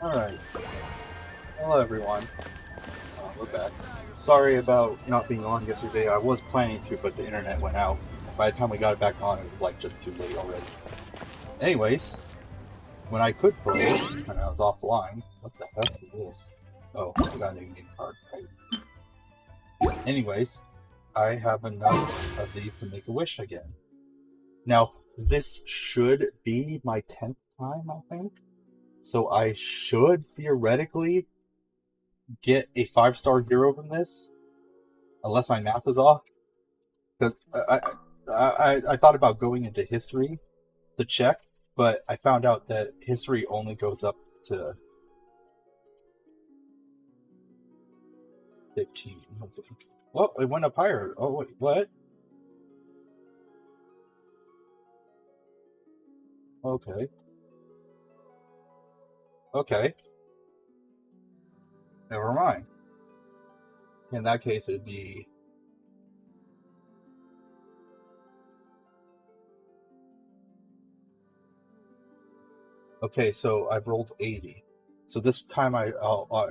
Alright, hello everyone. We're back. Sorry about not being on yesterday. I was planning to, but the internet went out. By the time we got it back on, it was like just too late already. Anyways, when I could play, when I was offline, what the heck is this? Oh, I got a new name card. Right. Anyways, I have enough of these to make a wish again. Now, this should be my 10th time, I think. So I should theoretically get a 5-star hero from this, unless my math is off. Because I thought about going into history to check, but I found out that history only goes up to 15, I think. Well, it went up higher. Oh, wait, what? Okay. Okay. Never mind. In that case, it'd be... Okay, so I've rolled 80. So this time I'm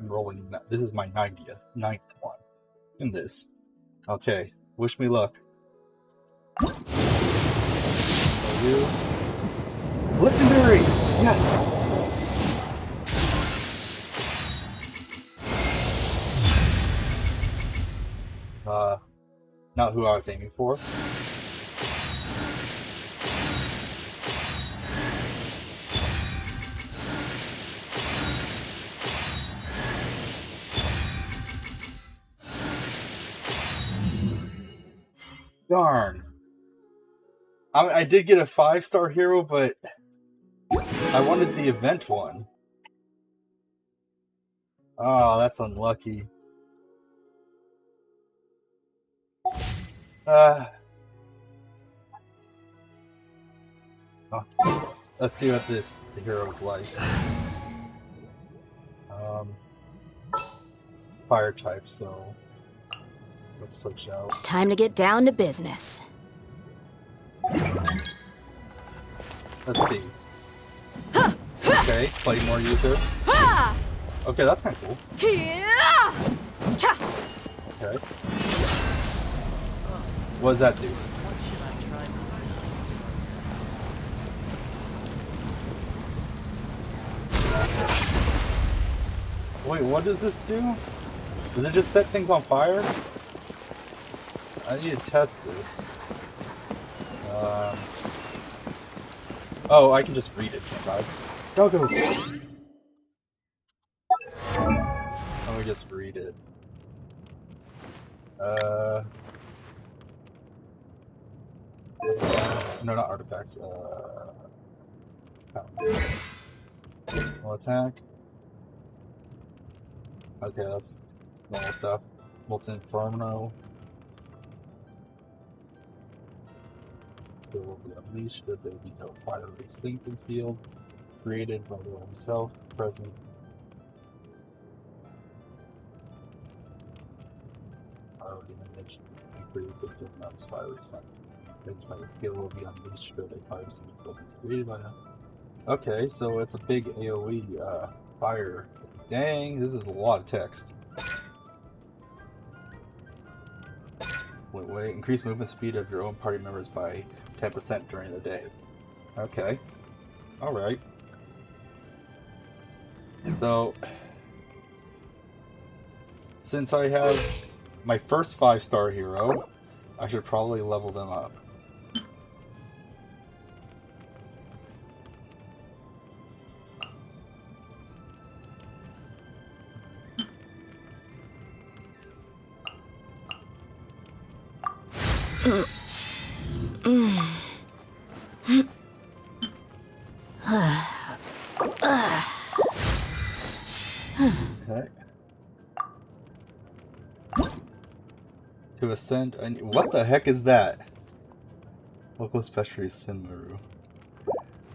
rolling... This is my 90th. Ninth one in this. Okay. Wish me luck. You. Legendary! Yes! Not who I was aiming for. Darn. I did get a 5-star hero, but I wanted the event one. Oh, that's unlucky. Let's see what this hero's like. Fire type, so let's switch out. Time to get down to business. Let's see. Okay, Claymore user. Okay, that's kind of cool. Okay. What does that do? Wait, what does this do? Does it just set things on fire? I need to test this. Oh, I can just read it, can't I? Doggos! Let me just read it. No, not artifacts. Well, attack. Okay, that's normal stuff. Molten Inferno. Skill will be unleashed if there be no fiery sleeping field. Created by the Lord himself. Present. Already image. And creates a good amount of fiery sun. Image by the skill will be unleashed should a fire sleeping field be created by them. Okay, so it's a big AoE fire. Dang, this is a lot of text. Wait, increase movement speed of your own party members by 10% during the day. Okay. Alright. So, since I have my first 5-star hero, I should probably level them up. Okay. To ascend, and what the heck is that? Local specialty Sinmaru.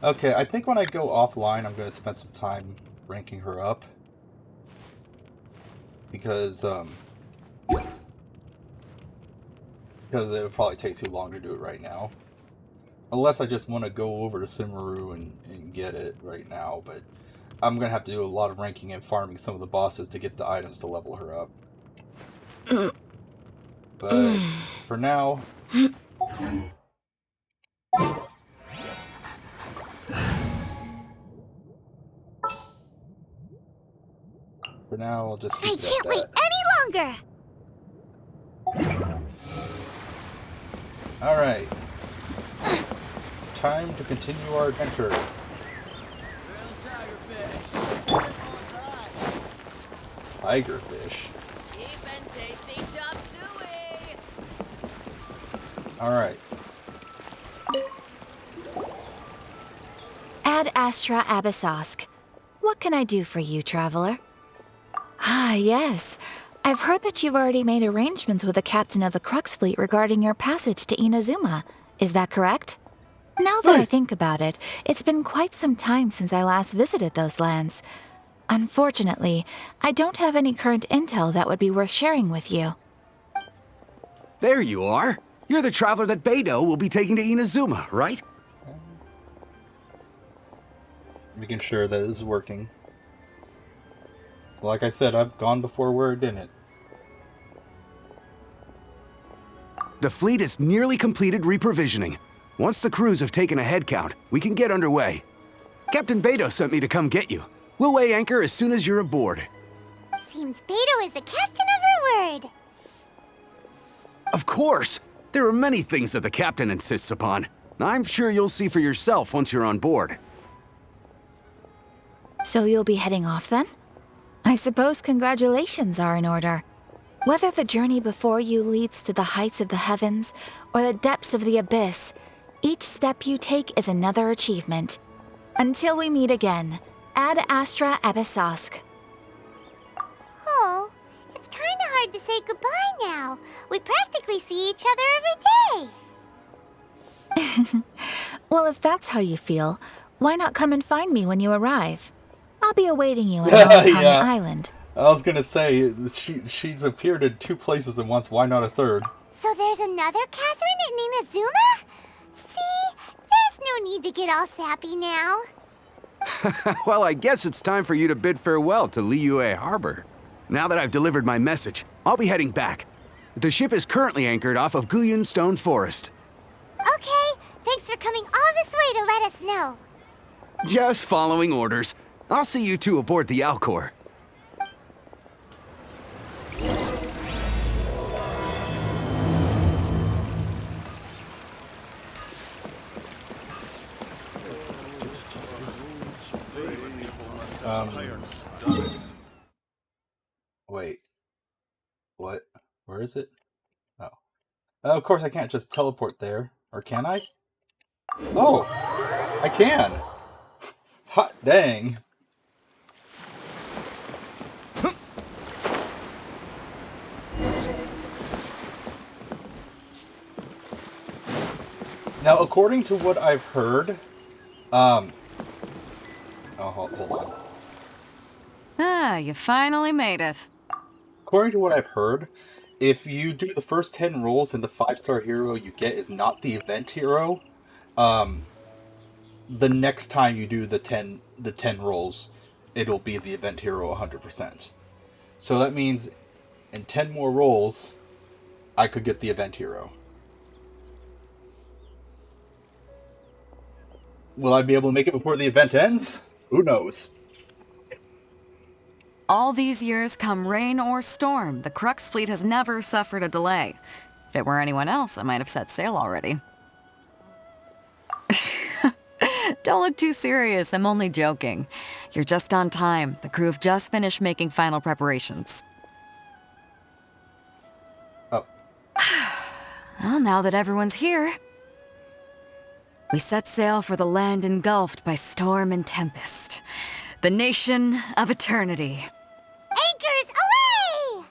Okay, I think when I go offline, I'm going to spend some time ranking her up. Because it would probably take too long to do it right now. Unless I just want to go over to Sinmaru and get it right now, but I'm gonna have to do a lot of ranking and farming some of the bosses to get the items to level her up. But for now, I'll just keep I it can't at wait that. any longer! Alright. Time to continue our adventure. Tigerfish. Cheap and tasty chop suey! Alright. Ad Astra Abyssosk. What can I do for you, traveler? Ah, yes. I've heard that you've already made arrangements with the captain of the Crux fleet regarding your passage to Inazuma. Is that correct? Now that I think about it, it's been quite some time since I last visited those lands. Unfortunately, I don't have any current intel that would be worth sharing with you. There you are. You're the traveler that Beidou will be taking to Inazuma, right? Making sure that this is working. So like I said, I've gone before where it didn't. The fleet is nearly completed reprovisioning. Once the crews have taken a head count, we can get underway. Captain Beidou sent me to come get you. We'll weigh anchor as soon as you're aboard. Seems Beidou is the captain of her word. Of course! There are many things that the captain insists upon. I'm sure you'll see for yourself once you're on board. So you'll be heading off then? I suppose congratulations are in order. Whether the journey before you leads to the heights of the heavens or the depths of the abyss, each step you take is another achievement. Until we meet again, Ad Astra Abyssosk. Oh, it's kinda hard to say goodbye now. We practically see each other every day. Well, if that's how you feel, why not come and find me when you arrive? I'll be awaiting you at Melancholy Yeah. Island. I was gonna say, she's appeared in 2 places at once, why not a 3rd? So there's another Catherine in Inazuma? See? There's no need to get all sappy now. Well, I guess it's time for you to bid farewell to Liyue Harbor. Now that I've delivered my message, I'll be heading back. The ship is currently anchored off of Guyun Stone Forest. Okay, thanks for coming all this way to let us know. Just following orders. I'll see you two aboard the Alcor. Wait. What? Where is it? Oh. Of course I can't just teleport there. Or can I? Oh! I can! Hot dang! Now, according to what I've heard, oh, hold on. Ah, you finally made it. According to what I've heard, if you do the first 10 rolls and the 5-star hero you get is not the event hero, the next time you do the 10 rolls, it'll be the event hero 100%. So that means in 10 more rolls, I could get the event hero. Will I be able to make it before the event ends? Who knows? All these years, come rain or storm, the Crux fleet has never suffered a delay. If it were anyone else, I might have set sail already. Don't look too serious, I'm only joking. You're just on time. The crew have just finished making final preparations. Oh. Well, now that everyone's here, we set sail for the land engulfed by storm and tempest. The nation of eternity. Anchors away!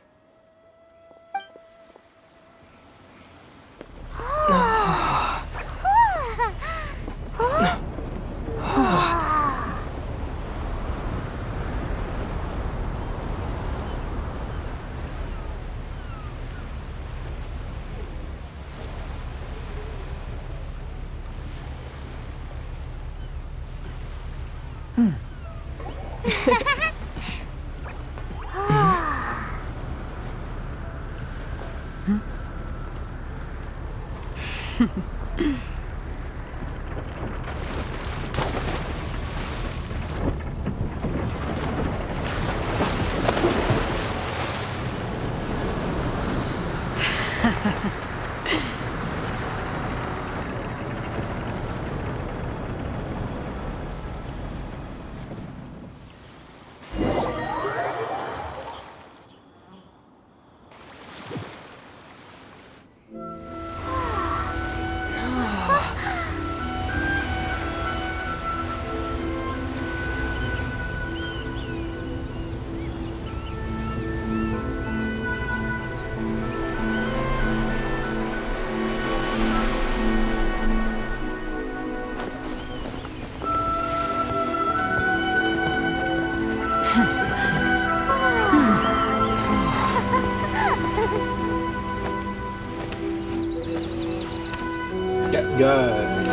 Good.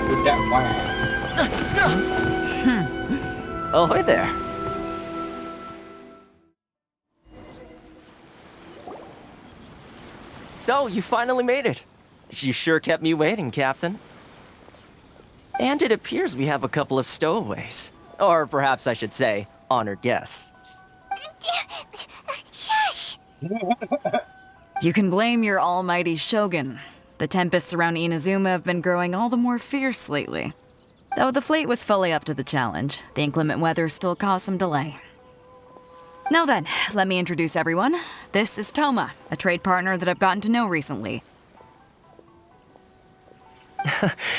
With that wine. Oh, hey there. So, you finally made it. You sure kept me waiting, Captain. And it appears we have a couple of stowaways. Or perhaps I should say, honored guests. Shush! You can blame your almighty shogun. The tempests around Inazuma have been growing all the more fierce lately. Though the fleet was fully up to the challenge, the inclement weather still caused some delay. Now then, let me introduce everyone. This is Toma, a trade partner that I've gotten to know recently.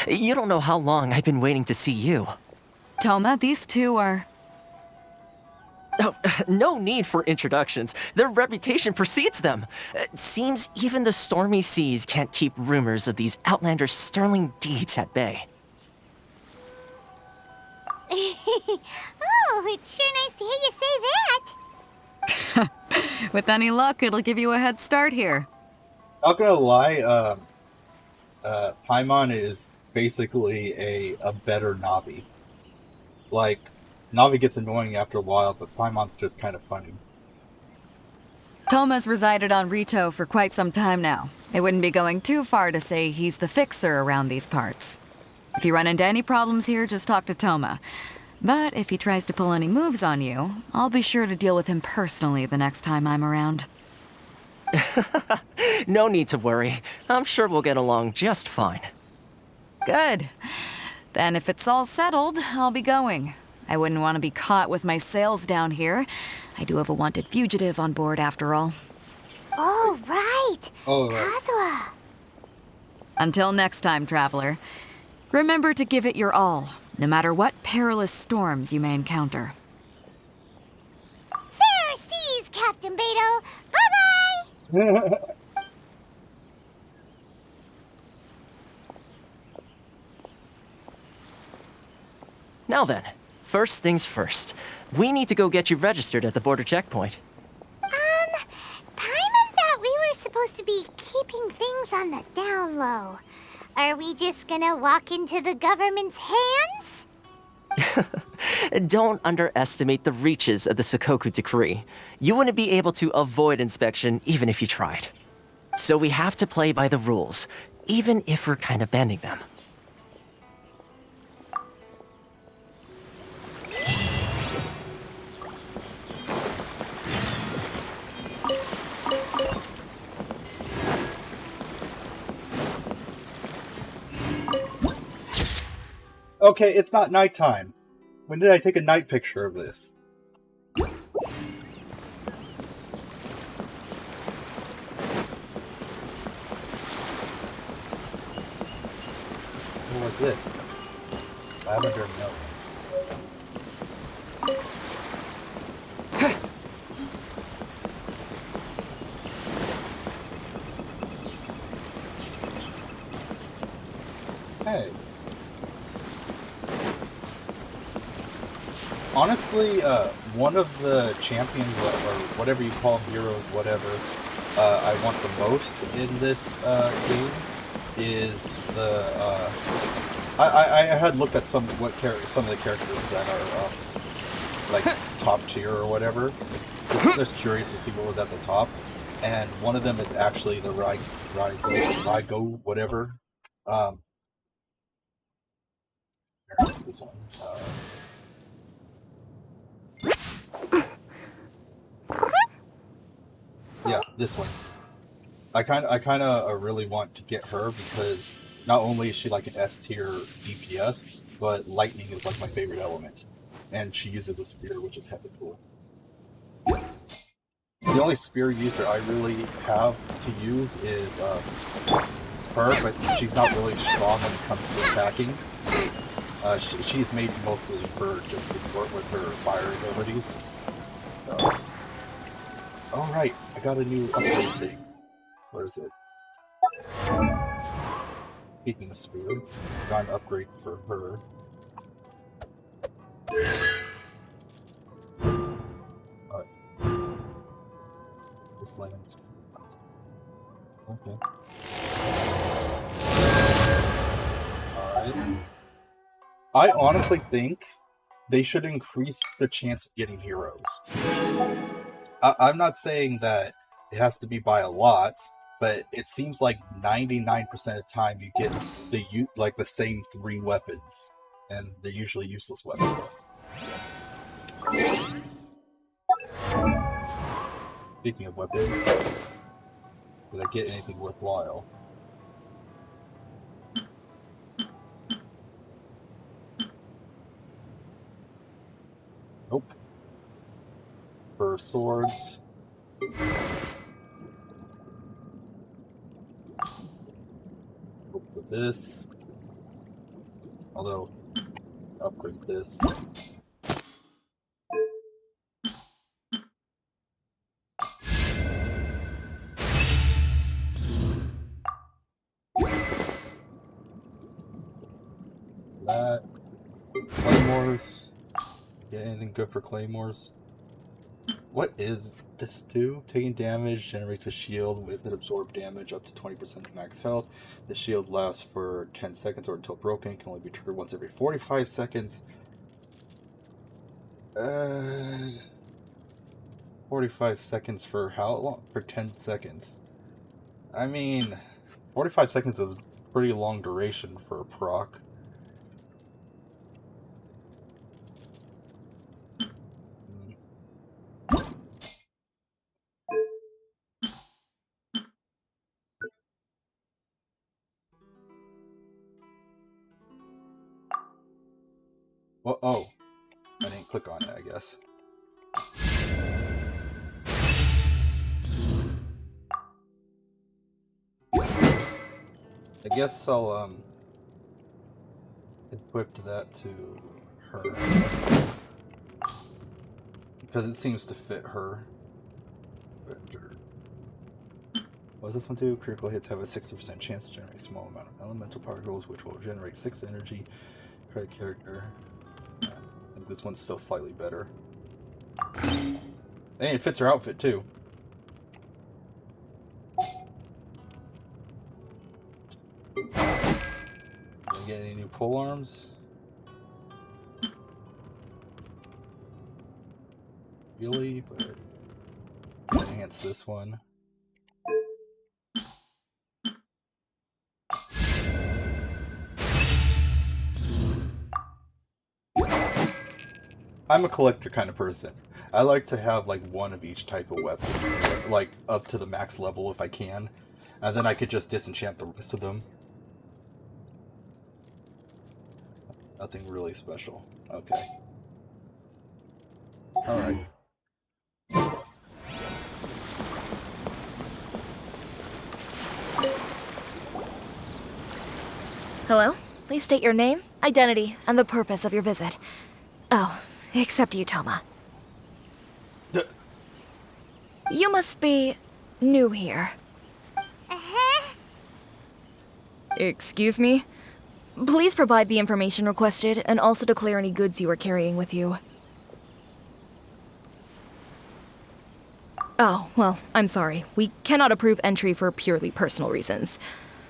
You don't know how long I've been waiting to see you. Toma, these two are... Oh, no need for introductions. Their reputation precedes them. Seems even the stormy seas can't keep rumors of these outlanders' sterling deeds at bay. Oh, it's sure nice to hear you say that. With any luck, it'll give you a head start here. Not gonna lie, Paimon is basically a better Navi. Like, Navi gets annoying after a while, but Paimon's just kind of funny. Toma's resided on Rito for quite some time now. It wouldn't be going too far to say he's the fixer around these parts. If you run into any problems here, just talk to Toma. But if he tries to pull any moves on you, I'll be sure to deal with him personally the next time I'm around. No need to worry. I'm sure we'll get along just fine. Good. Then if it's all settled, I'll be going. I wouldn't want to be caught with my sails down here. I do have a wanted fugitive on board after all. Oh, right. Oh, right. Kazuha. Until next time, traveler. Remember to give it your all, no matter what perilous storms you may encounter. Fair seas, Captain Beto. Bye-bye. Now then, first things first. We need to go get you registered at the border checkpoint. Paimon thought we were supposed to be keeping things on the down low. Are we just gonna walk into the government's hands? Don't underestimate the reaches of the Sakoku Decree. You wouldn't be able to avoid inspection even if you tried. So we have to play by the rules, even if we're kind of bending them. Okay, it's not nighttime. When did I take a night picture of this? What was this? Lavender milk. Hey. Honestly, one of the champions, or whatever you call them, heroes, whatever, I want the most in this game is the. I had looked at some of the characters that are like top tier or whatever. Just curious to see what was at the top, and one of them is actually the Raigo, whatever. This one. Yeah, this one. I kind of really want to get her because not only is she like an S tier DPS, but lightning is like my favorite element, and she uses a spear, which is heavy cool. The only spear user I really have to use is her, but she's not really strong when it comes to attacking. She's made mostly for just support with her fire abilities. So. Oh right, I got a new upgrade thing. Where is it? Speaking of spear, I got an upgrade for her. Alright. This lands. Okay. Alright. I honestly think they should increase the chance of getting heroes. I'm not saying that it has to be by a lot, but it seems like 99% of the time you get the same 3 weapons, and they're usually useless weapons. Speaking of weapons, did I get anything worthwhile? Nope. For swords. Hope for this. Although, upgrade this. That. Claymores. Get anything good for claymores? What is this do? Taking damage generates a shield with an absorbed damage up to 20% of max health. The shield lasts for 10 seconds or until broken. Can only be triggered once every 45 seconds. 45 seconds for how long? For 10 seconds. I mean, 45 seconds is pretty long duration for a proc. Well, oh, I didn't click on it, I guess. I guess I'll equip that to her, I guess. Because it seems to fit her better. What does this one do? Critical hits have a 60% chance to generate a small amount of elemental particles, which will generate 6 energy for the character. I think this one's still slightly better. And it fits her outfit too. Did I get any new pole arms? Really, but enhance this one. I'm a collector kind of person. I like to have like one of each type of weapon, like up to the max level if I can, and then I could just disenchant the rest of them. Nothing really special. Okay. Alright. Hello? Please state your name, identity, and the purpose of your visit. Oh, except you, Toma. You must be new here. Uh-huh. Excuse me? Please provide the information requested and also declare any goods you are carrying with you. Oh, well, I'm sorry. We cannot approve entry for purely personal reasons.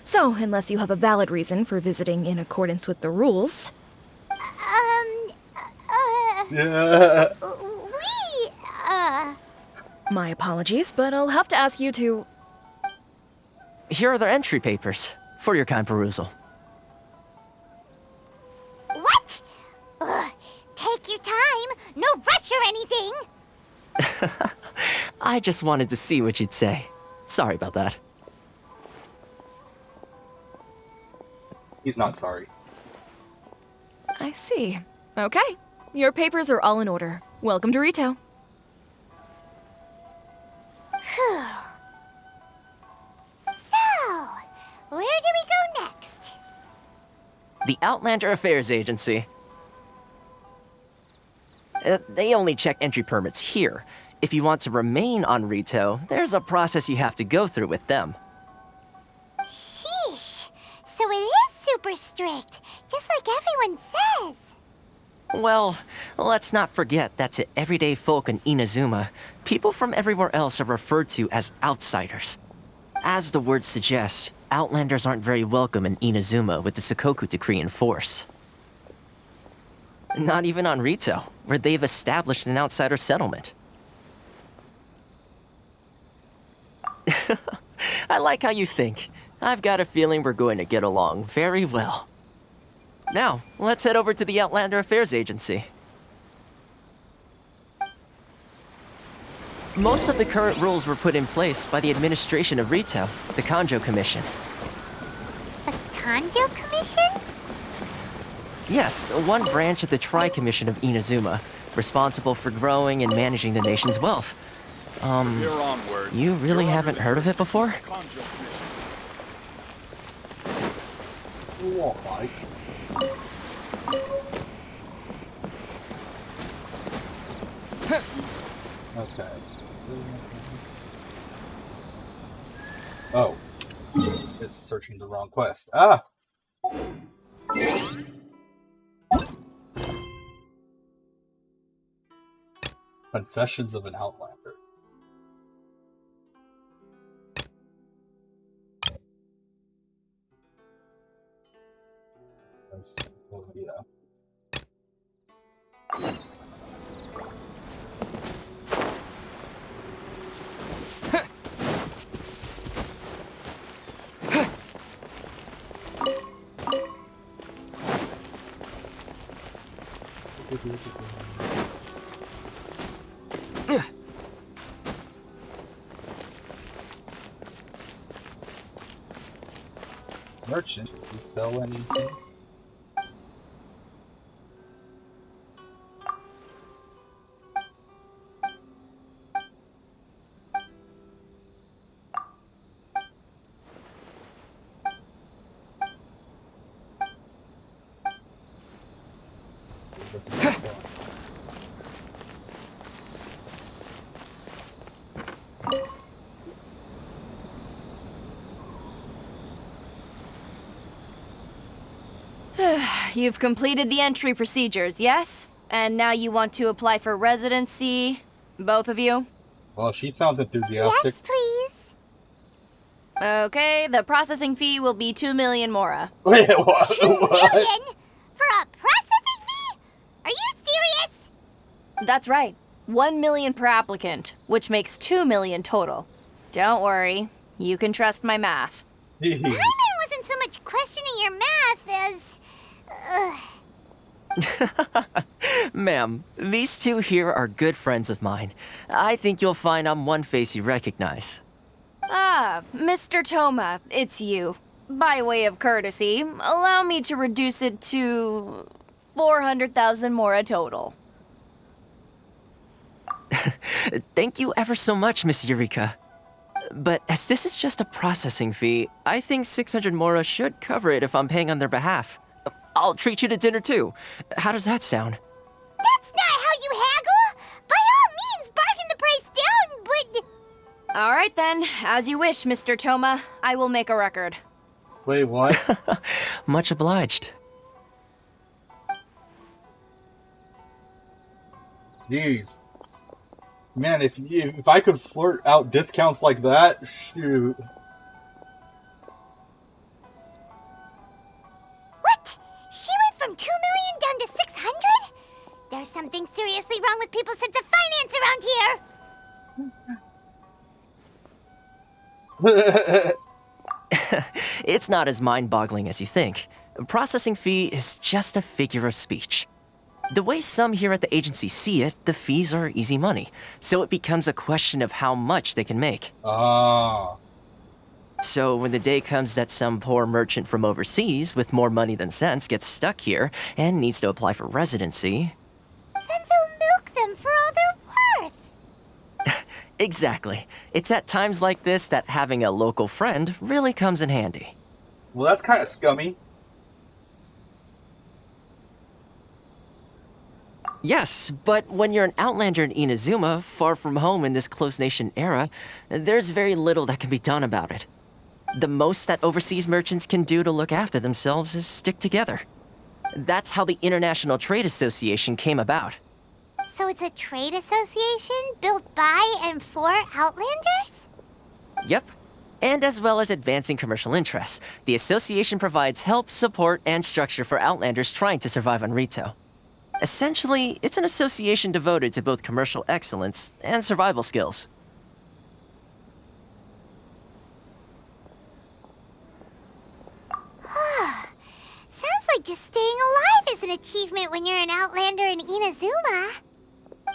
So, unless you have a valid reason for visiting in accordance with the rules... Yeah. My apologies, but I'll have to ask you to... Here are their entry papers for your kind perusal. What? Ugh, take your time. No rush or anything. I just wanted to see what you'd say. Sorry about that. He's not sorry. I see. Okay. Your papers are all in order. Welcome to Rito. So, where do we go next? The Outlander Affairs Agency. They only check entry permits here. If you want to remain on Rito, there's a process you have to go through with them. Sheesh. So it is super strict, just like everyone says. Well, let's not forget that to everyday folk in Inazuma, people from everywhere else are referred to as outsiders. as the word suggests, Outlanders aren't very welcome in Inazuma with the Sakoku Decree in force. Not even on Rito, where they've established an outsider settlement. I like how you think. I've got a feeling we're going to get along very well. Now, let's head over to the Outlander Affairs Agency. Most of the current rules were put in place by the administration of Rito, the Kanjo Commission. The Kanjo Commission? Yes, one branch of the Tri-Commission of Inazuma, responsible for growing and managing the nation's wealth. You really haven't heard of it before? What, Mike? Okay. Oh. It's searching the wrong quest. Ah! Confessions of an Outlander. Yeah. Merchant, do you sell anything? Doesn't sell. You've completed the entry procedures, yes? And now you want to apply for residency? Both of you? Well, she sounds enthusiastic. Yes, please. Okay, the processing fee will be 2 million mora. Wait, what? 2 million? For a processing fee? Are you serious? That's right. 1 million per applicant, which makes 2 million total. Don't worry, you can trust my math. Jeez. Paimon wasn't so much questioning your math as... Ma'am, these two here are good friends of mine. I think you'll find I'm one face you recognize. Ah, Mr. Toma, it's you. By way of courtesy, allow me to reduce it to 400,000 mora total. Thank you ever so much, Miss Eureka. But as this is just a processing fee, I think 600 mora should cover it if I'm paying on their behalf. I'll treat you to dinner too. How does that sound? That's not how you haggle! By all means, bargain the price down, but... All right then, as you wish, Mr. Toma. I will make a record. Wait, what? Much obliged. Jeez. Man, if I could flirt out discounts like that, shoot. What? She went from 2 million down to 600? There's something seriously wrong with people's sense of finance around here. It's not as mind-boggling as you think. Processing fee is just a figure of speech. The way some here at the agency see it, the fees are easy money, so it becomes a question of how much they can make. Ah. So when the day comes that some poor merchant from overseas with more money than sense gets stuck here and needs to apply for residency... Then they'll milk them for all they're worth. Exactly. It's at times like this that having a local friend really comes in handy. Well, that's kind of scummy. Yes, but when you're an outlander in Inazuma, far from home in this closed nation era, there's very little that can be done about it. The most that overseas merchants can do to look after themselves is stick together. That's how the International Trade Association came about. So it's a trade association built by and for Outlanders? Yep. And as well as advancing commercial interests, the association provides help, support, and structure for Outlanders trying to survive on Rito. Essentially, it's an association devoted to both commercial excellence and survival skills. Sounds like just staying alive is an achievement when you're an Outlander in Inazuma.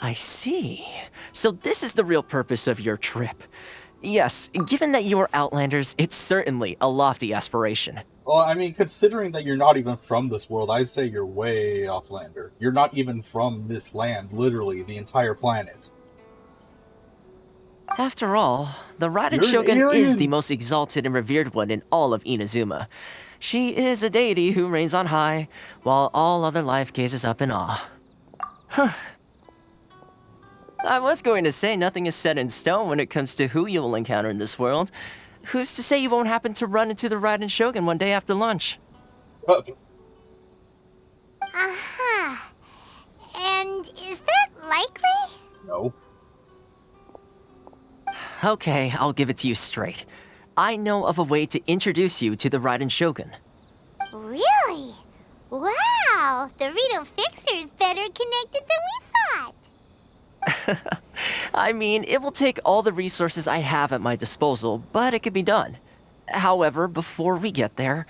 I see. So this is the real purpose of your trip. Yes, given that you are Outlanders, it's certainly a lofty aspiration. Well, I mean, considering that you're not even from this world, I'd say you're way offlander. You're not even from this land, literally, the entire planet. After all, the Raiden You're an Shogun is alien. the most exalted and revered one in all of Inazuma. She is a deity who reigns on high, while all other life gazes up in awe. Huh. I was going to say nothing is set in stone when it comes to who you will encounter in this world. Who's to say you won't happen to run into the Raiden Shogun one day after lunch? Uh-huh. And is that likely? No. Okay, I'll give it to you straight. I know of a way to introduce you to the Raiden Shogun. Really? Wow, the Rito Fixer is better connected than we thought. I mean, it will take all the resources I have at my disposal, but it could be done. However, before we get there,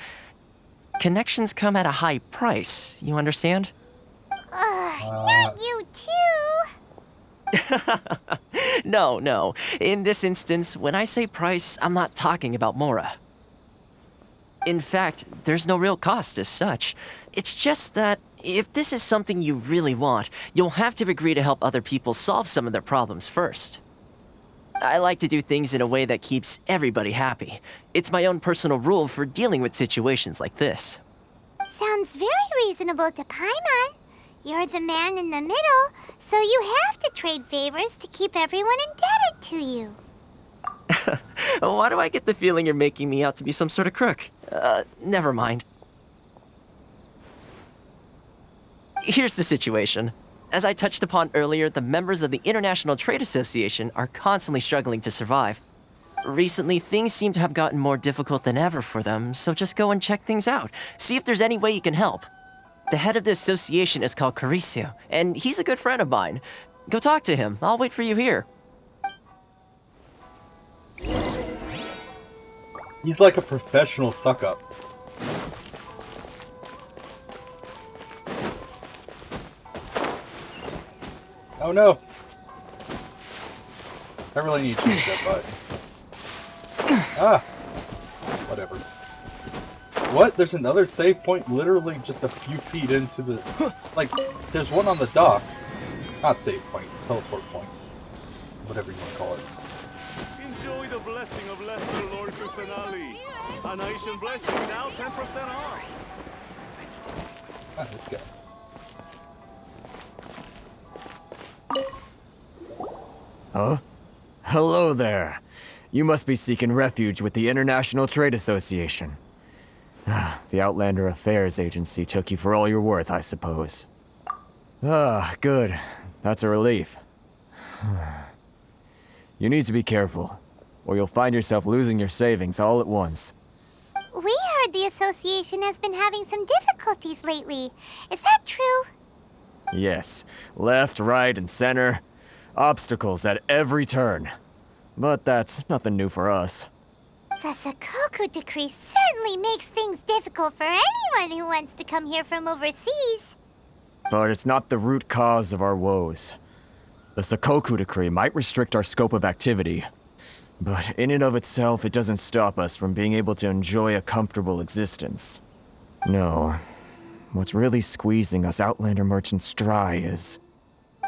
connections come at a high price, you understand? Not you too. No. In this instance, when I say price, I'm not talking about Mora. In fact, there's no real cost as such. It's just that if this is something you really want, you'll have to agree to help other people solve some of their problems first. I like to do things in a way that keeps everybody happy. It's my own personal rule for dealing with situations like this. Sounds very reasonable to Paimon. You're the man in the middle, so you have to trade favors to keep everyone indebted to you. Why do I get the feeling you're making me out to be some sort of crook? Never mind. Here's the situation. As I touched upon earlier, the members of the International Trade Association are constantly struggling to survive. Recently, things seem to have gotten more difficult than ever for them, so just go and check things out. See if there's any way you can help. The head of the association is called Caricio, and he's a good friend of mine. Go talk to him. I'll wait for you here. He's like a professional suck-up. Oh no! I really need to change that button. Ah! Whatever. What? There's another save point literally just a few feet into the... Like, there's one on the docks. Not save point, teleport point. Whatever you want to call it. Enjoy the blessing of Lesser Lord Kusanali. A nation blessing now 10% off. Ah, this guy. Huh? Hello there. You must be seeking refuge with the International Trade Association. The Outlander Affairs Agency took you for all you're worth, I suppose. Ah, good. That's a relief. You need to be careful, or you'll find yourself losing your savings all at once. We heard the association has been having some difficulties lately. Is that true? Yes, left, right, and center. Obstacles at every turn. But that's nothing new for us. The Sakoku decree certainly makes things difficult for anyone who wants to come here from overseas. But it's not the root cause of our woes. The Sakoku decree might restrict our scope of activity, but in and of itself, it doesn't stop us from being able to enjoy a comfortable existence. No. What's really squeezing us Outlander merchants dry is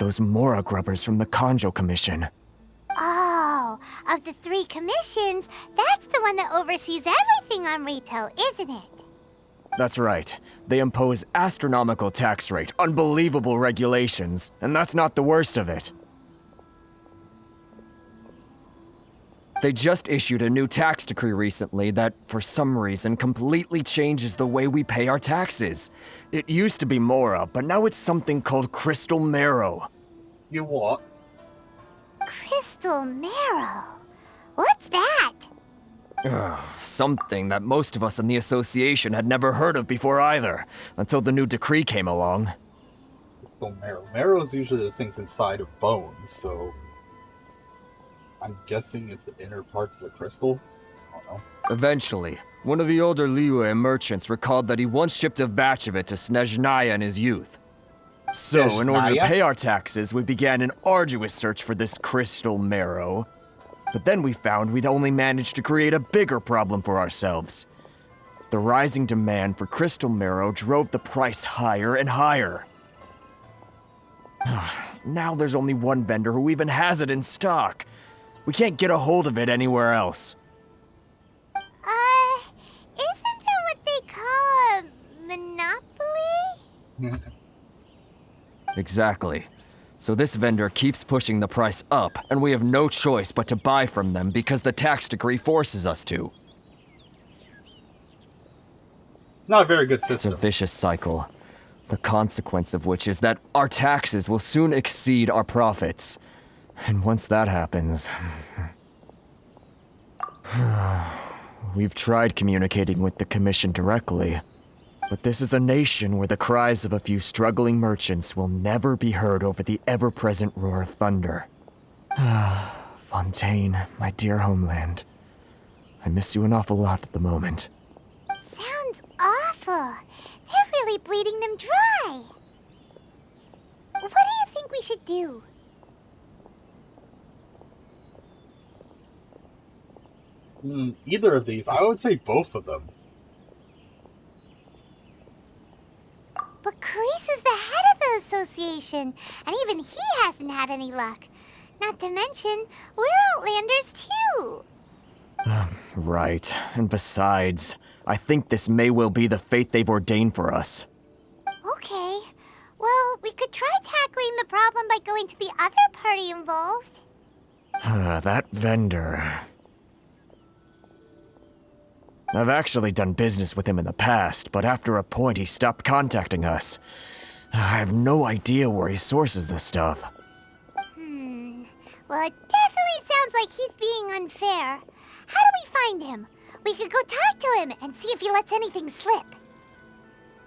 those Mora grubbers from the Kanjo Commission. Oh, of the 3 commissions, that's the one that oversees everything on Rito, isn't it? That's right. They impose astronomical tax rate, unbelievable regulations, and that's not the worst of it. They just issued a new tax decree recently that, for some reason, completely changes the way we pay our taxes. It used to be Mora, but now it's something called Crystal Marrow. You what? Crystal Marrow? What's that? Something that most of us in the association had never heard of before either, until the new decree came along. Well, marrow. Marrow is usually the things inside of bones, so I'm guessing it's the inner parts of the crystal? I don't know. Eventually, one of the older Liyue merchants recalled that he once shipped a batch of it to Snezhnaya in his youth. So, in order to Snezhnaya? pay our taxes, we began an arduous search for this crystal marrow. But then we found we'd only managed to create a bigger problem for ourselves. The rising demand for crystal marrow drove the price higher and higher. Now there's only one vendor who even has it in stock. We can't get a hold of it anywhere else. Isn't that what they call a monopoly? Exactly. So this vendor keeps pushing the price up, and we have no choice but to buy from them because the tax decree forces us to. Not a very good It's system. a vicious cycle. The consequence of which is that our taxes will soon exceed our profits. And once that happens... We've tried communicating with the Commission directly, but this is a nation where the cries of a few struggling merchants will never be heard over the ever-present roar of thunder. Fontaine, my dear homeland. I miss you an awful lot at the moment. Sounds awful. They're really bleeding them dry. What do you think we should do? Either of these. I would say both of them. But Carice is the head of the association, and even he hasn't had any luck. Not to mention, we're Outlanders too. Right. And besides, I think this may well be the fate they've ordained for us. Okay. Well, we could try tackling the problem by going to the other party involved. That vendor... I've actually done business with him in the past, but after a point he stopped contacting us. I have no idea where he sources this stuff. Well, it definitely sounds like he's being unfair. How do we find him? We could go talk to him and see if he lets anything slip.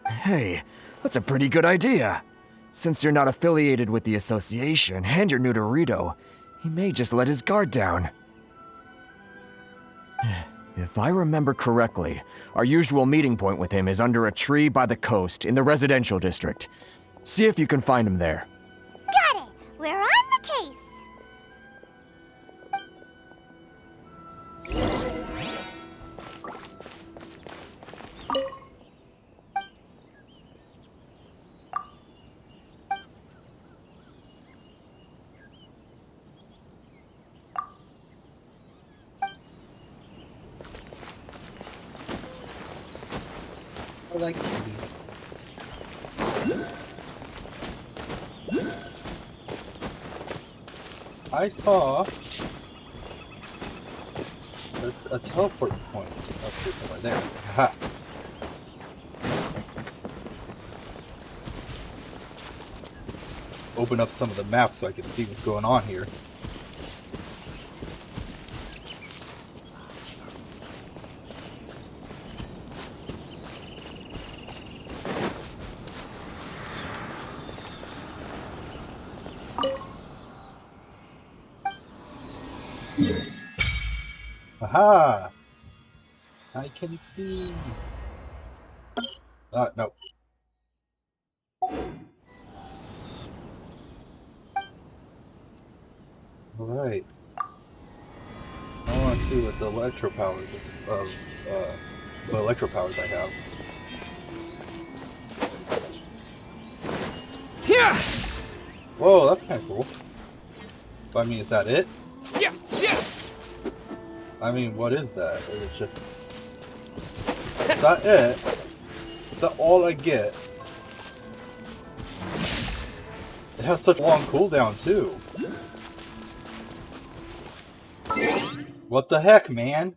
Hey, that's a pretty good idea. Since you're not affiliated with the association and you're new to Rito, he may just let his guard down. If I remember correctly, our usual meeting point with him is under a tree by the coast in the residential district. See if you can find him there. Got it! We're on the case! I like kitties. I saw... That's a teleport point up here somewhere. There. Haha. Open up some of the maps so I can see what's going on here. Aha! I can see. No. Alright. I want to see what the electro powers of the electro powers I have. Yeah! Whoa, that's kind of cool. But, I mean, is that it? Yeah! Yeah! I mean, what is that? Is it just... Is that it? Is that all I get? It has such a long cooldown, too. What the heck, man?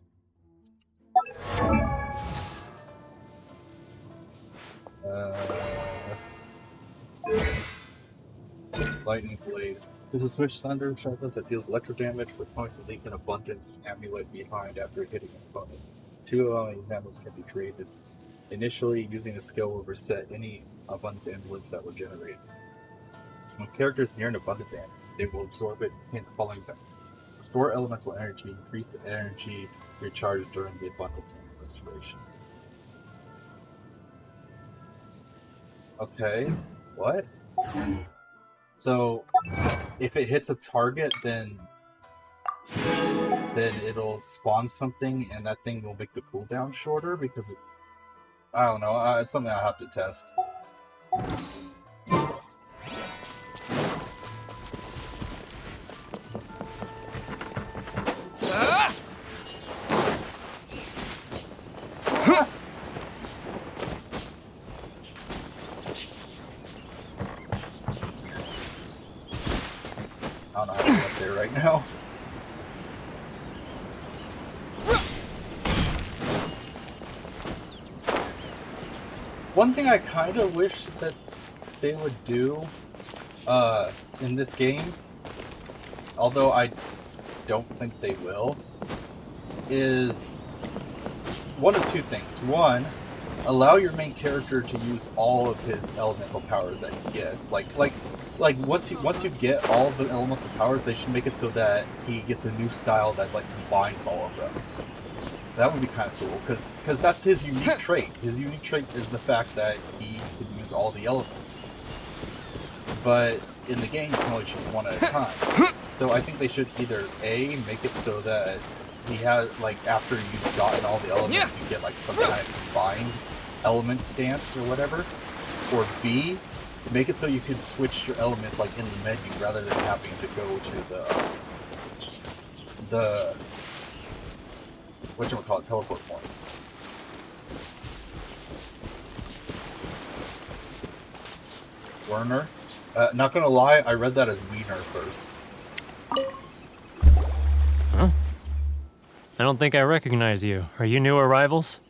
Lightning Blade. There's a switch thunder sharpness that deals electro damage for points and leaves an abundance amulet behind after hitting an opponent. 2 amulets can be created. Initially, using a skill will reset any abundance amulets that were generated. When characters near an abundance amulet, they will absorb it and obtain the following benefit. Restore elemental energy, increase the energy recharged during the abundance amulet restoration. Okay, what? So, if it hits a target, then it'll spawn something, and that thing will make the cooldown shorter because it. I don't know. It's something I have to test. I don't know how to get up there right now. One thing I kind of wish that they would do in this game, although I don't think they will, is one of two things. One, allow your main character to use all of his elemental powers that he gets. Like once you get all of the elemental powers, they should make it so that he gets a new style that like combines all of them. That would be kind of cool, because that's his unique trait. His unique trait is the fact that he can use all the elements. But in the game, you can only choose one at a time. So I think they should either A, make it so that he has, like, after you've gotten all the elements, you get, like, some kind of combined element stance or whatever. Or B, make it so you can switch your elements, like, in the menu rather than having to go to the whatchamacallit, teleport points. Werner? Not gonna lie, I read that as Wiener first. Huh? I don't think I recognize you. Are you new arrivals?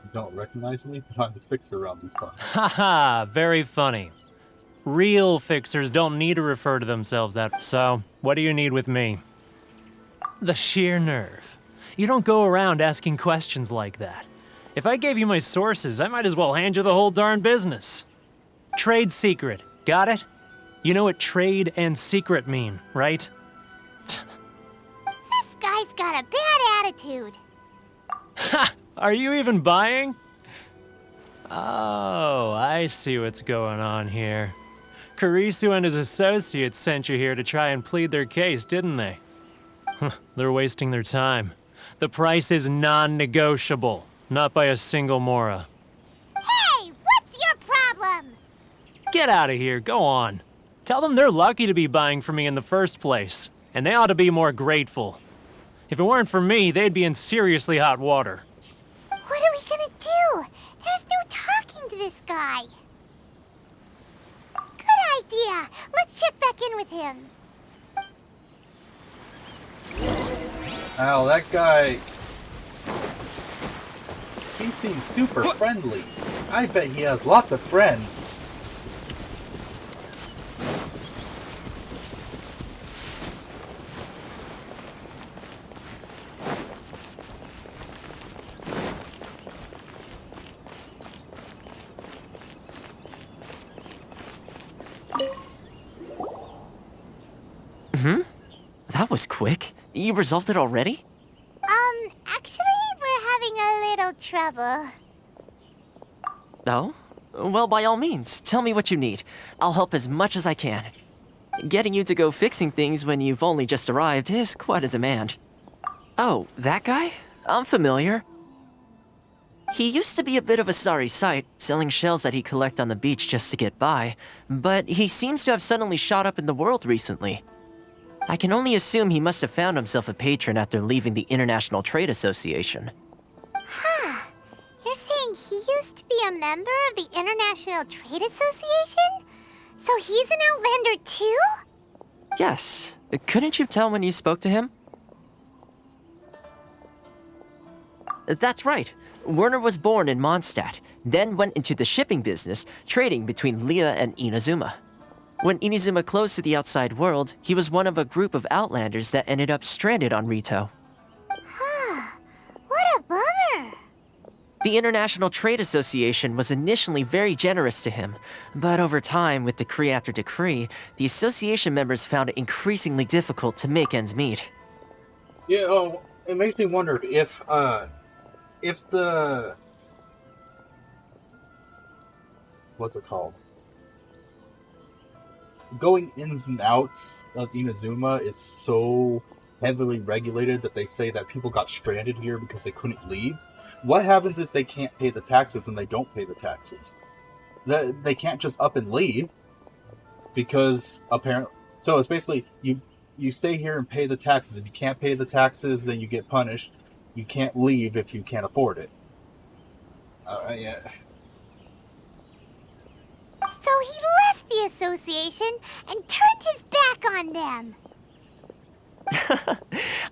You don't recognize me, but I'm the fixer around these parts. Haha, very funny. Real fixers don't need to refer to themselves that. So, what do you need with me? The sheer nerve. You don't go around asking questions like that. If I gave you my sources, I might as well hand you the whole darn business. Trade secret, got it? You know what trade and secret mean, right? This guy's got a bad attitude. Ha! Are you even buying? Oh, I see what's going on here. Kurisu and his associates sent you here to try and plead their case, didn't they? They're wasting their time. The price is non-negotiable, not by a single Mora. Hey, what's your problem? Get out of here, go on. Tell them they're lucky to be buying from me in the first place, and they ought to be more grateful. If it weren't for me, they'd be in seriously hot water. What are we gonna do? There's no talking to this guy. Good idea. Let's check back in with him. Ow, that guy... He seems super friendly. I bet he has lots of friends. That was quick. You resolved it already? Actually, we're having a little trouble. Oh? Well, by all means, tell me what you need. I'll help as much as I can. Getting you to go fixing things when you've only just arrived is quite a demand. Oh, that guy? I'm familiar. He used to be a bit of a sorry sight, selling shells that he collect on the beach just to get by, but he seems to have suddenly shot up in the world recently. I can only assume he must have found himself a patron after leaving the International Trade Association. Huh. You're saying he used to be a member of the International Trade Association? So he's an Outlander too? Yes. Couldn't you tell when you spoke to him? That's right. Werner was born in Mondstadt, then went into the shipping business, trading between Liyue and Inazuma. When Inazuma closed to the outside world, he was one of a group of outlanders that ended up stranded on Rito. What a bummer! The International Trade Association was initially very generous to him, but over time, with decree after decree, the association members found it increasingly difficult to make ends meet. Yeah, oh, it makes me wonder if the... What's it called? Going ins and outs of Inazuma is so heavily regulated that they say that people got stranded here because they couldn't leave. What happens if they can't pay the taxes and they don't pay the taxes? They can't just up and leave because apparently... So it's basically you stay here and pay the taxes. If you can't pay the taxes, then you get punished. You can't leave if you can't afford it. Yeah. So he left the association and turned his back on them.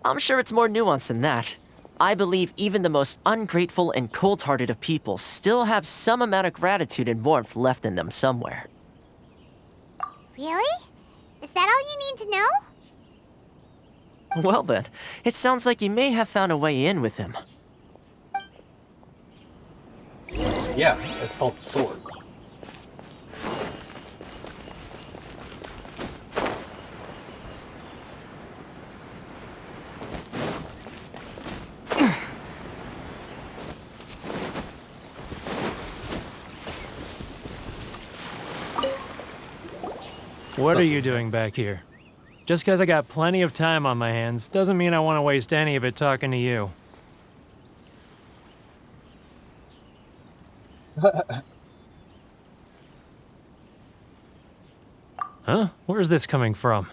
I'm sure it's more nuanced than that. I believe even the most ungrateful and cold-hearted of people still have some amount of gratitude and warmth left in them somewhere. Really? Is that all you need to know? Well then, it sounds like you may have found a way in with him. Yeah, it's called Sword. What are you doing back here? Just because I got plenty of time on my hands doesn't mean I want to waste any of it talking to you. Huh? Where's this coming from?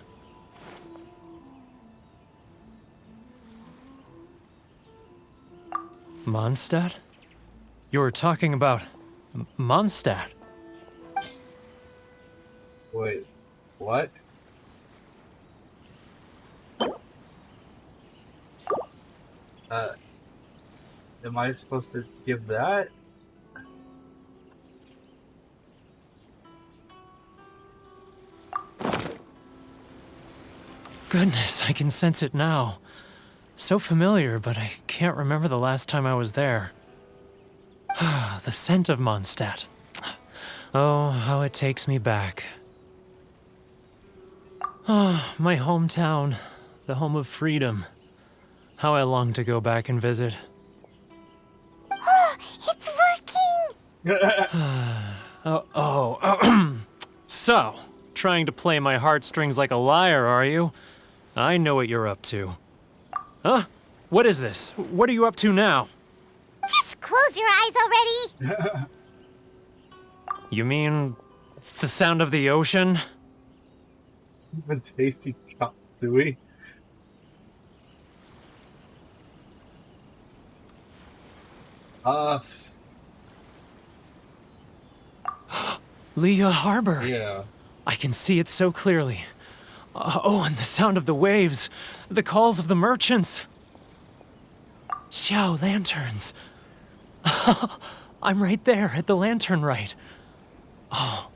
Mondstadt? You were talking about Mondstadt. Wait, what? Am I supposed to give that? Goodness, I can sense it now. So familiar, but I can't remember the last time I was there. The scent of Mondstadt. Oh, how it takes me back. Oh, my hometown, the home of freedom. How I long to go back and visit. Oh, it's working! So, trying to play my heartstrings like a liar, are you? I know what you're up to. Huh? What is this? What are you up to now? Just close your eyes already! You mean the sound of the ocean? Even tasty chop suey. Liyue Harbor. Yeah. I can see it so clearly. Oh, and the sound of the waves. The calls of the merchants. Xiao lanterns. I'm right there at the lantern right. Oh,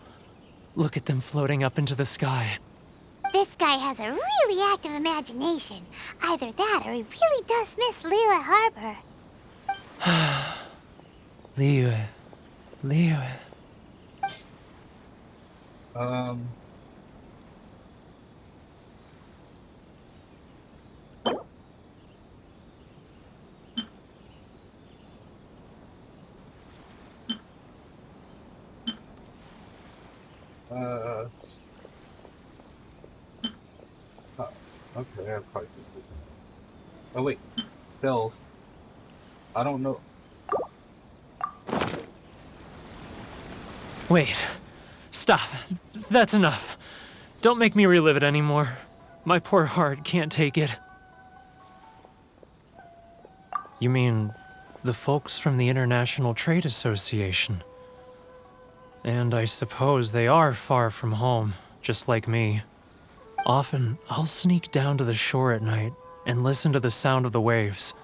look at them floating up into the sky. This guy has a really active imagination. Either that or he really does miss Liyue Harbor. Liyue. Okay, I'll probably do this. Oh wait, bells. I don't know. Wait. Stop. That's enough. Don't make me relive it anymore. My poor heart can't take it. You mean the folks from the International Trade Association? And I suppose they are far from home, just like me. Often, I'll sneak down to the shore at night and listen to the sound of the waves.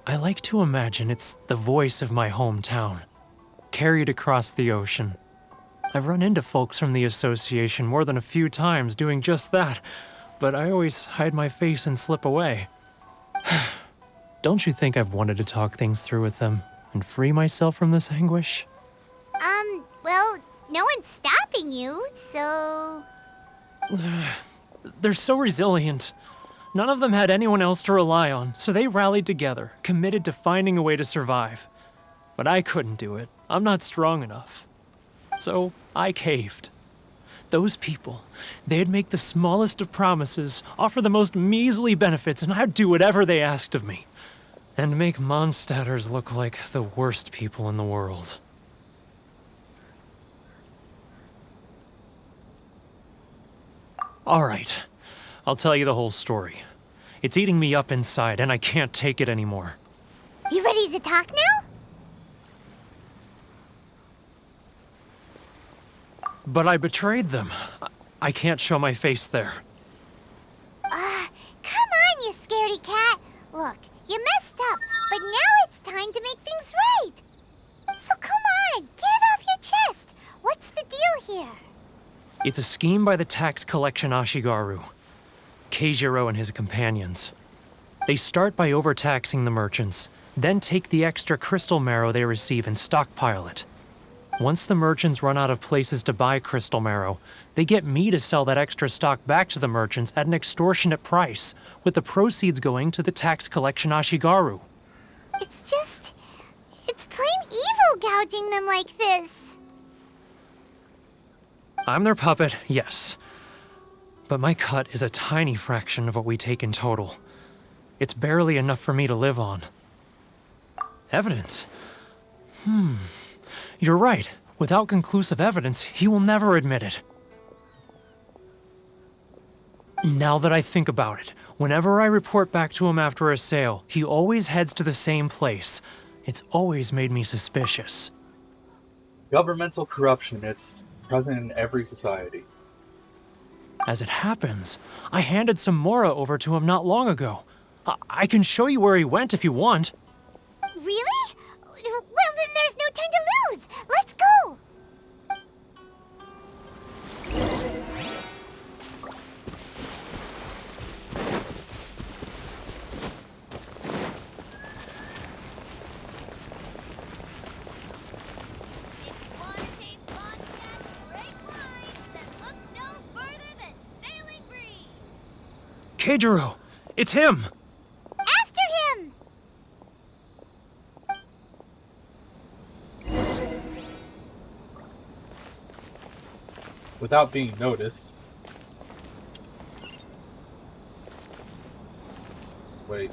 I like to imagine it's the voice of my hometown, carried across the ocean. I've run into folks from the association more than a few times doing just that, but I always hide my face and slip away. Don't you think I've wanted to talk things through with them and free myself from this anguish? Well, no one's stopping you, so... They're so resilient. None of them had anyone else to rely on, so they rallied together, committed to finding a way to survive. But I couldn't do it. I'm not strong enough. So I caved. Those people, they'd make the smallest of promises, offer the most measly benefits, and I'd do whatever they asked of me. And make Mondstadters look like the worst people in the world. All right, I'll tell you the whole story. It's eating me up inside, and I can't take it anymore. You ready to talk now? But I betrayed them. I can't show my face there. Come on, you scaredy cat. Look, you messed up, but now it's time to make things right. So come on, get it off your chest. What's the deal here? It's a scheme by the tax collection Ashigaru, Keijiro and his companions. They start by overtaxing the merchants, then take the extra crystal marrow they receive and stockpile it. Once the merchants run out of places to buy crystal marrow, they get me to sell that extra stock back to the merchants at an extortionate price, with the proceeds going to the tax collection Ashigaru. It's plain evil gouging them like this. I'm their puppet, yes. But my cut is a tiny fraction of what we take in total. It's barely enough for me to live on. Evidence? You're right. Without conclusive evidence, he will never admit it. Now that I think about it, whenever I report back to him after a sale, he always heads to the same place. It's always made me suspicious. Governmental corruption, it's present in every society. As it happens, I handed some Mora over to him not long ago. I can show you where he went if you want. Really? Well, then there's no time to lose. Let's go. Keijiro! It's him! After him! Without being noticed. Wait.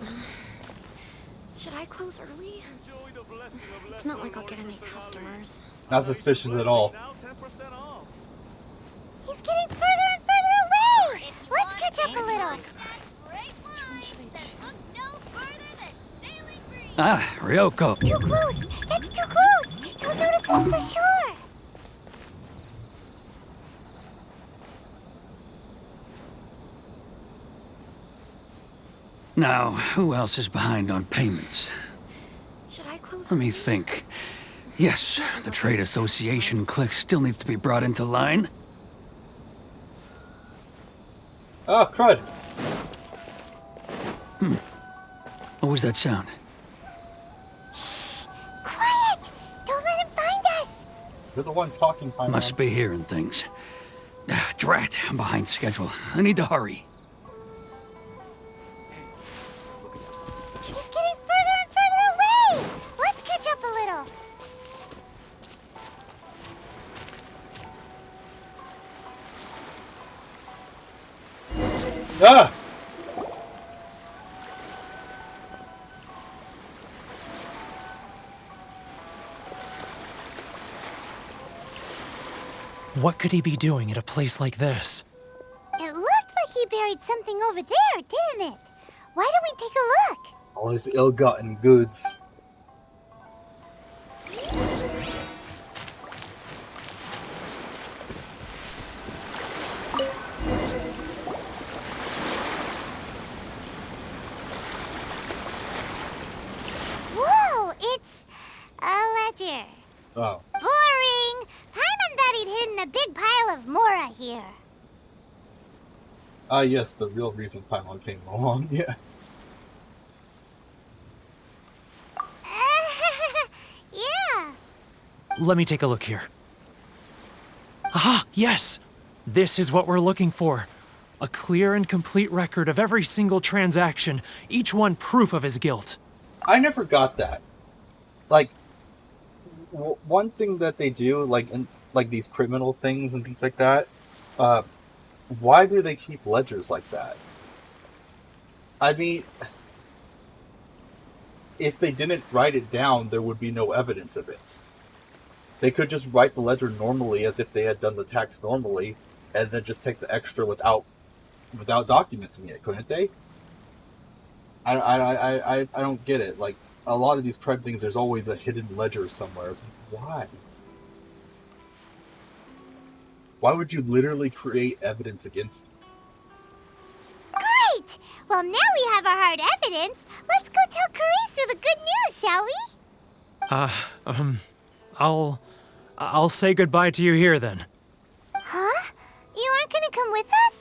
Should I close early? It's not like I'll get any customers. Not suspicious at all. He's getting further and further away! Let's catch up a little. Ah, Ryoko. Too close! That's too close! He'll notice us for sure! Now, who else is behind on payments? Should I close Let me think. Yes, the trade association clique still needs to be brought into line. Oh, crud! What was that sound? Shh! Quiet! Don't let him find us! You're the one talking, Paimon. Must be hearing things. Drat, I'm behind schedule. I need to hurry. He's getting further and further away! Let's catch up a little. Ah! What could he be doing at a place like this? It looked like he buried something over there, didn't it? Why don't we take a look? All his ill-gotten goods. ledger. Oh. Boring! Paimon thought he'd hidden a big pile of Mora here. Ah, yes, the real reason Paimon came along, yeah. Yeah. Let me take a look here. Ah, yes! This is what we're looking for. A clear and complete record of every single transaction, each one proof of his guilt. I never got that. Like, one thing that they do, like, in like these criminal things and things like that, why do they keep ledgers like that? I mean, if they didn't write it down, there would be no evidence of it. They could just write the ledger normally as if they had done the tax normally, and then just take the extra without documenting it, couldn't they? I don't get it. Like, a lot of these crime things, there's always a hidden ledger somewhere. It's like, why? Why would you literally create evidence against you? Great! Well, now we have our hard evidence. Let's go tell Karisu the good news, shall we? I'll say goodbye to you here then. Huh? You aren't gonna come with us?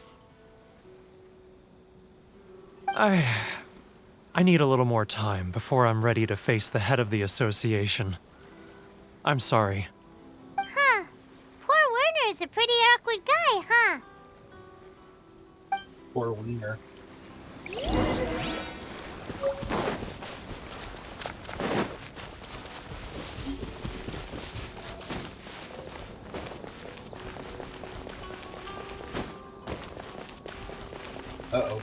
I need a little more time before I'm ready to face the head of the association. I'm sorry. Huh. Poor Werner's a pretty awkward guy, huh? Poor Wiener. Uh-oh.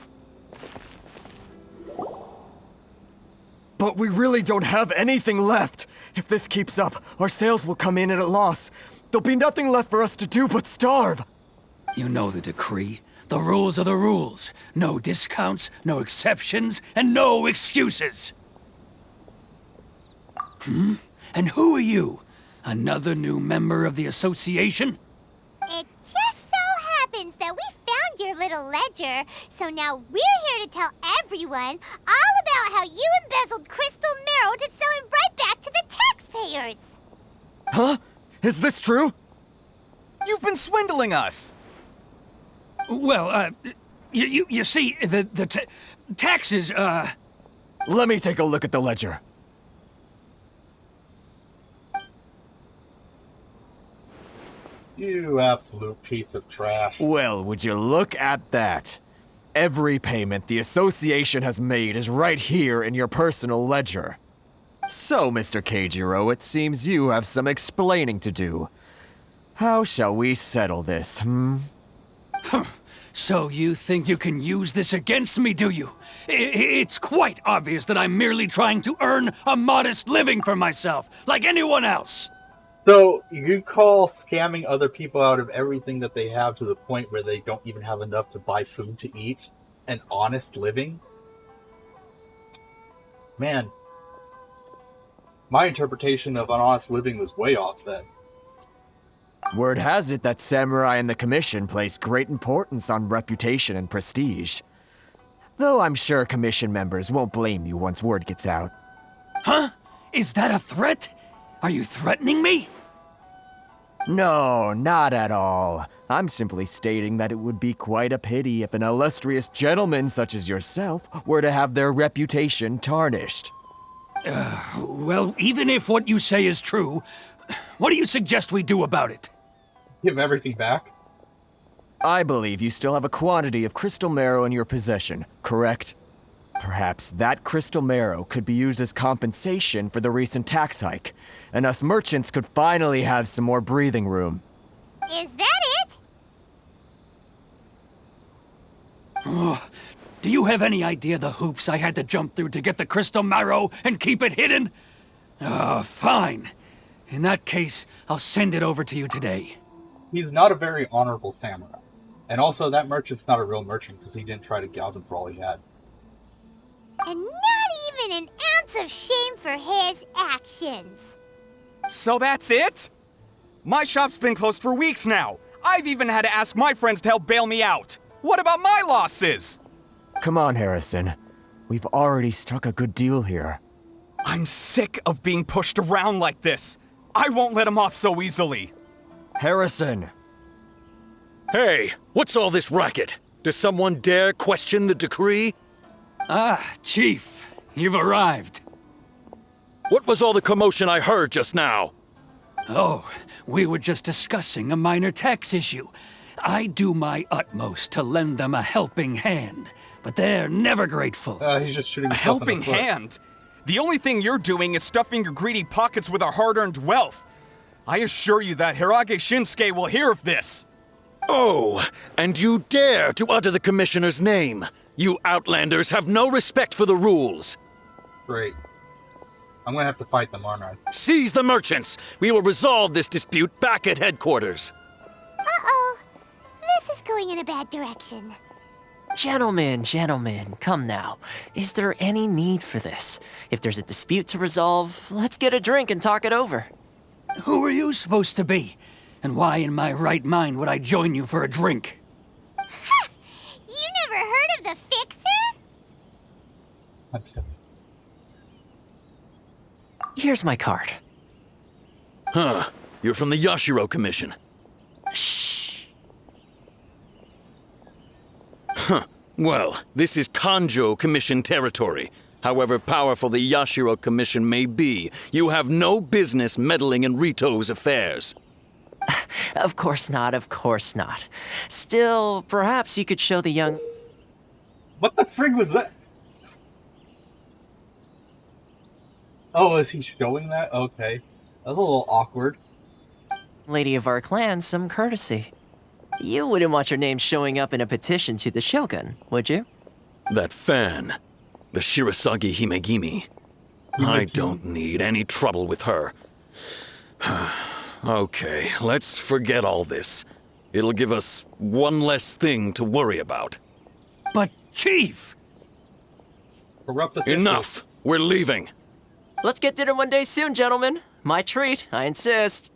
But we really don't have anything left. If this keeps up, our sales will come in at a loss. There'll be nothing left for us to do but starve. You know the decree. The rules are the rules. No discounts, no exceptions, and no excuses. And who are you? Another new member of the association? It just so happens that we found your little ledger, so now we're here to tell everyone all about how you embezzled crystal marrow to sell it right back to the taxpayers. Huh? Is this true? You've been swindling us! Well, you see, the taxes, Let me take a look at the ledger. You absolute piece of trash. Well, would you look at that? Every payment the association has made is right here in your personal ledger. So, Mr. Keijiro, it seems you have some explaining to do. How shall we settle this, So you think you can use this against me, do you? It's quite obvious that I'm merely trying to earn a modest living for myself, like anyone else. So, you call scamming other people out of everything that they have to the point where they don't even have enough to buy food to eat an honest living? Man, my interpretation of an honest living was way off then. Word has it that samurai and the commission place great importance on reputation and prestige. Though I'm sure commission members won't blame you once word gets out. Huh? Is that a threat? Are you threatening me? No, not at all. I'm simply stating that it would be quite a pity if an illustrious gentleman such as yourself were to have their reputation tarnished. Well, even if what you say is true, what do you suggest we do about it? Give everything back? I believe you still have a quantity of crystal marrow in your possession, correct? Perhaps that crystal marrow could be used as compensation for the recent tax hike, and us merchants could finally have some more breathing room. Is that it? Oh, do you have any idea the hoops I had to jump through to get the crystal marrow and keep it hidden? Fine. In that case, I'll send it over to you today. He's not a very honorable samurai. And also, that merchant's not a real merchant because he didn't try to gouge him for all he had. And not even an ounce of shame for his actions. So that's it? My shop's been closed for weeks now. I've even had to ask my friends to help bail me out. What about my losses? Come on, Harrison. We've already struck a good deal here. I'm sick of being pushed around like this. I won't let him off so easily. Harrison! Hey, what's all this racket? Does someone dare question the decree? Ah, Chief, you've arrived. What was all the commotion I heard just now? Oh, we were just discussing a minor tax issue. I do my utmost to lend them a helping hand, but they're never grateful. He's just shooting A himself in the helping foot. hand? The only thing you're doing is stuffing your greedy pockets with our hard-earned wealth. I assure you that Hirage Shinsuke will hear of this. Oh, and you dare to utter the Commissioner's name. You Outlanders have no respect for the rules. Great. I'm gonna have to fight them, aren't I? Seize the merchants. We will resolve this dispute back at headquarters. Uh-oh. This is going in a bad direction. Gentlemen, come now. Is there any need for this? If there's a dispute to resolve, let's get a drink and talk it over. Who are you supposed to be? And why in my right mind would I join you for a drink? Ha! You never heard of the Fixer? Here's my card. Huh. You're from the Yashiro Commission. Shh. Huh. Well, this is Kanjo Commission territory. However powerful the Yashiro Commission may be, you have no business meddling in Rito's affairs. Of course not, of course not. Still, perhaps you could show the young... What the frig was that? Oh, is he showing that? Okay. That's a little awkward. lady of our clan some courtesy. You wouldn't want your name showing up in a petition to the Shogun, would you? That fan. The Shirasagi Himegimi. I don't need any trouble with her. Okay, let's forget all this. It'll give us one less thing to worry about. But, Chief! Enough! We're leaving. Let's get dinner one day soon, gentlemen. My treat, I insist.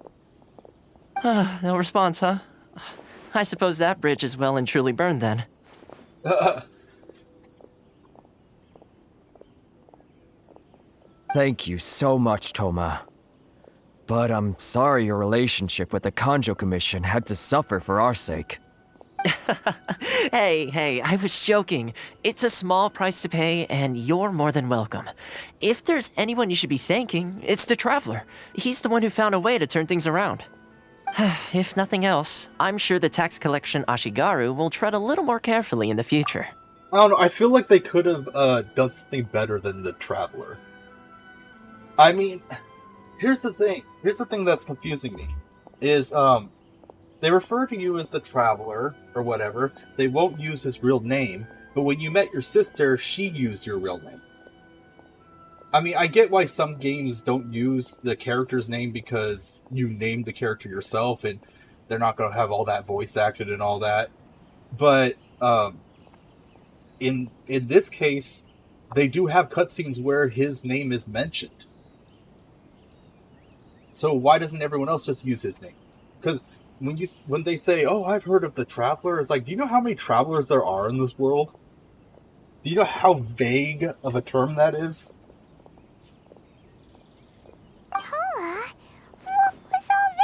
No response, huh? I suppose that bridge is well and truly burned then. Thank you so much, Toma. But I'm sorry your relationship with the Kanjo Commission had to suffer for our sake. Hey, I was joking. It's a small price to pay, and you're more than welcome. If there's anyone you should be thanking, it's the Traveler. He's the one who found a way to turn things around. If nothing else, I'm sure the tax collection Ashigaru will tread a little more carefully in the future. I don't know, I feel like they could have done something better than the Traveler. I mean, here's the thing that's confusing me, is, they refer to you as the Traveler, or whatever. They won't use his real name, but when you met your sister, she used your real name. I mean, I get why some games don't use the character's name because you named the character yourself, and they're not going to have all that voice acted and all that. But, in this case, they do have cutscenes where his name is mentioned. So why doesn't everyone else just use his name? Because when they say, "Oh, I've heard of the Traveler," it's like, do you know how many travelers there are in this world? Do you know how vague of a term that is? Paula, what was all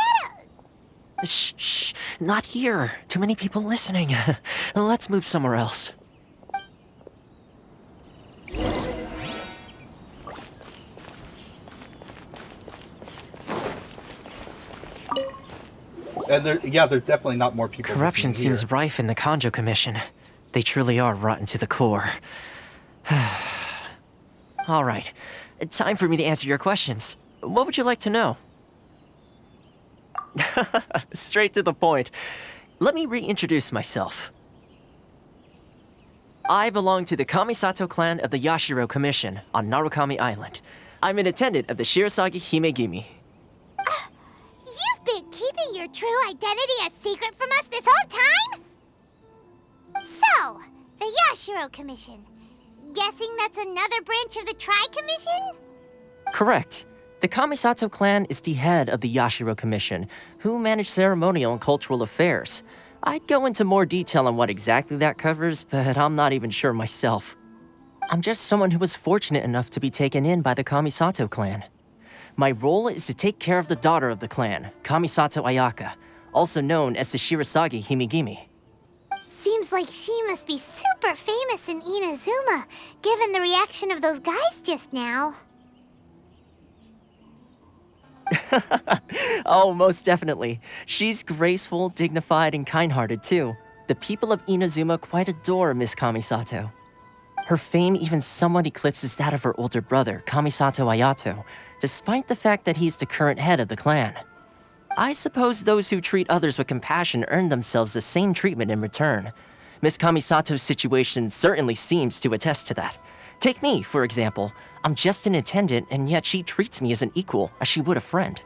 that? Shh, not here. Too many people listening. Let's move somewhere else. And there's definitely not more people. Corruption listening here. seems rife in the Kanjo Commission. They truly are rotten to the core. All right, time for me to answer your questions. What would you like to know? Straight to the point. Let me reintroduce myself. I belong to the Kamisato clan of the Yashiro Commission on Narukami Island. I'm an attendant of the Shirasagi Himegimi. You've been keeping your true identity a secret from us this whole time? So, the Yashiro Commission. Guessing that's another branch of the Tri-Commission? Correct. The Kamisato clan is the head of the Yashiro Commission, who manage ceremonial and cultural affairs. I'd go into more detail on what exactly that covers, but I'm not even sure myself. I'm just someone who was fortunate enough to be taken in by the Kamisato clan. My role is to take care of the daughter of the clan, Kamisato Ayaka, also known as the Shirasagi Himigimi. Seems like she must be super famous in Inazuma, given the reaction of those guys just now. Oh, most definitely. She's graceful, dignified, and kind-hearted too. The people of Inazuma quite adore Miss Kamisato. Her fame even somewhat eclipses that of her older brother, Kamisato Ayato, despite the fact that he's the current head of the clan. I suppose those who treat others with compassion earn themselves the same treatment in return. Miss Kamisato's situation certainly seems to attest to that. Take me, for example. I'm just an attendant, and yet she treats me as an equal, as she would a friend.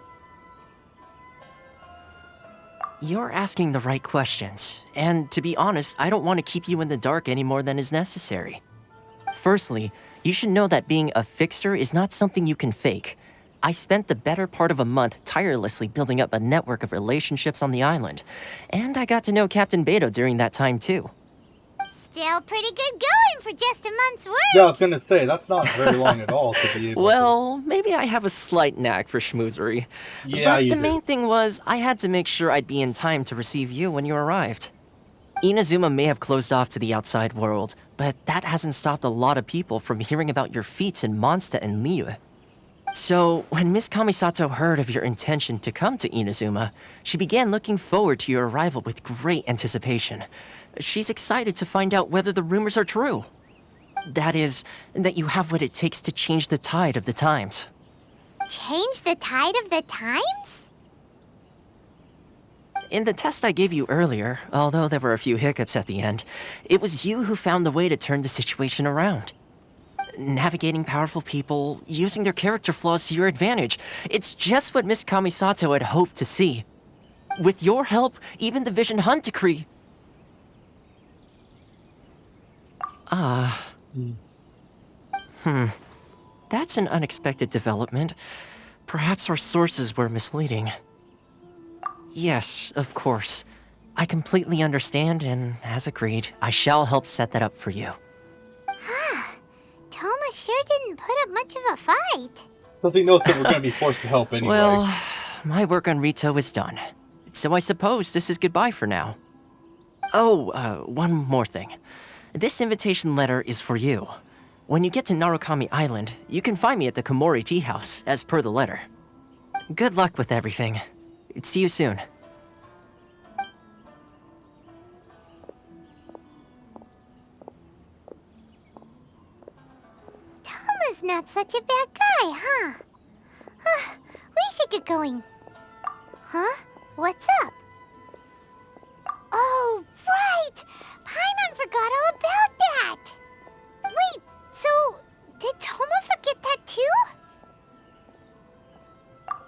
You're asking the right questions, and to be honest, I don't want to keep you in the dark any more than is necessary. Firstly, you should know that being a fixer is not something you can fake. I spent the better part of a month tirelessly building up a network of relationships on the island, and I got to know Captain Beto during that time too. Still pretty good going for just a month's work. Yeah, I was gonna say, that's not very long at all to be able Well, maybe I have a slight knack for schmoozery. Yeah, but you the do. main thing was, I had to make sure I'd be in time to receive you when you arrived. Inazuma may have closed off to the outside world, but that hasn't stopped a lot of people from hearing about your feats in Mondstadt and Liyue. So, when Miss Kamisato heard of your intention to come to Inazuma, she began looking forward to your arrival with great anticipation. She's excited to find out whether the rumors are true. That is, that you have what it takes to change the tide of the times. Change the tide of the times? In the test I gave you earlier, although there were a few hiccups at the end, it was you who found the way to turn the situation around. Navigating powerful people, using their character flaws to your advantage. It's just what Miss Kamisato had hoped to see. With your help, even the Vision Hunt decree... That's an unexpected development. Perhaps our sources were misleading. Yes, of course. I completely understand, and as agreed, I shall help set that up for you. Toma sure didn't put up much of a fight. Because he knows that we're gonna be forced to help anyway. Well, my work on Rito is done. So I suppose this is goodbye for now. Oh, one more thing. This invitation letter is for you. When you get to Narukami Island, you can find me at the Komori Tea House, as per the letter. Good luck with everything. See you soon. Toma's not such a bad guy, huh? We should get going. Huh? What's up? Oh, right! Paimon forgot all about that! Wait, so did Toma forget that too?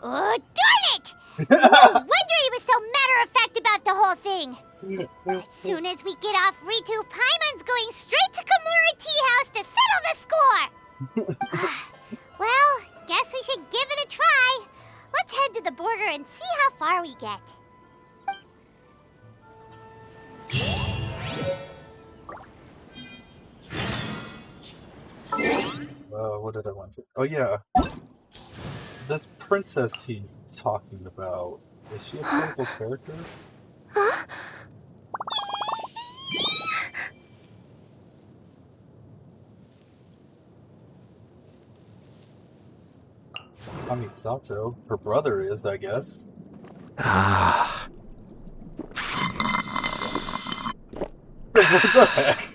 Oh, darn it! No wonder he was so matter-of-fact about the whole thing! As soon as we get off Ritu, Paimon's going straight to Komori Tea House to settle the score! Well, guess we should give it a try. Let's head to the border and see how far we get. What did I want to... Oh, yeah. This princess he's talking about, is she a playable character? Huh? Kamisato. Her brother is, I guess. What the heck?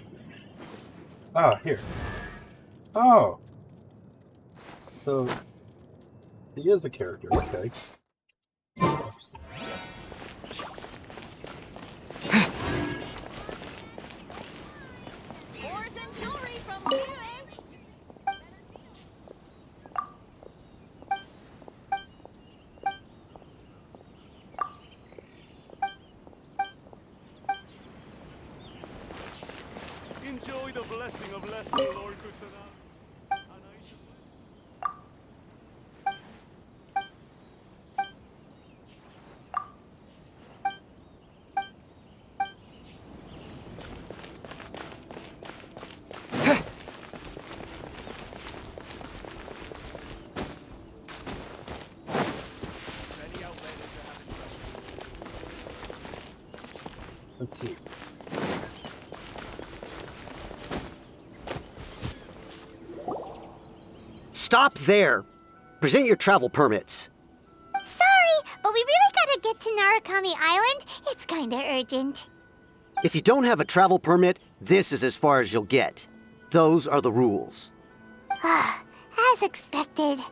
Here. Oh. So, he is a character, okay. Interesting. Enjoy the blessing of lesser Lord Kusanagi. Let's see. Stop there! Present your travel permits. Sorry, but we really gotta get to Narukami Island. It's kinda urgent. If you don't have a travel permit, this is as far as you'll get. Those are the rules. As expected.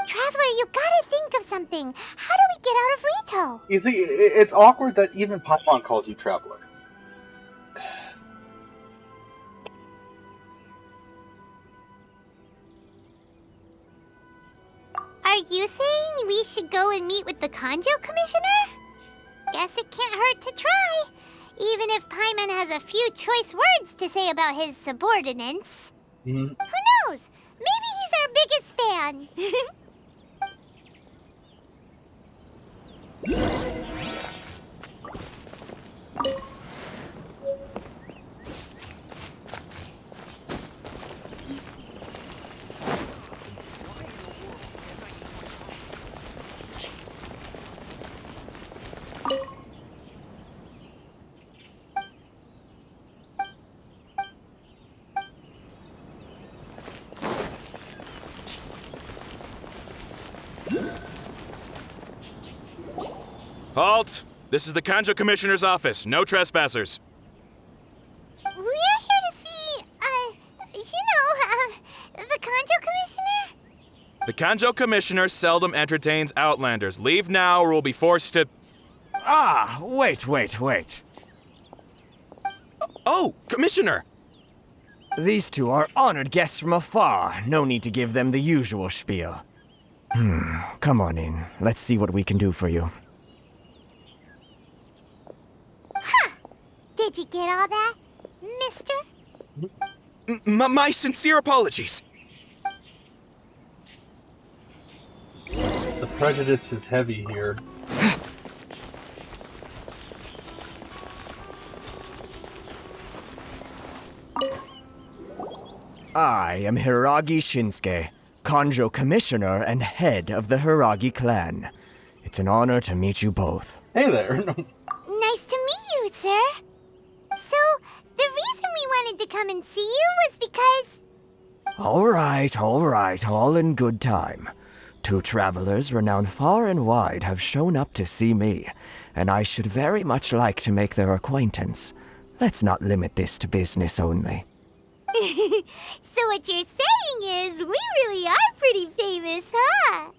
Traveler, you gotta think of something. How do we get out of Rito? You see, it's awkward that even Paimon calls you Traveler. Are you saying we should go and meet with the Kanjo Commissioner? Guess it can't hurt to try. Even if Paimon has a few choice words to say about his subordinates. Who knows? Maybe he's our biggest fan. Halt! This is the Kanjo Commissioner's office. No trespassers. We're here to see, the Kanjo Commissioner? The Kanjo Commissioner seldom entertains Outlanders. Leave now or we'll be forced to... Ah, wait. Oh, Commissioner! These two are honored guests from afar. No need to give them the usual spiel. Come on in. Let's see what we can do for you. Did you get all that, mister? My sincere apologies. The prejudice is heavy here. I am Hiragi Shinsuke, Kanjo Commissioner and head of the Hiragi clan. It's an honor to meet you both. Hey there. Nice to meet you, sir. So, the reason we wanted to come and see you was because... All right, all in good time. Two travelers renowned far and wide have shown up to see me, and I should very much like to make their acquaintance. Let's not limit this to business only. So what you're saying is, we really are pretty famous, huh?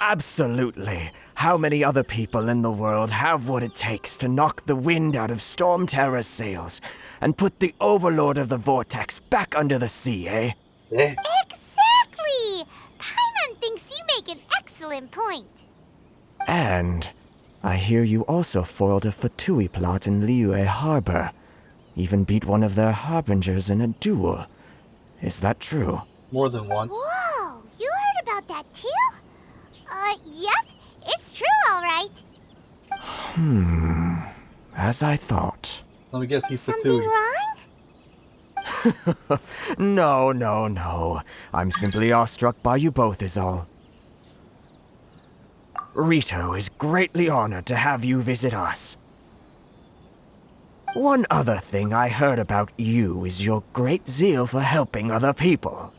Absolutely. How many other people in the world have what it takes to knock the wind out of Storm Terror's sails and put the Overlord of the Vortex back under the sea, eh? Exactly! Paimon thinks you make an excellent point. And I hear you also foiled a Fatui plot in Liyue Harbor. Even beat one of their harbingers in a duel. Is that true? More than once. Whoa, you heard about that too? Yep, it's true, all right. As I thought. Let me guess, he's Something Fatui. wrong? No. I'm simply awestruck by you both is all. Rito is greatly honored to have you visit us. One other thing I heard about you is your great zeal for helping other people.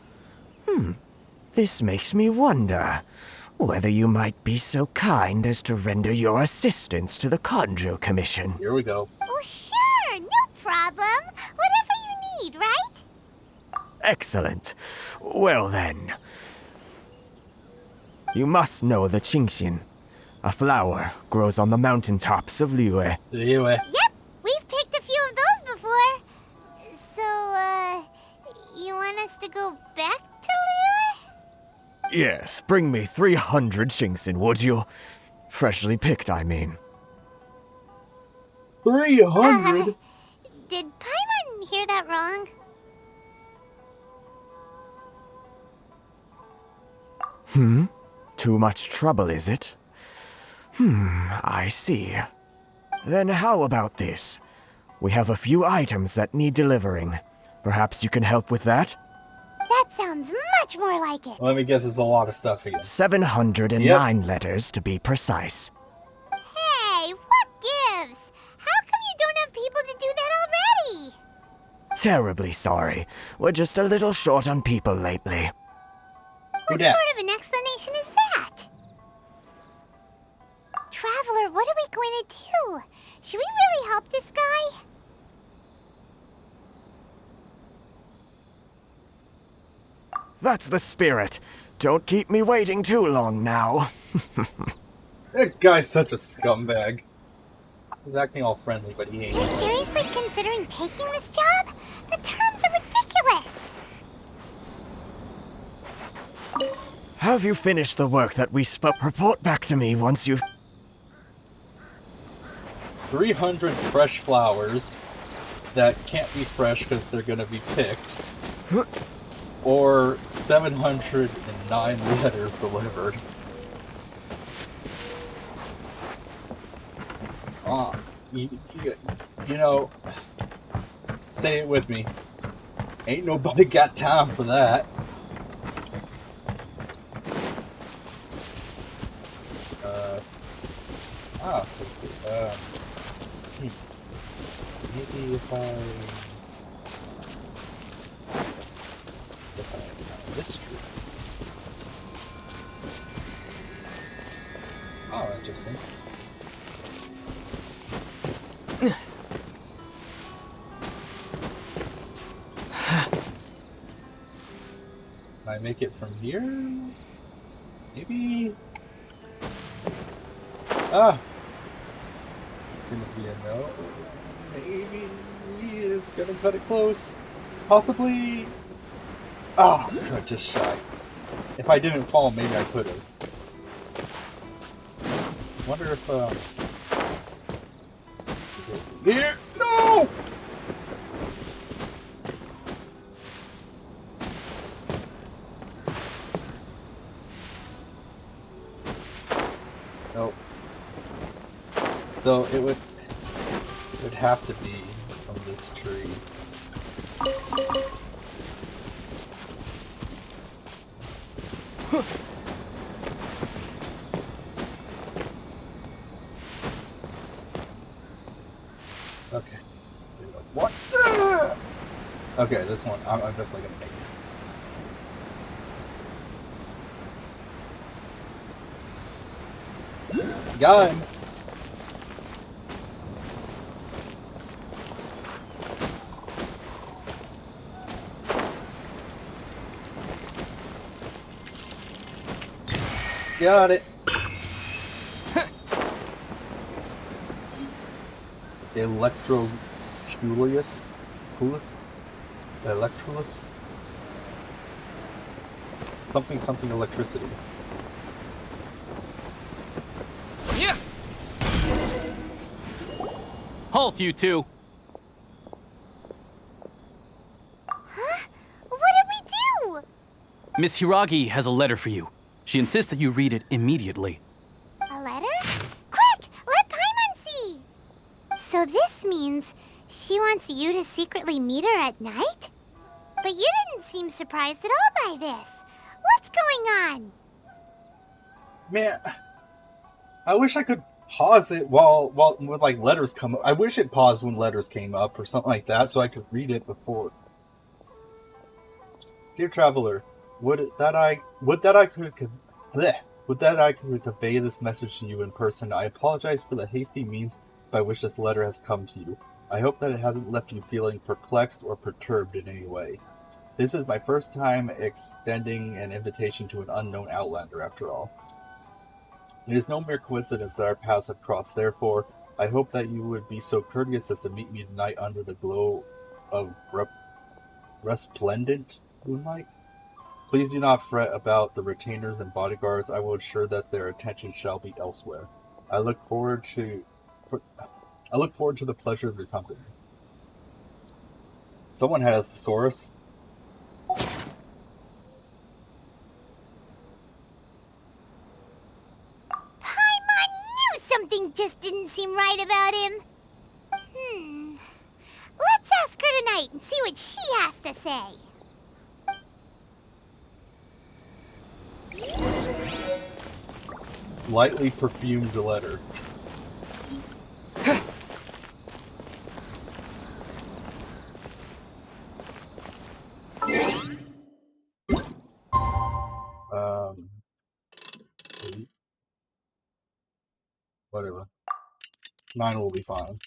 This makes me wonder whether you might be so kind as to render your assistance to the Kanjo Commission. Here we go. Oh, sure, no problem. Whatever you need, right? Excellent. Well then. You must know the Qingxin. A flower grows on the mountaintops of Liyue. Yep, we've picked a few of those before. So, you want us to go back to Liyue? Yes, bring me 300 Qingxin, would you? Freshly picked, I mean. 300? Did Paimon hear that wrong? Too much trouble, is it? I see. Then how about this? We have a few items that need delivering. Perhaps you can help with that? That sounds much more like it. Let me guess, it's a lot of stuff again. 709 letters to be precise. Hey, what gives? How come terribly sorry. We're just a little short on people lately. What sort of an explanation is that? Traveler, what are we going to do? Should we really help this guy? That's the spirit. Don't keep me waiting too long now. That guy's such a scumbag. He's acting all friendly, but he ain't. You're seriously considering taking this job? The terms are ridiculous! Have you finished the work that we spoke? Report back to me once you've... 300 fresh flowers that can't be fresh because they're gonna be picked. Or 709 letters delivered. You know, say it with me. Ain't nobody got time for that. So maybe if I this tree. Oh, interesting. Can I make it from here? Maybe. Ah! It's gonna be a no. Maybe it's gonna cut it close. Possibly. Oh, God, just shy. If I didn't fall, maybe I could have. Wonder if here? No! Nope. So it would have to be from this tree. Okay. What? Okay, this one. I'm definitely gonna make it. Got him. Got it. Electroculus? Electrolus? Something electricity. Yeah. Halt, you two. Huh? What did we do? Miss Hiragi has a letter for you. She insists that you read it immediately. A letter? Quick! Let Paimon see! So this means she wants you to secretly meet her at night? But you didn't seem surprised at all by this. What's going on? Man, I wish I could pause it while when like letters come up. I wish it paused when letters came up or something like that so I could read it before. Dear traveler, would that I could convey this message to you in person. I apologize for the hasty means by which this letter has come to you. I hope that it hasn't left you feeling perplexed or perturbed in any way. This is my first time extending an invitation to an unknown outlander, after all. It is no mere coincidence that our paths have crossed, therefore, I hope that you would be so courteous as to meet me tonight under the glow of resplendent moonlight. Please do not fret about the retainers and bodyguards. I will ensure that their attention shall be elsewhere. I look forward to the pleasure of your company. Someone had a thesaurus. Paimon knew something just didn't seem right about him. Let's ask her tonight and see what she has to say. Lightly perfumed letter. Whatever. 9 will be fine.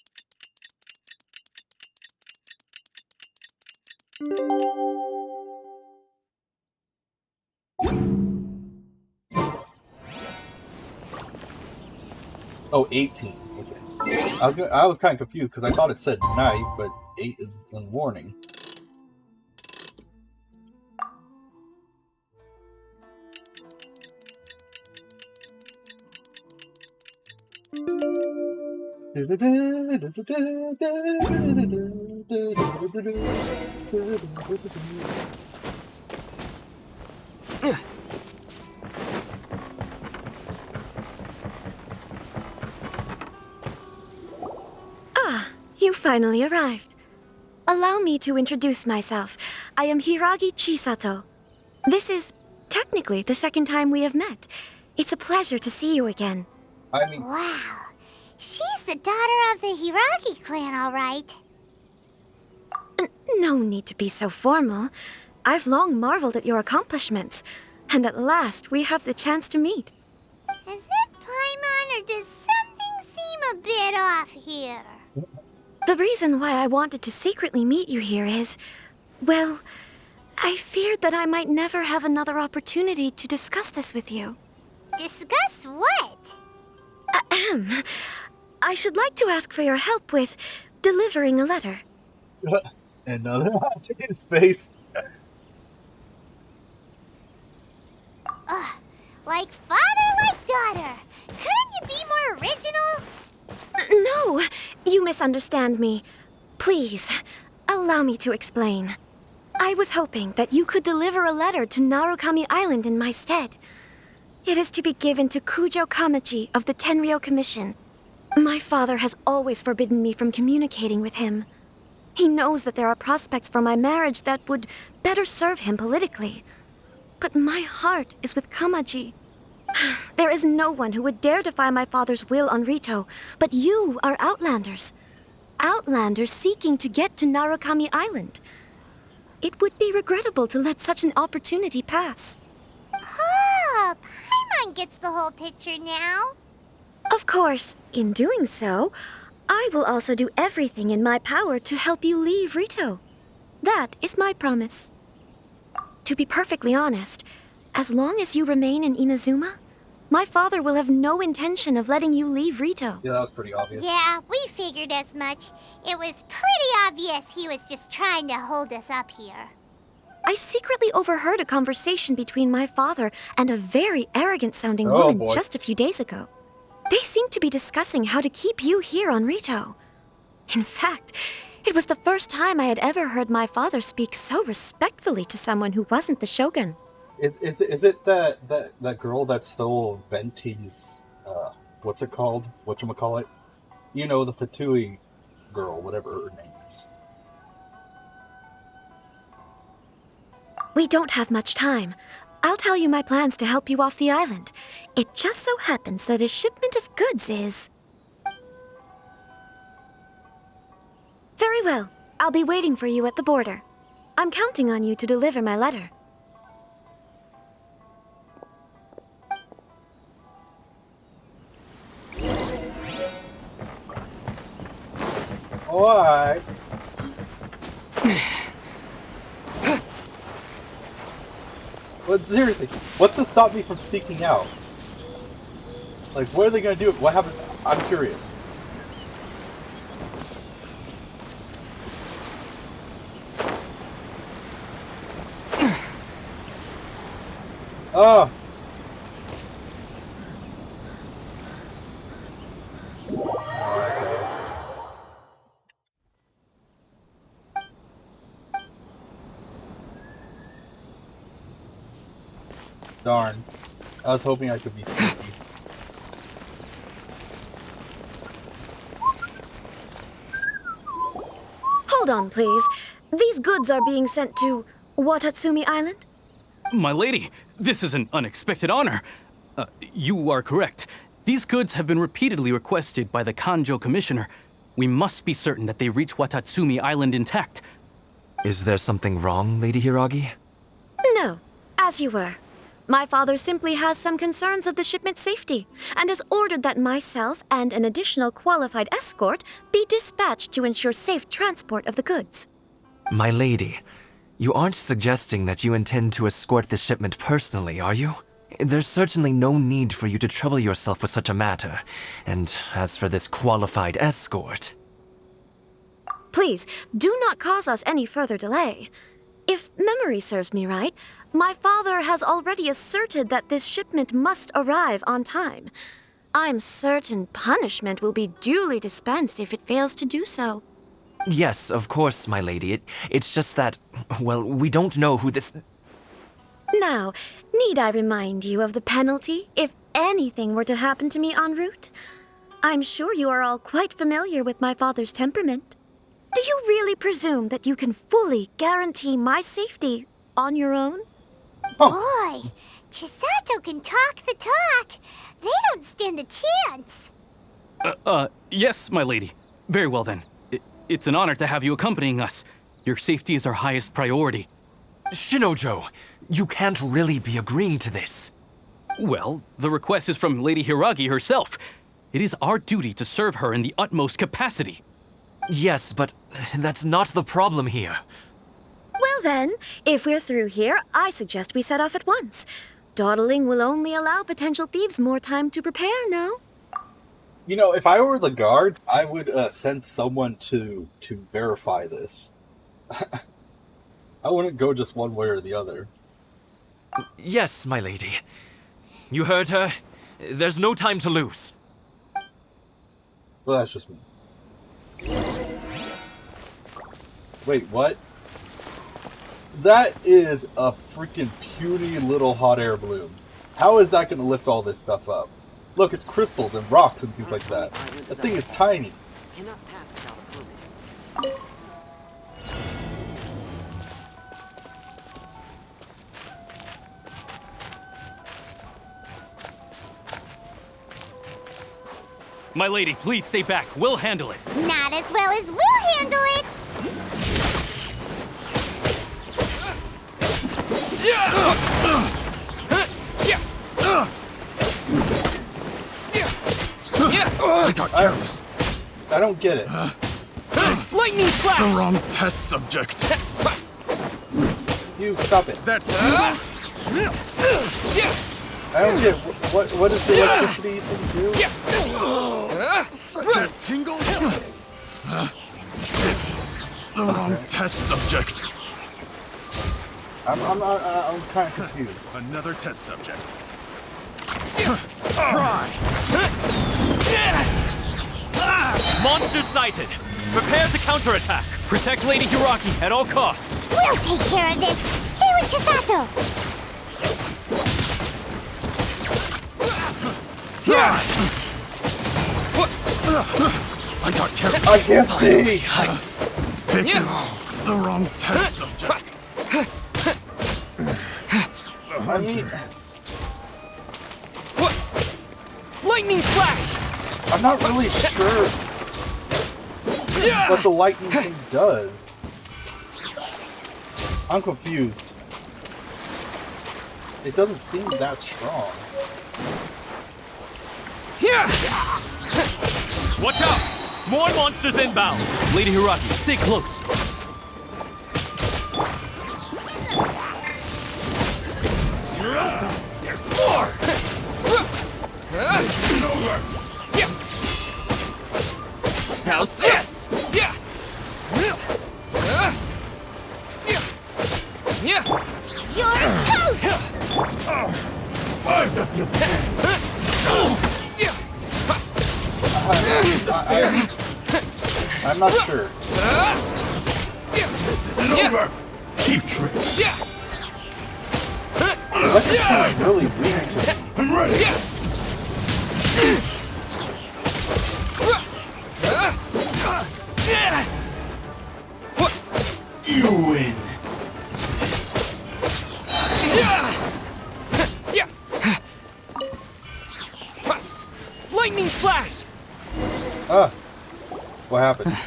Oh, 18. Okay. I was kind of confused because I thought it said night, but 8 is in the morning. You finally arrived. Allow me to introduce myself. I am Hiragi Chisato. This is technically the second time we have met. It's a pleasure to see you again. Wow. She's the daughter of the Hiragi clan, all right. No need to be so formal. I've long marveled at your accomplishments, and at last we have the chance to meet. Is it Paimon, or does something seem a bit off here? The reason why I wanted to secretly meet you here is, well, I feared that I might never have another opportunity to discuss this with you. Discuss what? Ahem. I should like to ask for your help with delivering a letter. Another in his face. Like father, like daughter. Couldn't you be more original? No, you misunderstand me. Please, allow me to explain. I was hoping that you could deliver a letter to Narukami Island in my stead. It is to be given to Kujo Kamaji of the Tenryou Commission. My father has always forbidden me from communicating with him. He knows that there are prospects for my marriage that would better serve him politically. But my heart is with Kamaji. There is no one who would dare defy my father's will on Rito, but you are Outlanders. Outlanders seeking to get to Narukami Island. It would be regrettable to let such an opportunity pass. Oh, Paimon gets the whole picture now. Of course, in doing so, I will also do everything in my power to help you leave Rito. That is my promise. To be perfectly honest, as long as you remain in Inazuma, my father will have no intention of letting you leave Rito. Yeah, that was pretty obvious. Yeah, we figured as much. It was pretty obvious he was just trying to hold us up here. I secretly overheard a conversation between my father and a very arrogant-sounding Oh, woman boy. just a few days ago. They seemed to be discussing how to keep you here on Rito. In fact, it was the first time I had ever heard my father speak so respectfully to someone who wasn't the shogun. Is it that girl that stole Venti's what's it called? Whatchamacallit? You know, the Fatui girl, whatever her name is. We don't have much time. I'll tell you my plans to help you off the island. It just so happens that a shipment of goods is... Very well. I'll be waiting for you at the border. I'm counting on you to deliver my letter. Alright. But seriously, what's to stop me from sneaking out? Like, what are they gonna do? What happened? I'm curious. Oh! Darn. I was hoping I could be sneaky. Hold on, please. These goods are being sent to Watatsumi Island? My lady, this is an unexpected honor. You are correct. These goods have been repeatedly requested by the Kanjo Commissioner. We must be certain that they reach Watatsumi Island intact. Is there something wrong, Lady Hiragi? No, as you were. My father simply has some concerns of the shipment's safety and has ordered that myself and an additional qualified escort be dispatched to ensure safe transport of the goods. My lady, you aren't suggesting that you intend to escort this shipment personally, are you? There's certainly no need for you to trouble yourself with such a matter. And as for this qualified escort... Please, do not cause us any further delay. If memory serves me right, my father has already asserted that this shipment must arrive on time. I'm certain punishment will be duly dispensed if it fails to do so. Yes, of course, my lady. It's just that, well, we don't know who this... Now, need I remind you of the penalty if anything were to happen to me en route? I'm sure you are all quite familiar with my father's temperament. Do you really presume that you can fully guarantee my safety on your own? Boy, Chisato can talk the talk. They don't stand a chance. Yes, my lady. Very well then. It's an honor to have you accompanying us. Your safety is our highest priority. Shinojo, you can't really be agreeing to this. Well, the request is from Lady Hiragi herself. It is our duty to serve her in the utmost capacity. Yes, but that's not the problem here. Well then, if we're through here, I suggest we set off at once. Dawdling will only allow potential thieves more time to prepare, no? You know, if I were the guards, I would send someone to verify this. I wouldn't go just one way or the other. Yes, my lady. You heard her. There's no time to lose. Well, that's just me. Wait, what? That is a freaking puny little hot air balloon. How is that going to lift all this stuff up? Look, it's crystals and rocks and things like that. That thing is tiny. Cannot pass without a permit. My lady, please stay back. We'll handle it. Not as well as we'll handle it. I got careless. I don't get it. Lightning slash! The wrong test subject. You stop it. That's I don't get it. What does the electricity thing do? that tingle. The wrong test subject. I'm kind of confused. Another test subject. Monster sighted! Prepare to counterattack! Protect Lady Hiragi at all costs. We'll take care of this. Stay with Chisato. I got careless. I can't see! Pick the wrong test subject. I mean, Lightning slash! I'm not really sure what the lightning thing does. I'm confused. It doesn't seem that strong. Watch out! More monsters inbound! Lady Hiragi, stay close. There's more! How's this? You're toast. I'm not sure. This isn't over. Cheap tricks. Electric seems really weak to me. I'm ready. You win. Lightning slash! What happened?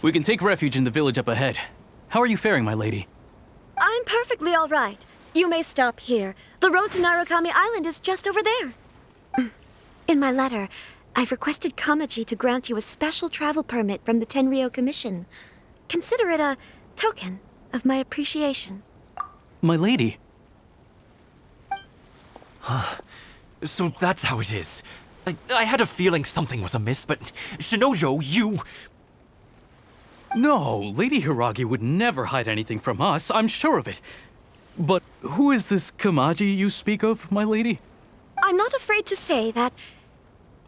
We can take refuge in the village up ahead. How are you faring, my lady? I'm perfectly all right. You may stop here. The road to Narukami Island is just over there. In my letter, I've requested Kamaji to grant you a special travel permit from the Tenryou Commission. Consider it a token of my appreciation. My lady. So that's how it is. I had a feeling something was amiss, but Shinojo, you... No, Lady Hiragi would never hide anything from us, I'm sure of it. But who is this Kamaji you speak of, my lady? I'm not afraid to say that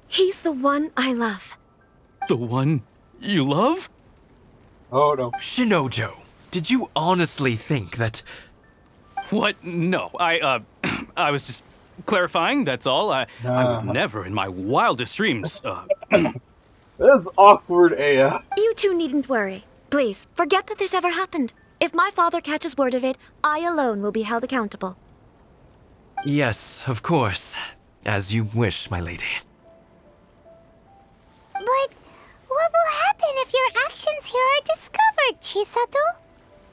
he's the one I love. The one you love? Oh no. Shinojo, did you honestly think that... What? No, I was just clarifying, that's all. I would never in my wildest dreams, This is awkward AF. You two needn't worry. Please, forget that this ever happened. If my father catches word of it, I alone will be held accountable. Yes, of course. As you wish, my lady. But what will happen if your actions here are discovered, Chisato?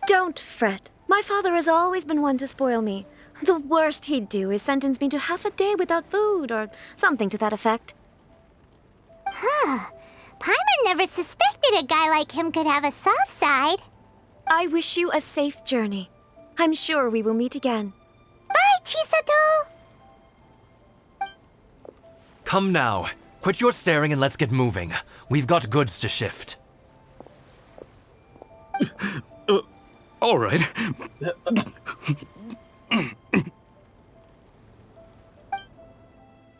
Don't fret. My father has always been one to spoil me. The worst he'd do is sentence me to half a day without food, or something to that effect. Huh. Paimon never suspected a guy like him could have a soft side. I wish you a safe journey. I'm sure we will meet again. Bye, Chisato! Come now. Quit your staring and let's get moving. We've got goods to shift. All right.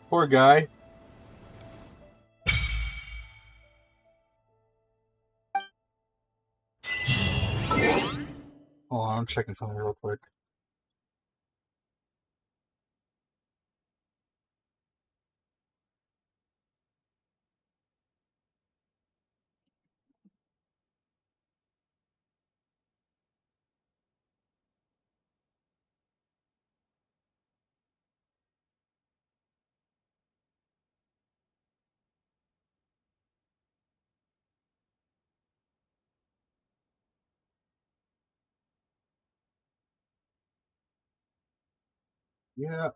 Poor guy. Hold on, I'm checking something real quick. Yeah.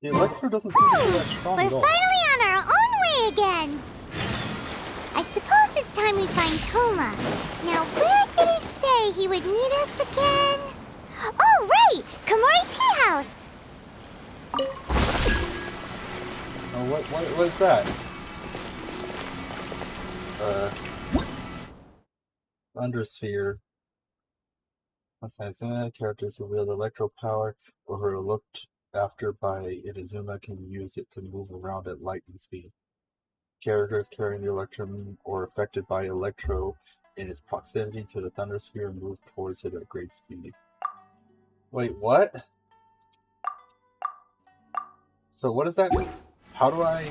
The Electro doesn't seem to be that strong We're at all. finally on our own way again! I suppose it's time we find Toma. Now, where did he say he would meet us again? Oh, right! Komori Tea House! Oh, what is that? Thundersphere. Characters who wield electro power or who are looked after by Inazuma can use it to move around at lightning speed. Characters carrying the electrum or affected by electro in its proximity to the thundersphere move towards it at great speed. Wait, what? So what does that mean? How do I...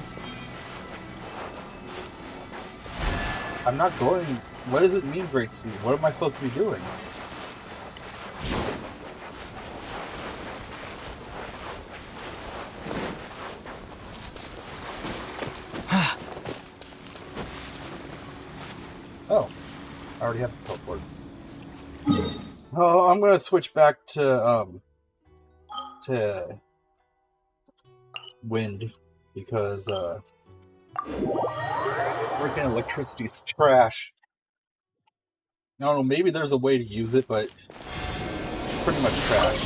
I'm not going... What does it mean, great speed? What am I supposed to be doing? Oh, I already have the teleport. Oh, I'm gonna switch back to wind because freaking electricity is trash. I don't know, maybe there's a way to use it, but it's pretty much trash.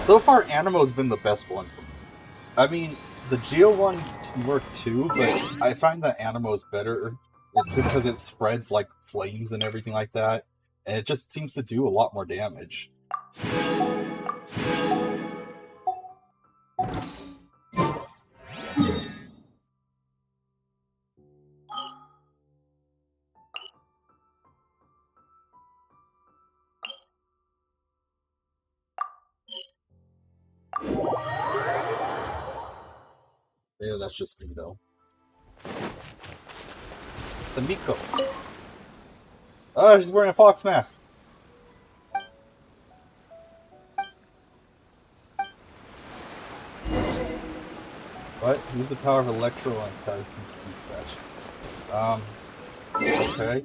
So far, Animo's been the best one for me. I mean, the Geo one can work too, but I find that Animo is better. It's because it spreads like flames and everything like that, and it just seems to do a lot more damage. Yeah, that's just me though. The Miko. Oh, she's wearing a fox mask. What? Use the power of Electro on side mustache. Okay.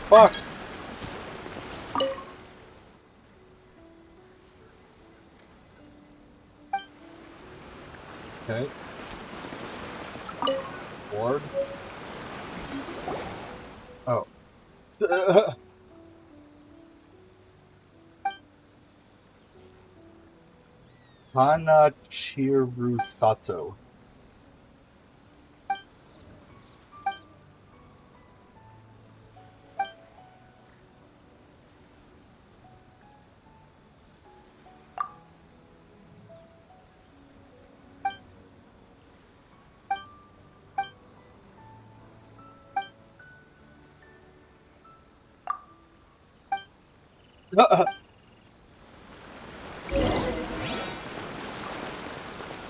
Fox! Okay. Ward. Oh. Hana Chirusato.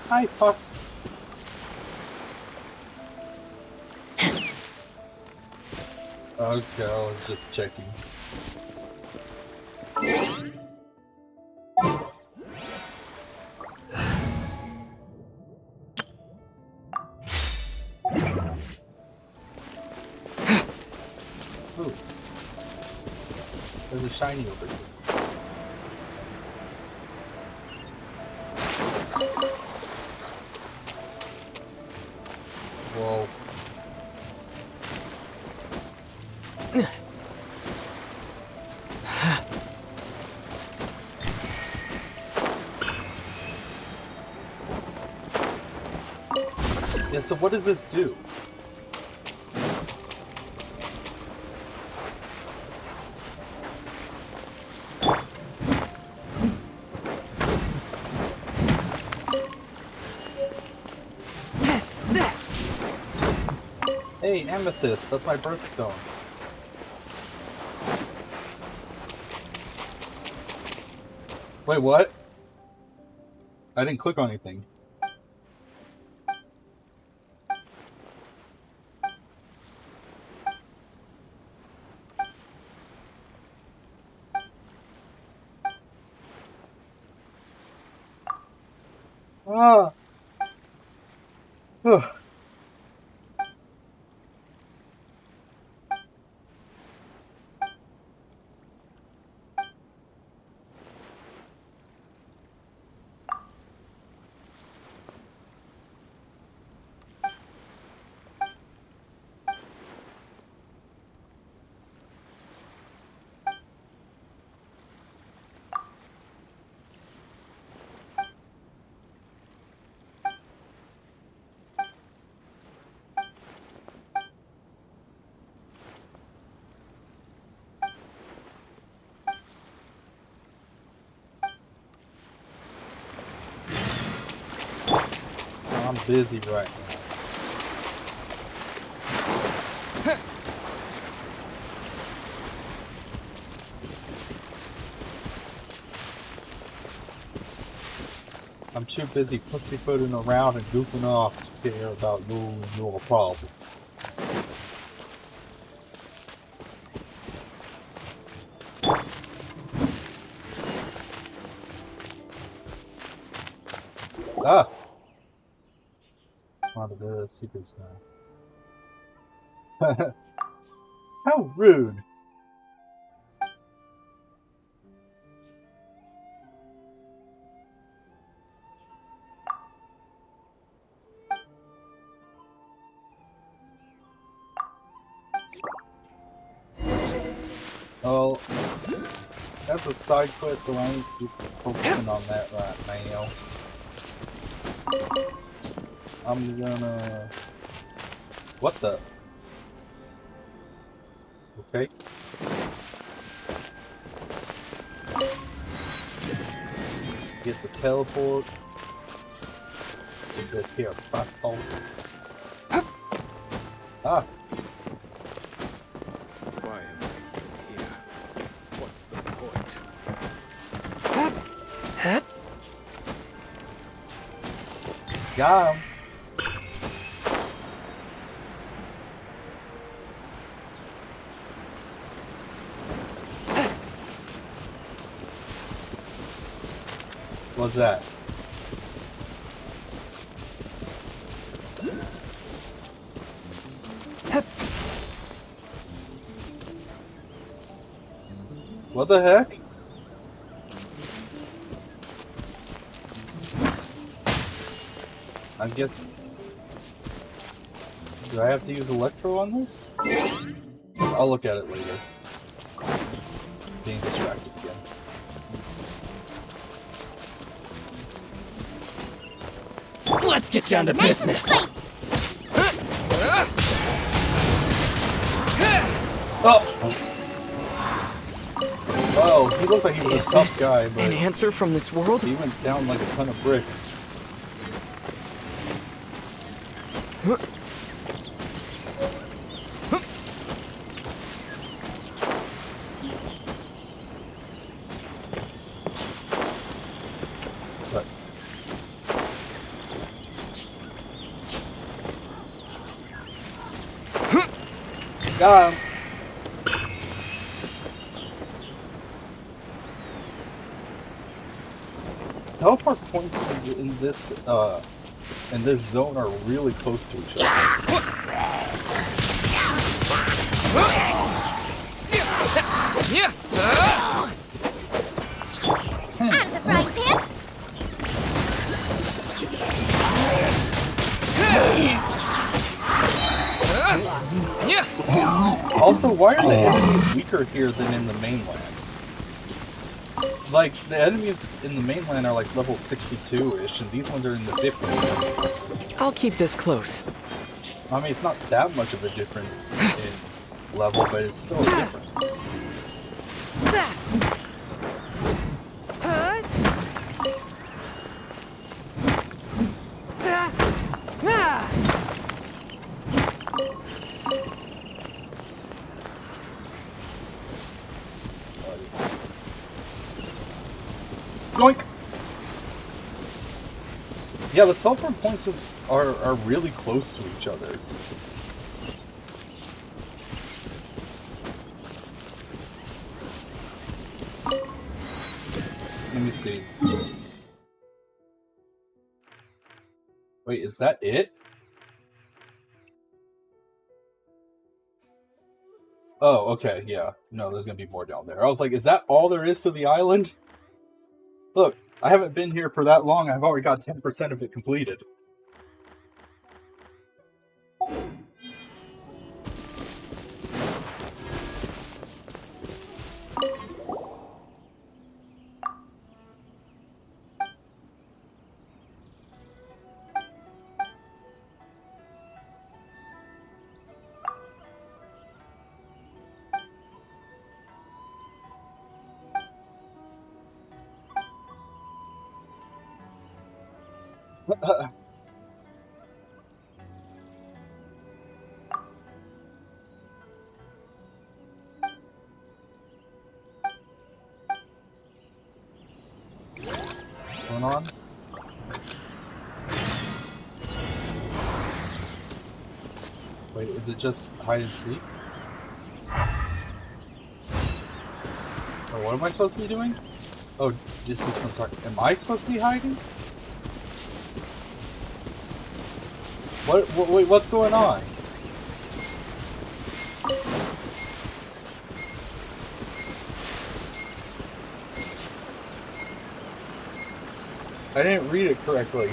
Hi, Fox. Okay, I was just checking. Ooh. There's a shiny over here. Whoa. Yeah, so what does this do? Hey, amethyst, that's my birthstone. Wait, what? I didn't click on anything. Ah! Ugh. I'm busy right now. I'm too busy pussyfooting around and goofing off to care about your problems. Ah! Out of the secrets now. How rude! Oh, that's a side quest, so I ain't focusing on that right now. I'm gonna... What the? Okay. Get the teleport. Get this here crystal. Ah! Why am I here? What's the point? Got him. What's that? What the heck? I guess... Do I have to use Electro on this? I'll look at it later. Being distracted again. Let's get down to business. Oh! Oh, he looked like he was a tough guy, but... an answer from this world? He went down like a ton of bricks. Got him. Teleport points in this zone are really close to each other. Out of the frying pan. Also, why are the enemies weaker here than in the mainland? Like, the enemies in the mainland are like level 62-ish, and these ones are in the 50s. I'll keep this close. I mean, it's not that much of a difference in level, but it's still a difference. Yoink! Yeah, the teleport points are really close to each other. Let me see. Wait, is that it? Oh, okay, yeah. No, there's gonna be more down there. I was like, is that all there is to the island? Look, I haven't been here for that long. I've already got 10% of it completed. What's going on? Wait, is it just hide and seek? Or what am I supposed to be doing? Oh, just this one. Sorry. Am I supposed to be hiding? Wait, what's going on? I didn't read it correctly.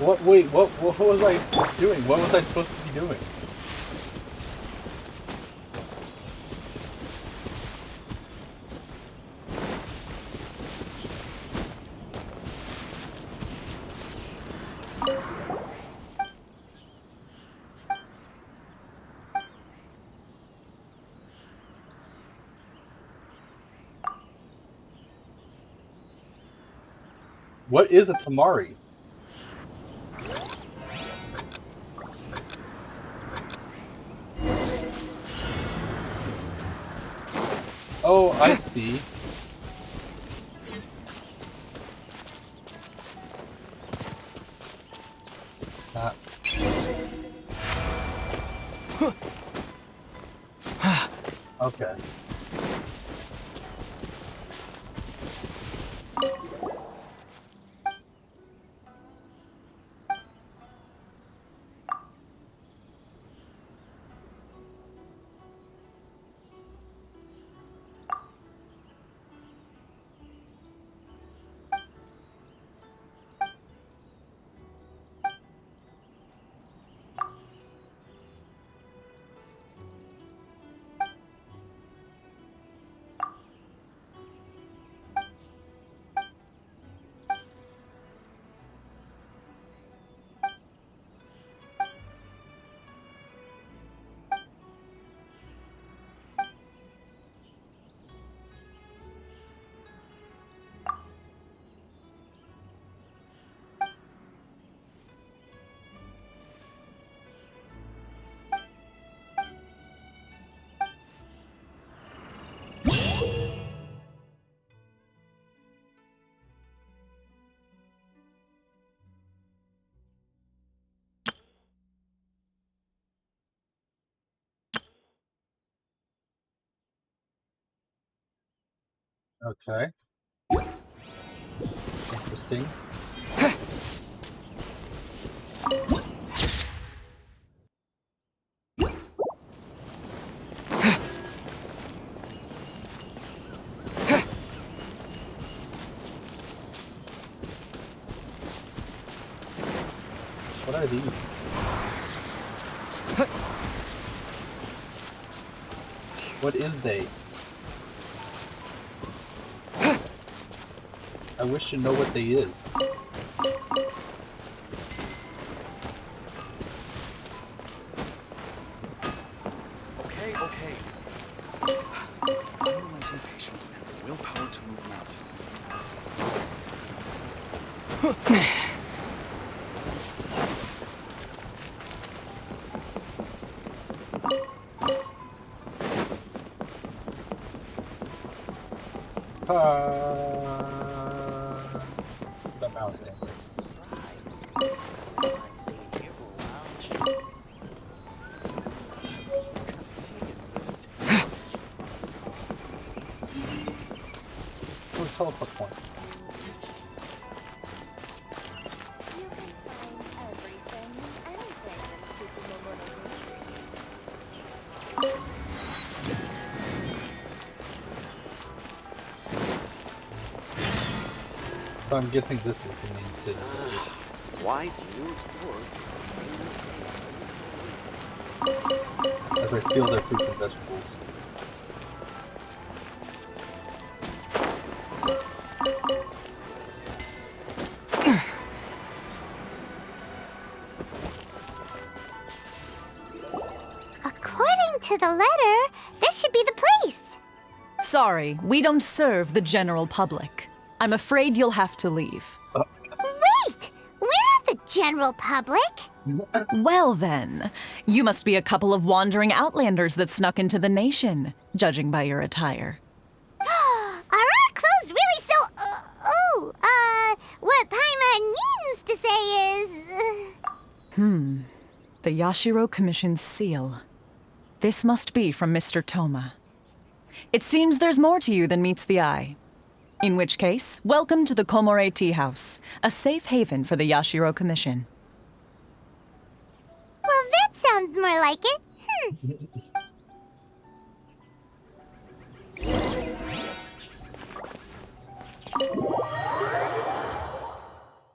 Wait, what was I doing? What was I supposed to be doing? What is a Tamari? Oh, I see. Okay. Okay. Interesting. What are these? What is they? I wish to know what they is. Okay, okay. Unrelenting patience and the willpower to move mountains. The mouse thing. Oh, teleport point. So I'm guessing this is the main city. Why do you explore? As I steal their fruits and vegetables. According to the letter, this should be the place. Sorry, we don't serve the general public. I'm afraid you'll have to leave. Wait! We're not the general public. Well then, you must be a couple of wandering outlanders that snuck into the nation, judging by your attire. Are our clothes really so... what Paimon means to say is... The Yashiro Commission's seal. This must be from Mr. Toma. It seems there's more to you than meets the eye. In which case, welcome to the Komore Tea House, a safe haven for the Yashiro Commission. Well, that sounds more like it.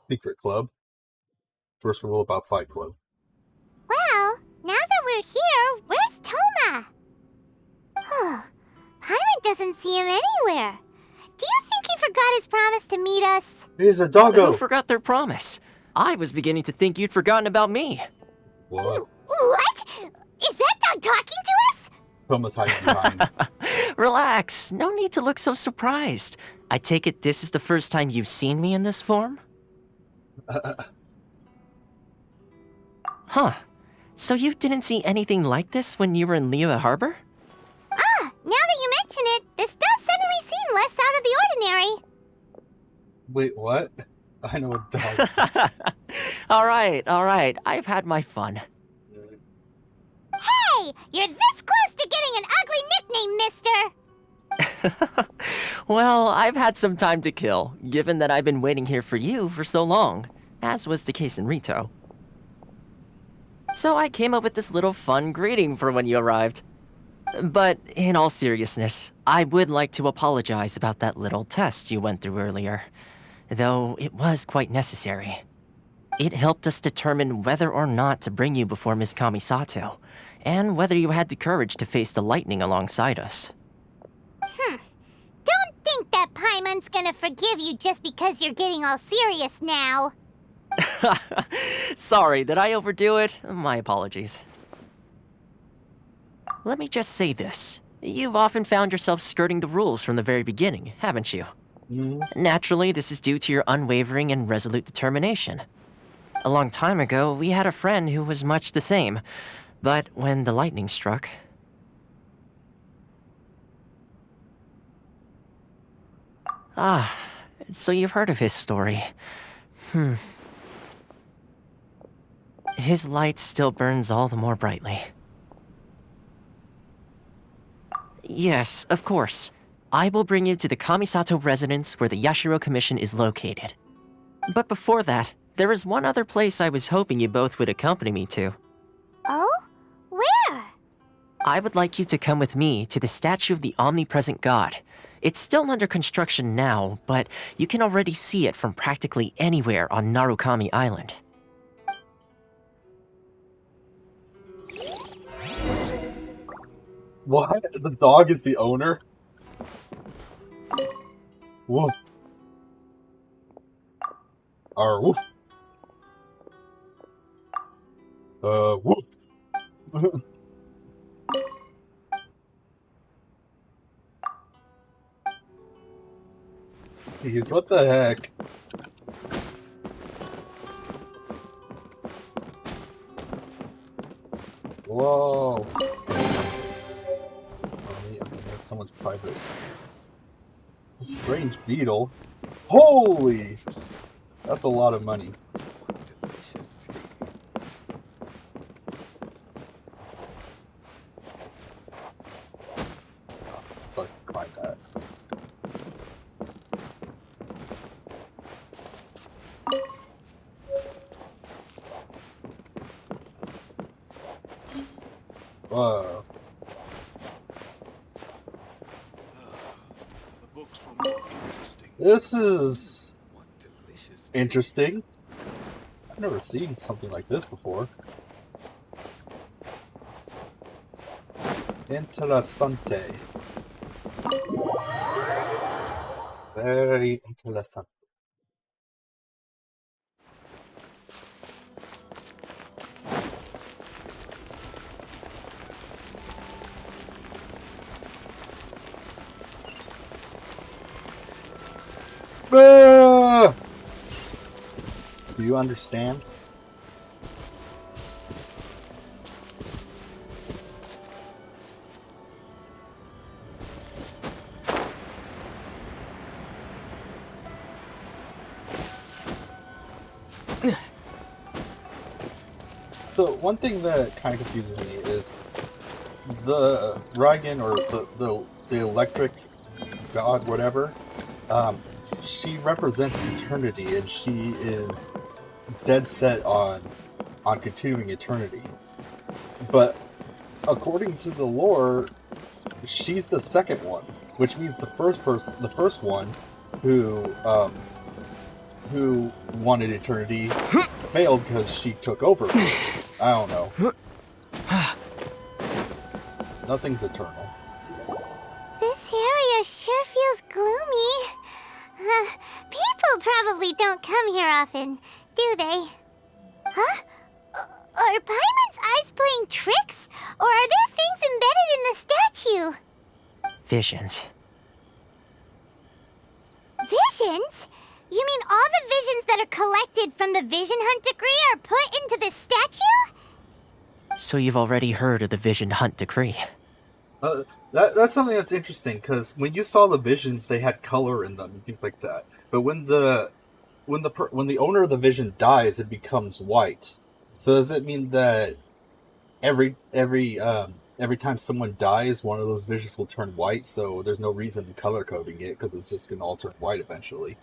Secret Club. First rule about Fight Club. Well, now that we're here, where's Toma? Paimon doesn't see him anywhere. Do you think he forgot his promise to meet us? He's a doggo! Who forgot their promise? I was beginning to think you'd forgotten about me. What? What? Is that dog talking to us? Toma's hiding behind. Relax. No need to look so surprised. I take it this is the first time you've seen me in this form? Huh. So you didn't see anything like this when you were in Liyue Harbor? Now that you mention it, this does suddenly seem less out of the ordinary. Wait, what? I know a dog. All right. I've had my fun. Hey! You're this close to getting an ugly nickname, mister! Well, I've had some time to kill, given that I've been waiting here for you for so long, as was the case in Rito. So I came up with this little fun greeting for when you arrived. But in all seriousness, I would like to apologize about that little test you went through earlier, though it was quite necessary. It helped us determine whether or not to bring you before Miss Kamisato, and whether you had the courage to face the lightning alongside us. Don't think that Paimon's gonna forgive you just because you're getting all serious now. Sorry, did I overdo it? My apologies. Let me just say this. You've often found yourself skirting the rules from the very beginning, haven't you? Naturally, this is due to your unwavering and resolute determination. A long time ago, we had a friend who was much the same, but when the lightning struck... Ah, so you've heard of his story. His light still burns all the more brightly. Yes, of course. I will bring you to the Kamisato residence where the Yashiro Commission is located. But before that, there is one other place I was hoping you both would accompany me to. Oh? Where? I would like you to come with me to the statue of the omnipresent god. It's still under construction now, but you can already see it from practically anywhere on Narukami Island. What? The dog is the owner? Woof. Or woof. Woof. Jeez, what the heck? Whoa. That's someone's private. A strange beetle. Holy! That's a lot of money. Fuck, climb that. Whoa. This is interesting. I've never seen something like this before. Interessante. Very interesting. Ah! Do you understand? So one thing that kind of confuses me is the Reigen, or the electric god, whatever. She represents eternity, and she is dead set on continuing eternity. But according to the lore, she's the second one, which means the first one who wanted eternity failed because she took over. I don't know. Nothing's eternal. This area sure feels gloomy. People probably don't come here often, do they? Huh? Are Paimon's eyes playing tricks? Or are there things embedded in the statue? Visions. Visions? You mean all the visions that are collected from the Vision Hunt decree are put into the statue? So you've already heard of the Vision Hunt decree? That's something that's interesting, because when you saw the visions, they had color in them and things like that. But when the owner of the vision dies, it becomes white. So does it mean that every time someone dies, one of those visions will turn white? So there's no reason to color coding it, because it's just going to all turn white eventually.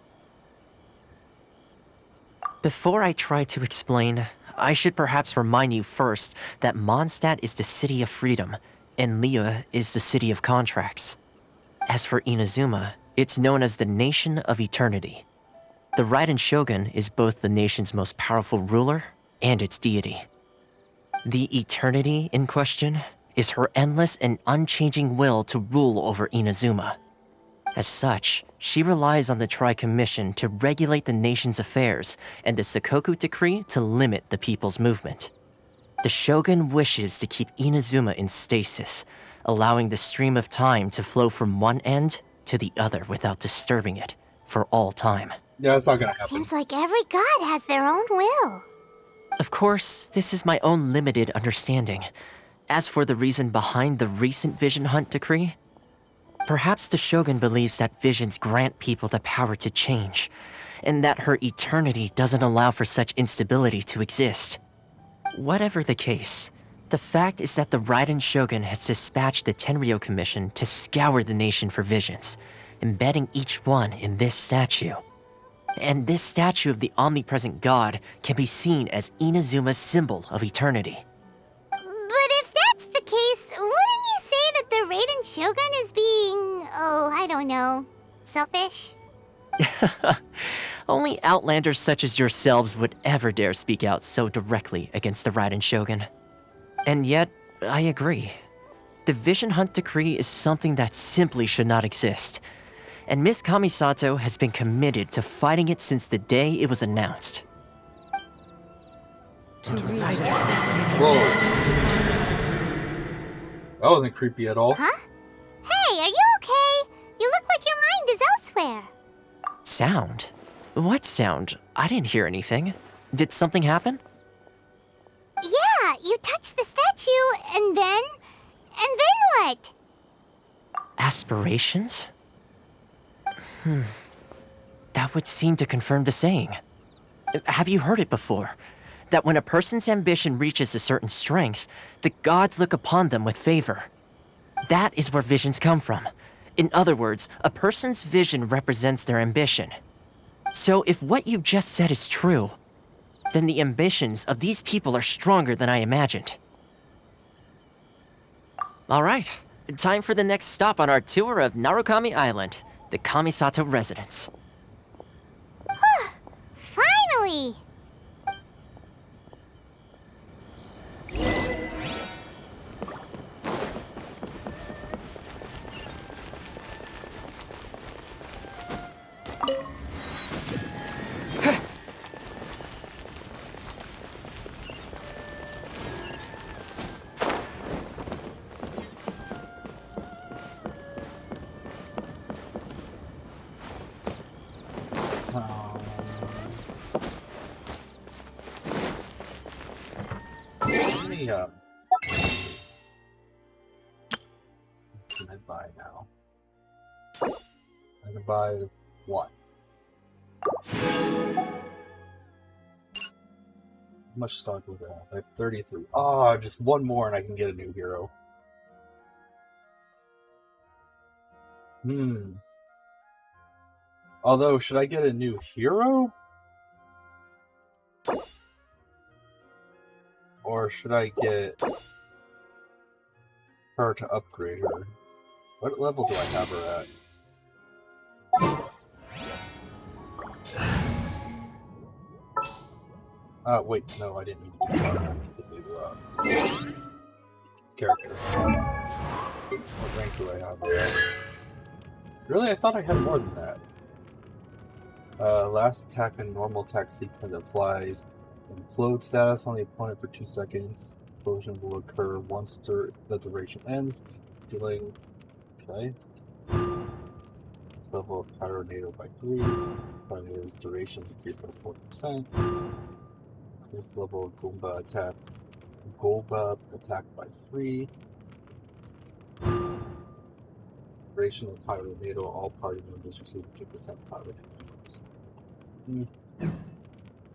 Before I try to explain, I should perhaps remind you first that Mondstadt is the city of freedom, and Liyue is the city of contracts. As for Inazuma, it's known as the Nation of Eternity. The Raiden Shogun is both the nation's most powerful ruler and its deity. The Eternity in question is her endless and unchanging will to rule over Inazuma. As such, she relies on the Tri-Commission to regulate the nation's affairs and the Sakoku Decree to limit the people's movement. The Shogun wishes to keep Inazuma in stasis, allowing the stream of time to flow from one end to the other without disturbing it for all time. Yeah, it's not gonna happen. Seems like every god has their own will. Of course, this is my own limited understanding. As for the reason behind the recent Vision Hunt decree, perhaps the Shogun believes that visions grant people the power to change, and that her eternity doesn't allow for such instability to exist. Whatever the case, The fact is that the Raiden Shogun has dispatched the Tenryo Commission to scour the nation for visions, embedding each one in this statue. And this statue of the omnipresent god can be seen as Inazuma's symbol of eternity. But if that's the case, wouldn't you say that the Raiden Shogun is being, I don't know, selfish? Only outlanders such as yourselves would ever dare speak out so directly against the Raiden Shogun. And yet, I agree. The Vision Hunt Decree is something that simply should not exist. And Miss Kamisato has been committed to fighting it since the day it was announced. Whoa. That wasn't creepy at all. Huh? Hey, are you okay? You look like your mind is elsewhere. Sound? What sound? I didn't hear anything. Did something happen? Yeah, you touched the statue, and then what? Aspirations? That would seem to confirm the saying. Have you heard it before? That when a person's ambition reaches a certain strength, the gods look upon them with favor. That is where visions come from. In other words, a person's vision represents their ambition. So if what you just said is true, then the ambitions of these people are stronger than I imagined. All right, time for the next stop on our tour of Narukami Island, the Kamisato residence. Finally! What can I buy now? I can buy one. How much stock do I have? I have 33. Oh, just one more and I can get a new hero. Although, should I get a new hero? Or should I get her to upgrade her? What level do I have her at? Wait, no, I didn't need to do that. I need to do character. What rank do I have her at? Really? I thought I had more than that. Last attack and normal attack sequence applies. Implode status on the opponent for 2 seconds. Explosion will occur once the duration ends, dealing. Okay. This level of Pyronado by 3. Pyronado's duration is increased by 40%. Increase the level of Goomba attack by 3. Duration of Pyronado, all party members receive 2% Pyronado.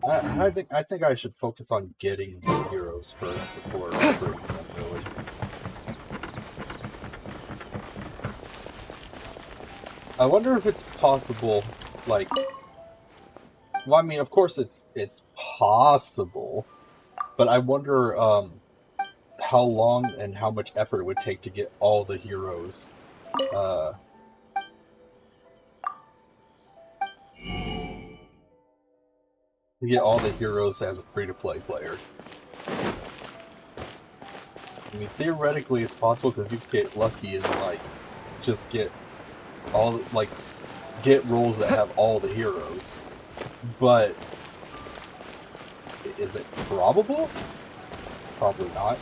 I think I should focus on getting the heroes first before upgrading them, really. I wonder if it's possible, like... Well, I mean, of course it's possible, but I wonder how long and how much effort it would take to get all the heroes. To get all the heroes as a free-to-play player. I mean, theoretically it's possible because you get lucky and, like, just get all, like, get roles that have all the heroes. But, is it probable? Probably not.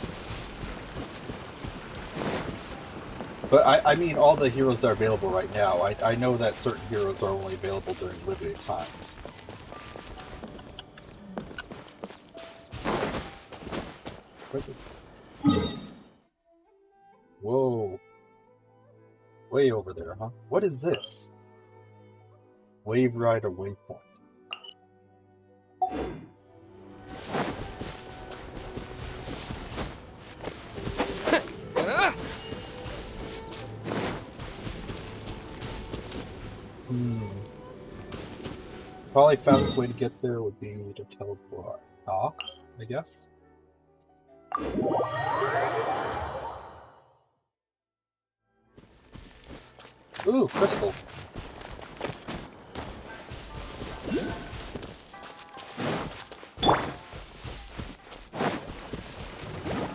But, I mean, all the heroes that are available right now, I know that certain heroes are only available during limited times. Whoa. Way over there, huh? What is this? Wave Rider Waypoint. Probably fastest way to get there would be to teleport. I guess. Ooh, crystal.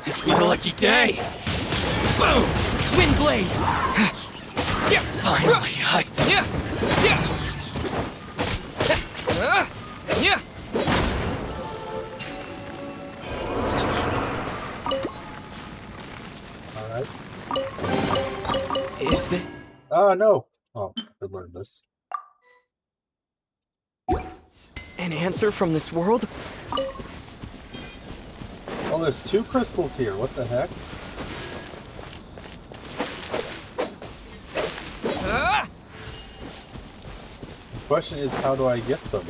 It's my lucky day! Boom! Wind blade! Finally, Alright. Is it? No! Oh, I could learn this. An answer from this world? Oh, there's 2 crystals here. What the heck? The question is, how do I get them?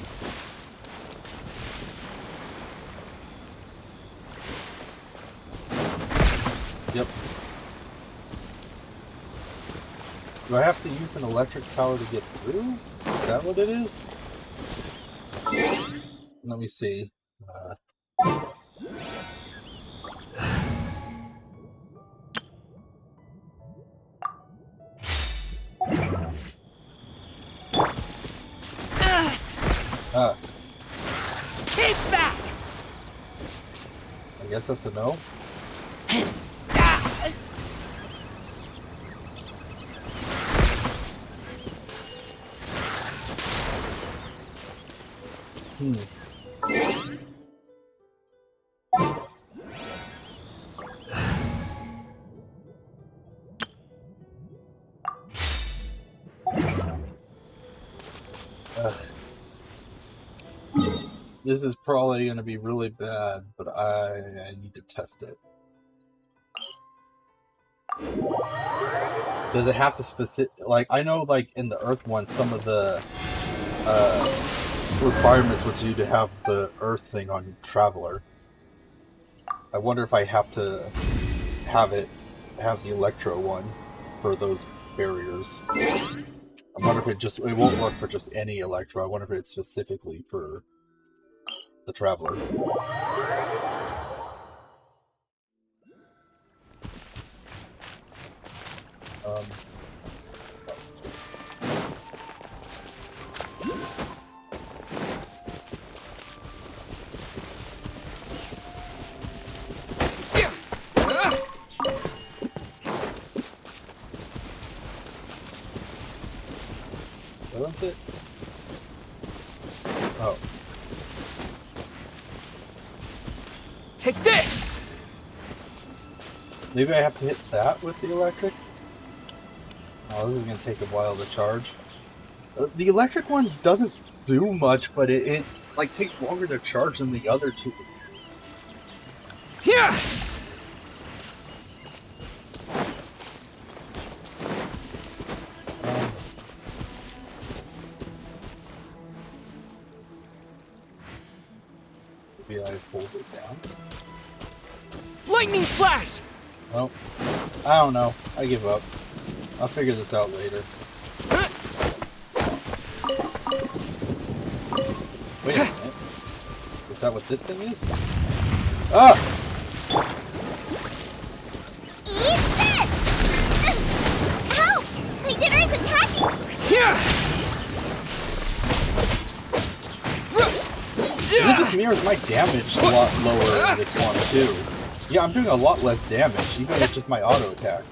Yep. Do I have to use an electric tower to get through? Is that what it is? Let me see. Keep back! I guess that's a no. This is probably going to be really bad, but I need to test it. Does it have to specific? Like, I know, like in the Earth one, some of the requirements was you to have the Earth thing on Traveler. I wonder if I have to have the Electro one for those barriers. I wonder if it won't work for just any Electro. I wonder if it's specifically for the Traveler. Balance it. Oh. Take this! Maybe I have to hit that with the electric? Oh, this is going to take a while to charge. The electric one doesn't do much, but it like takes longer to charge than the other two. Yeah! Maybe I hold it down. Lightning flash! Well, I don't know. I give up. I'll figure this out later. Wait a minute. Is that what this thing is? Ah! Eat this! Help! My dinner is attacking! It just mirrors my damage a lot lower in this one, too. Yeah, I'm doing a lot less damage, even with just my auto attack.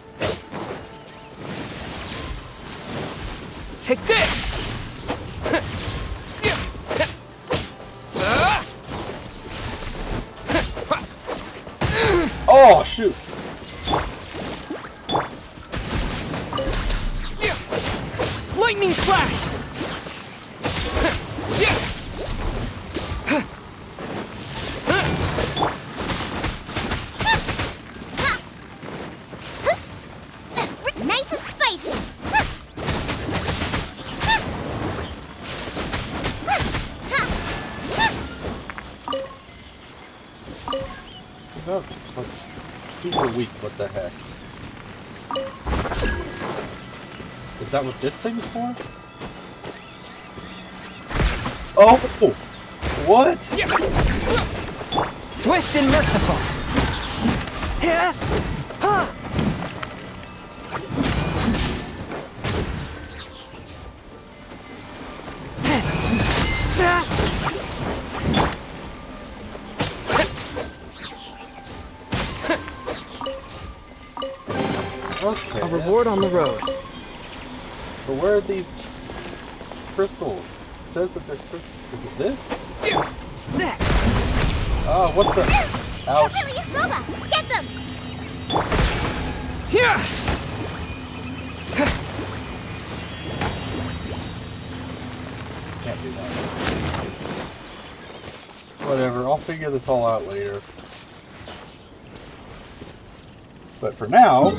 Take this! Oh, shoot! Lightning flash! Nice and spicy! That's like super weak, what the heck? Is that what this thing's for? Oh! What? Swift and merciful. Okay. A reward on the road. But where are these crystals? It says that there's crystals. Is it this? Oh, what the? Ouch. Boba, get them! Here! Can't do that. Whatever, I'll figure this all out later. But for now,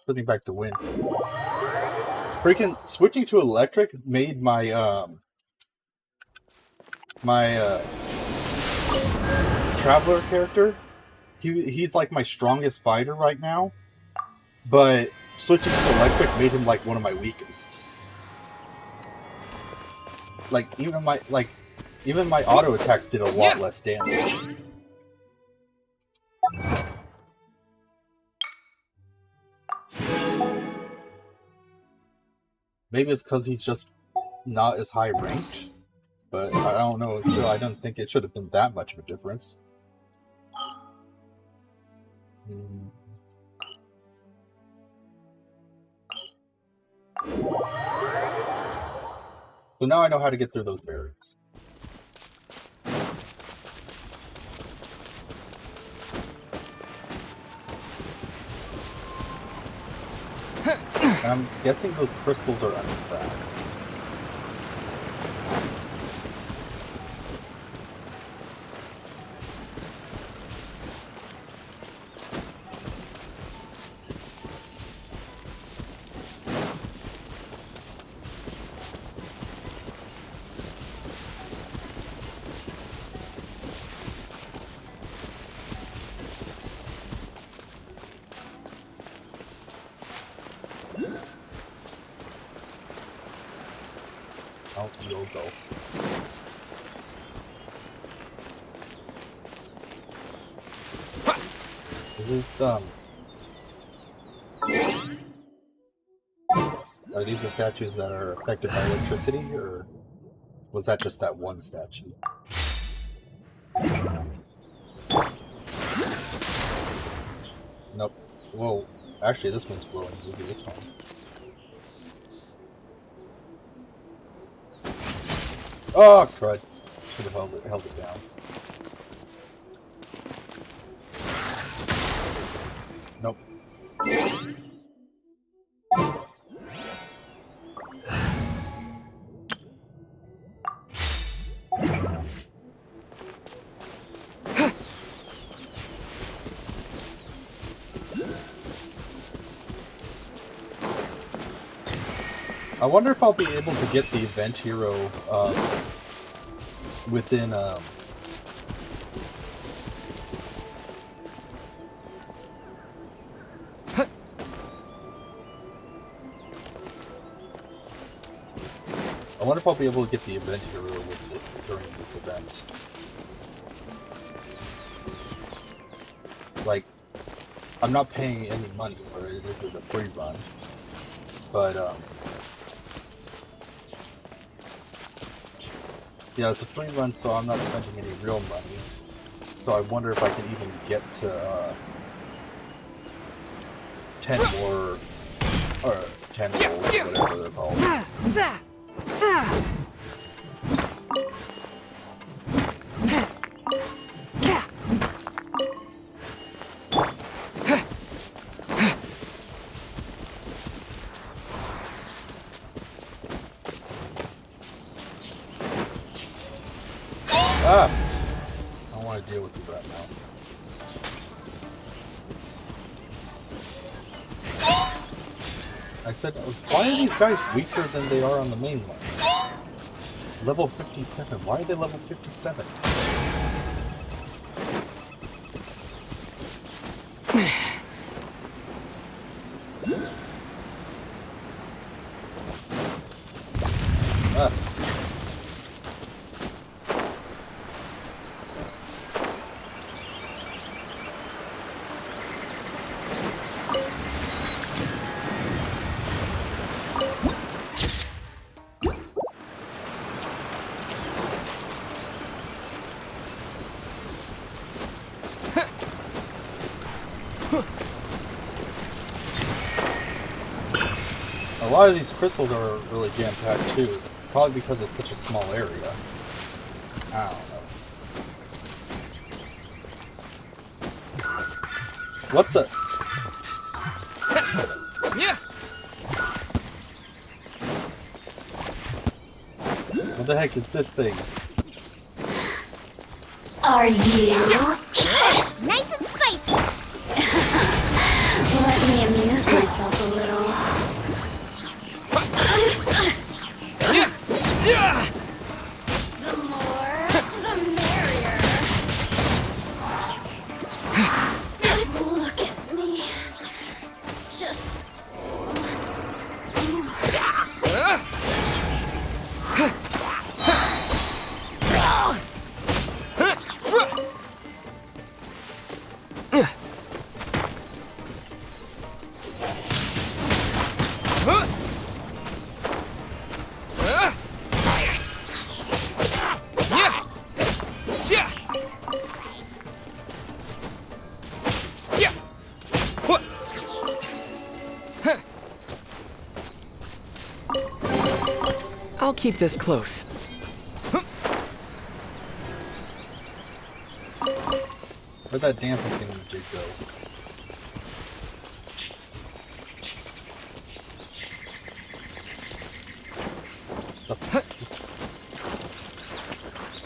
putting back to wind. Freaking switching to electric made my traveler character. He's like my strongest fighter right now, but switching to electric made him like one of my weakest. Like even my auto attacks did a lot less damage. Maybe it's because he's just not as high ranked, but I don't know. Still, I don't think it should have been that much of a difference. So now I know how to get through those barriers. I'm guessing those crystals are underground. Oh, you'll go. Is this, are these the statues that are affected by electricity, or was that just that one statue? Nope. Whoa. Actually, this one's glowing. Maybe this one. Oh, crud. Should have held it down. Nope. I wonder if I'll be able to get the event hero within I wonder if I'll be able to get the event hero with it during this event. Like, I'm not paying any money for it. This is a free run, but yeah, it's a free run, so I'm not spending any real money. So I wonder if I can even get to 10 more, or 10 rolls, whatever they're called. Ah! I don't want to deal with you right now. I said, why are these guys weaker than they are on the main one? Level 57. Why are they level 57? A lot of these crystals are really jam-packed too. Probably because it's such a small area. I don't know. What the? What the heck is this thing? Are you? Nice and spicy. Let me amuse myself a little. The more, the merrier. Look at me. Just I'll keep this close. Where'd that dancing thing did go?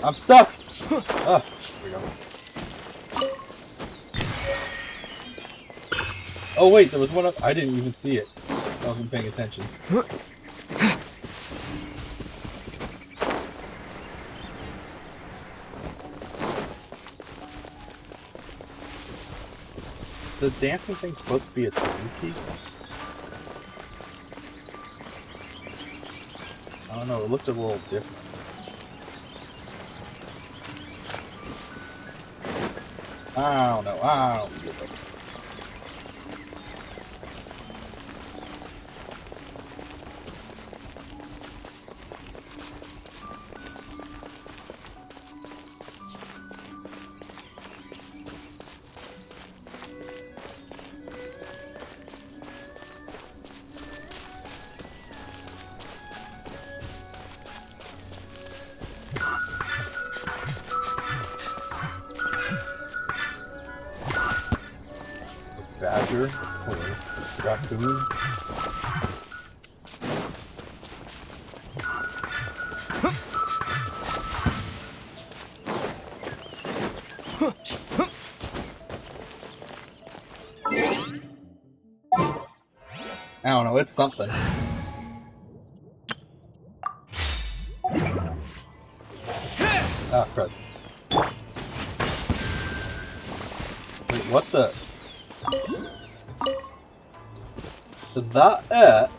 I'm stuck! Ah, there we go. Oh wait, there was one up. I didn't even see it. I wasn't paying attention. The dancing thing's supposed to be a tanuki? I don't know, it looked a little different. I don't know, I don't feel like it. Badger or raccoon. I don't know, it's something. Ah, crud. Wait, what the? Is that it?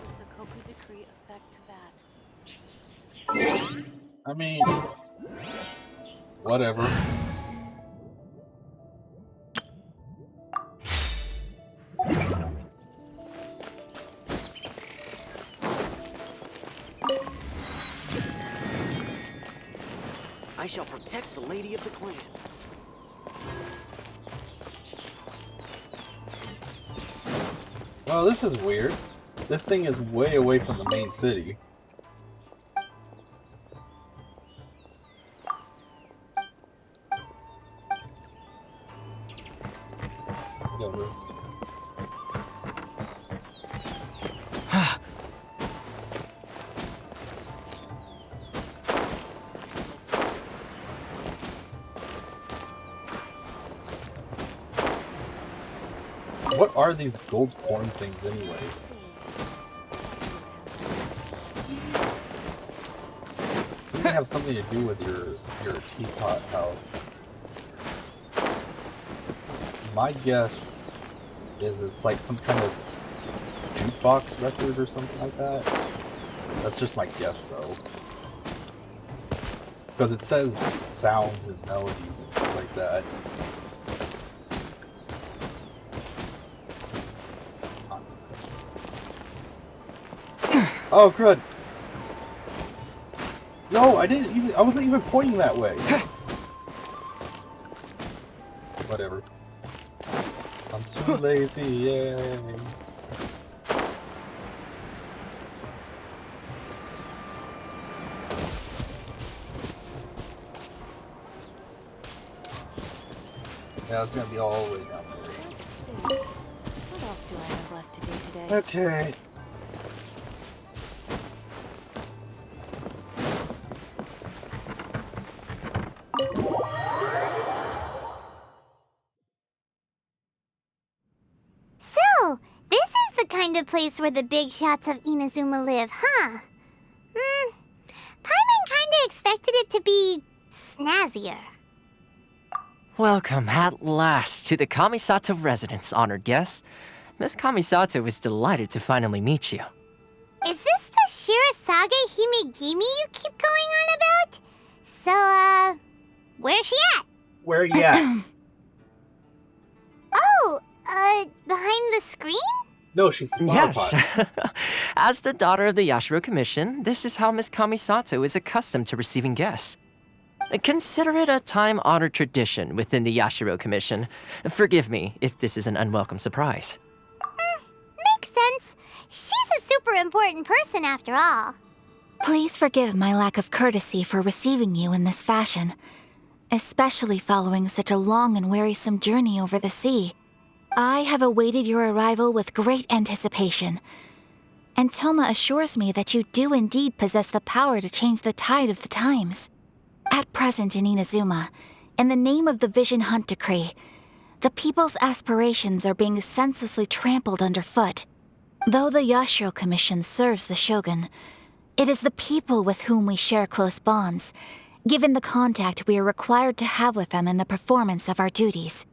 I mean, whatever. I shall protect the lady of the clan. Well, this is weird. This thing is way away from the main city. Whatever. What are these gold corn things anyway? They have something to do with your teapot house. My guess is it's like some kind of jukebox record or something like that. That's just my guess though. Because it says sounds and melodies and things like that. Oh, crud. No, I wasn't even pointing that way. Whatever. I'm too lazy, yay. Yeah, it's gonna be all the way down there. What else do I have left to do today? Okay. So, this is the kind of place where the big shots of Inazuma live, huh? Paimon kinda expected it to be snazzier. Welcome at last to the Kamisato residence, honored guests. Miss Kamisato is delighted to finally meet you. Is this the Shirasage Himegimi you keep going on about? So, where's she at? Where are you at? Oh, behind the screen? No, she's the flower Yes. pot. As the daughter of the Yashiro Commission, this is how Miss Kamisato is accustomed to receiving guests. Consider it a time-honored tradition within the Yashiro Commission. Forgive me if this is an unwelcome surprise. Makes sense. She's a super important person after all. Please forgive my lack of courtesy for receiving you in this fashion, especially following such a long and wearisome journey over the sea. I have awaited your arrival with great anticipation, and Toma assures me that you do indeed possess the power to change the tide of the times. At present in Inazuma, in the name of the Vision Hunt Decree, the people's aspirations are being senselessly trampled underfoot. Though the Yashiro Commission serves the Shogun, it is the people with whom we share close bonds, given the contact we are required to have with them in the performance of our duties.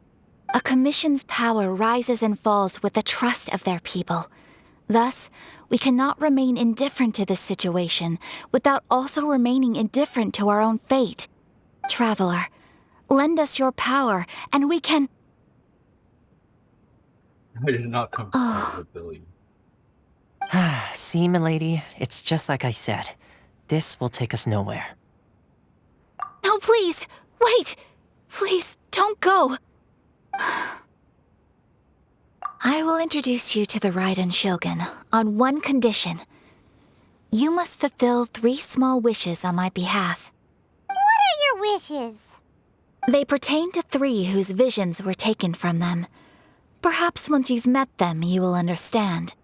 A commission's power rises and falls with the trust of their people. Thus, we cannot remain indifferent to this situation without also remaining indifferent to our own fate. Traveler, lend us your power, and we can... I did not come to start with Billy. See, milady, it's just like I said. This will take us nowhere. No, please! Wait! Please, don't go! I will introduce you to the Raiden Shogun on one condition. You must fulfill 3 small wishes on my behalf. What are your wishes? They pertain to 3 whose visions were taken from them. Perhaps once you've met them, you will understand.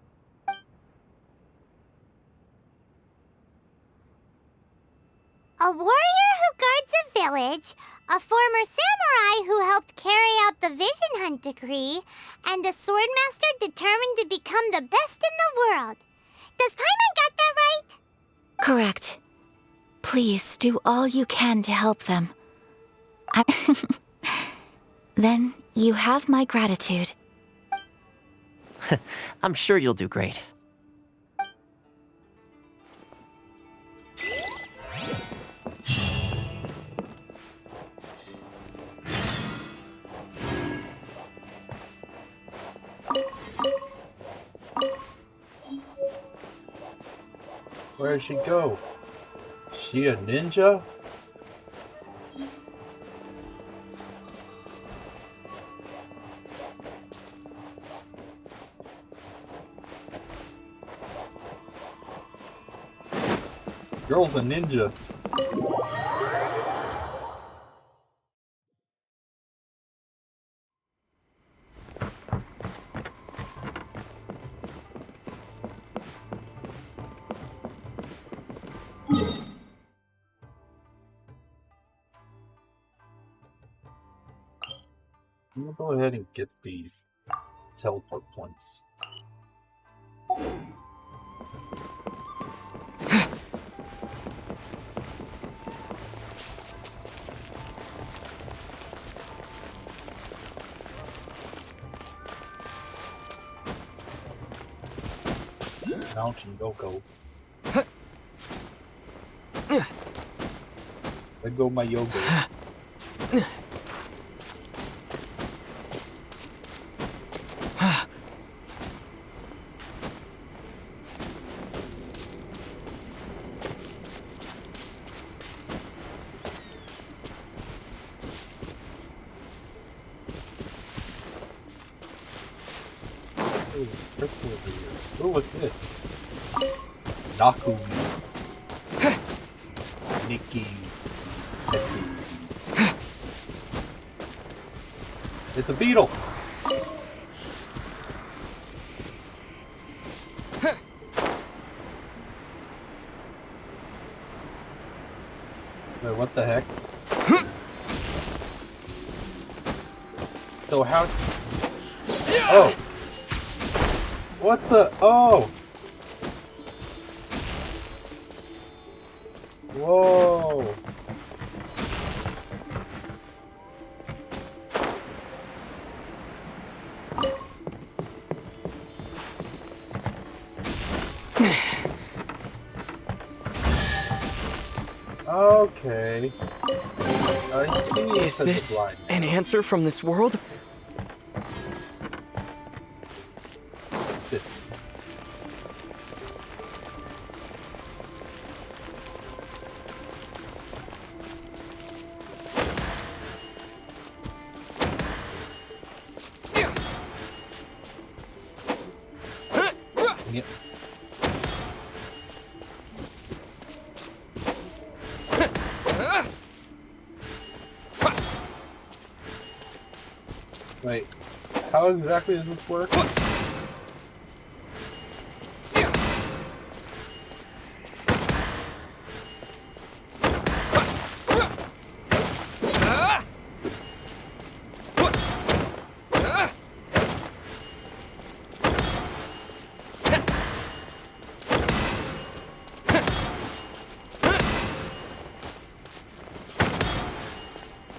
A warrior who guards a village, a former samurai who helped carry out the Vision Hunt Decree, and a swordmaster determined to become the best in the world. Does Paimon got that right? Correct. Please do all you can to help them. Then you have my gratitude. I'm sure you'll do great. Where'd she go? She a ninja? Girl's a ninja. I'm gonna go ahead and get these teleport points. Mountain Yoko. Let go my yoga. Ooh, crystal over here. Ooh, what's this? Naku. Nikki. It's a beetle. Wait, what the heck? So how... Oh! What the... Oh! Whoa! Okay. I see. Is this an answer from this world? This. Yep. Wait, how exactly does this work?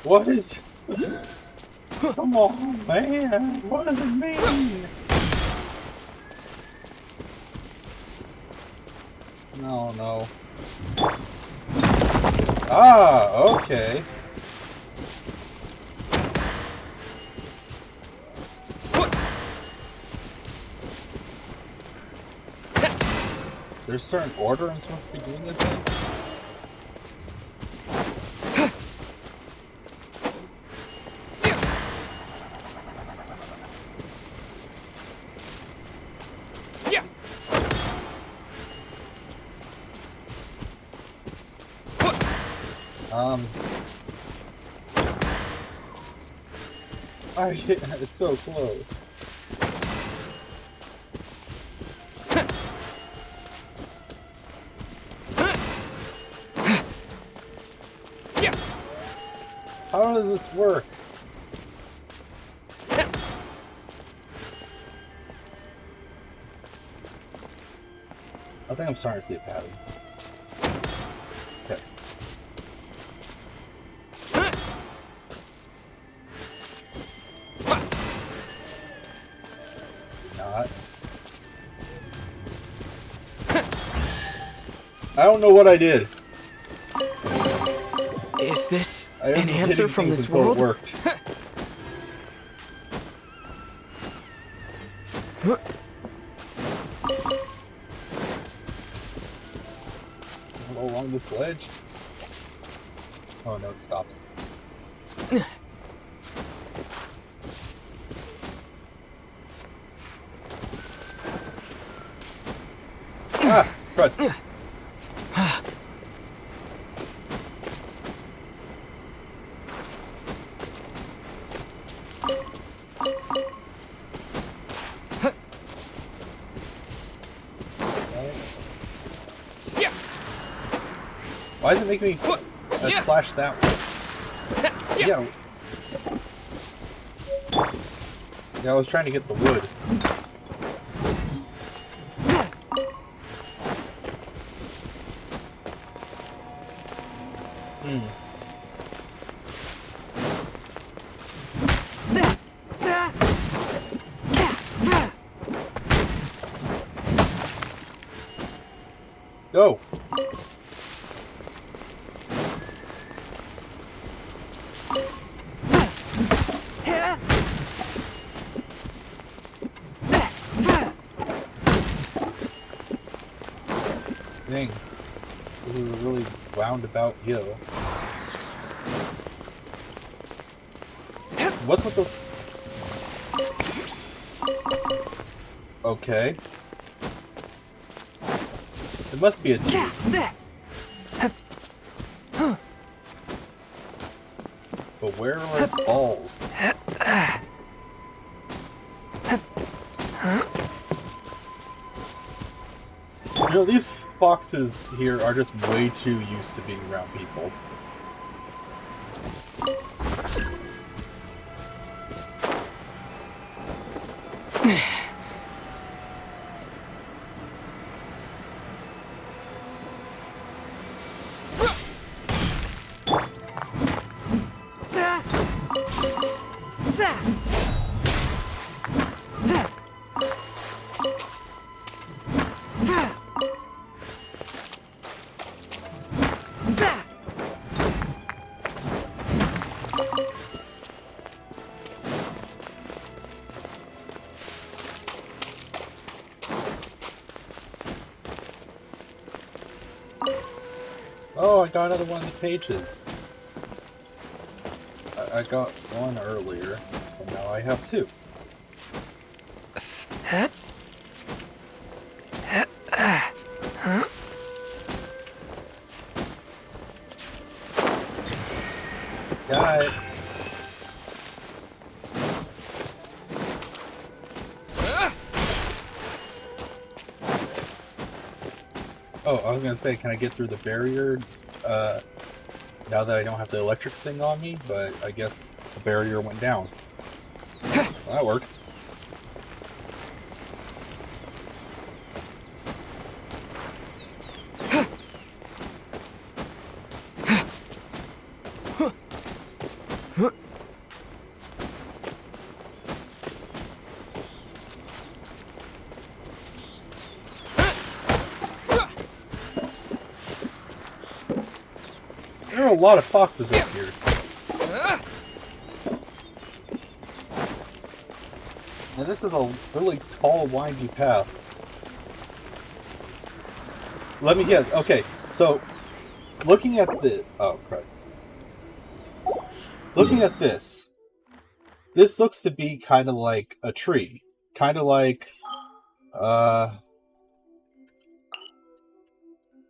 What is... Come on, man. What does it mean? No, no. Ah, okay. There's a certain order I'm supposed to be doing this in? Oh, yeah, it's so close. How does this work? I think I'm starting to see a pattern. Okay. Not. I don't know what I did. Is this I an answer from this world? It worked. Along this ledge. Oh no, it stops. Ah, crud. Why does it make me slash that way? Yeah. Yeah, I was trying to get the wood. Go! Dang. This is a really roundabout hill. What's with those? Okay. It must be a T. But where are its balls? You know, these foxes here are just way too used to being around people. Oh, I got another one of the pages. I got one earlier, so now I have two. Got it. Oh, I was gonna say, can I get through the barrier now that I don't have the electric thing on me? But I guess the barrier went down. Well, that works. There are a lot of foxes up here. And this is a really tall, windy path. Let me guess. Okay, so looking at the crap. Looking at this looks to be kind of like a tree, kind of like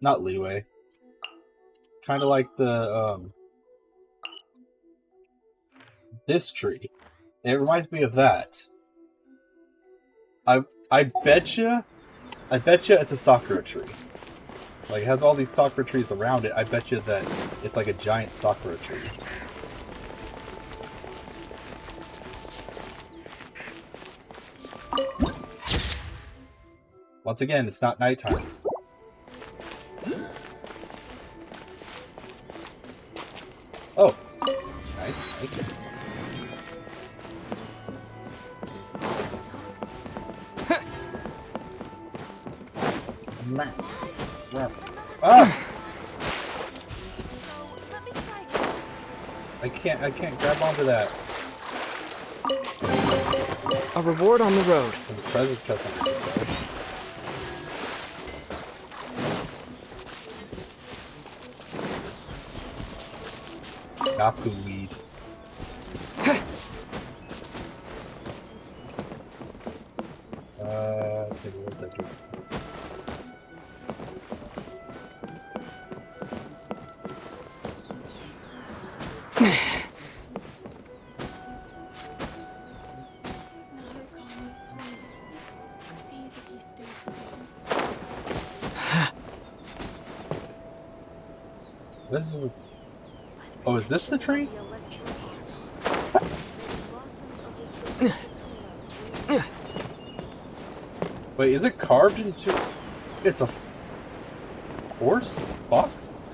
not leeway. Kind of like the this tree. It reminds me of that. I betcha it's a sakura tree. Like, it has all these sakura trees around it. I bet you that it's like a giant sakura tree. Once again, it's not nighttime. Oh, nice, nice. Ah! I can't grab onto that. A reward on the road. There's a treasure chest on the side. Naku weed. Okay, what was I doing? This is. Oh, is this the tree? Wait, is it carved into? It's a horse? Fox?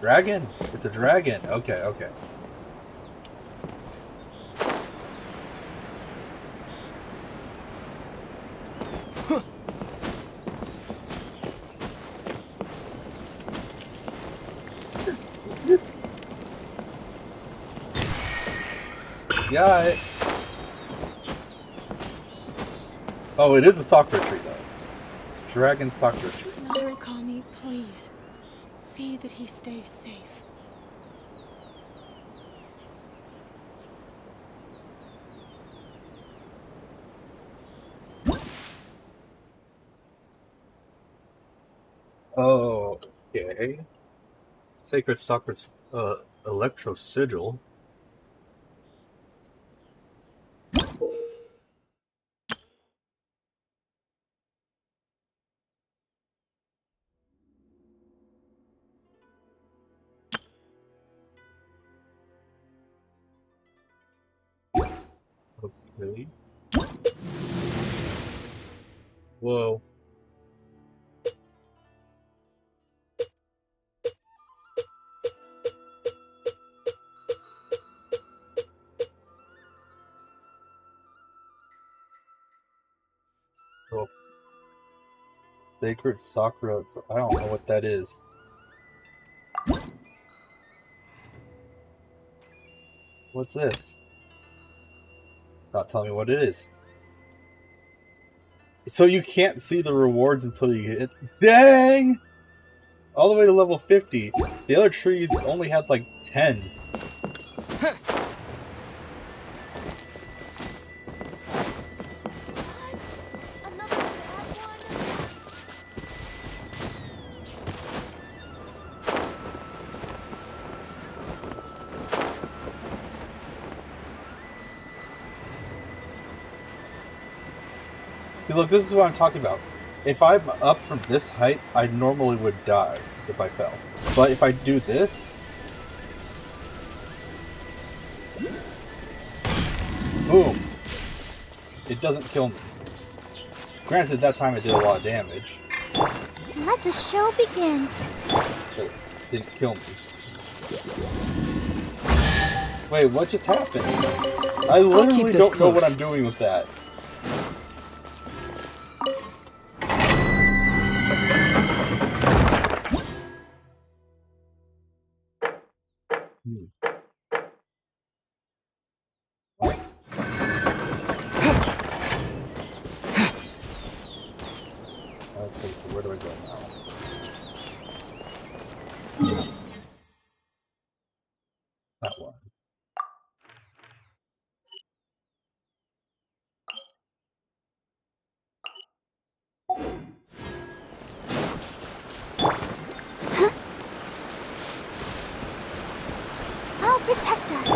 Dragon? It's a dragon. Okay, okay. Got it. Oh, it is a sakura tree, though. It's dragon sakura tree. Narukami, please. See that he stays safe. Oh, okay. Sacred sakura electro sigil. Really? Whoa. Cool. Sacred Sakura. I don't know what that is. What's this? Not telling me what it is. So you can't see the rewards until you get it. Dang! All the way to level 50. The other trees only had like 10. See, look, this is what I'm talking about. If I'm up from this height, I normally would die if I fell. But if I do this... Boom! It doesn't kill me. Granted, that time it did a lot of damage. Let the show begin. But it didn't kill me. Wait, what just happened? I literally don't know what I'm doing with that. Okay, so where do I go now? That one. I'll protect us.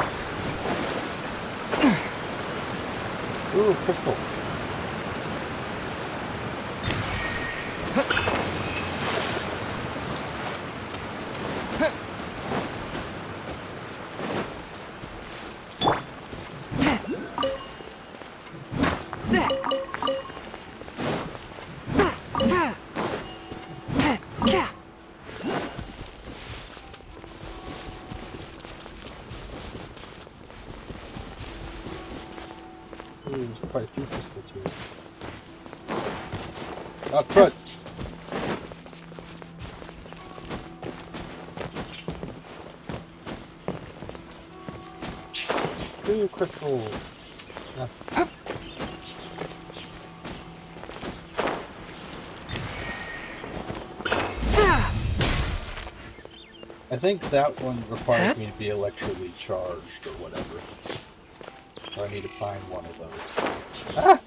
Ooh, crystal. Ooh, there's quite a few crystals here. Ah, crud! Ooh, crystals! Ah. I think that one requires me to be electrically charged or whatever. So I need to find one of those. Ah!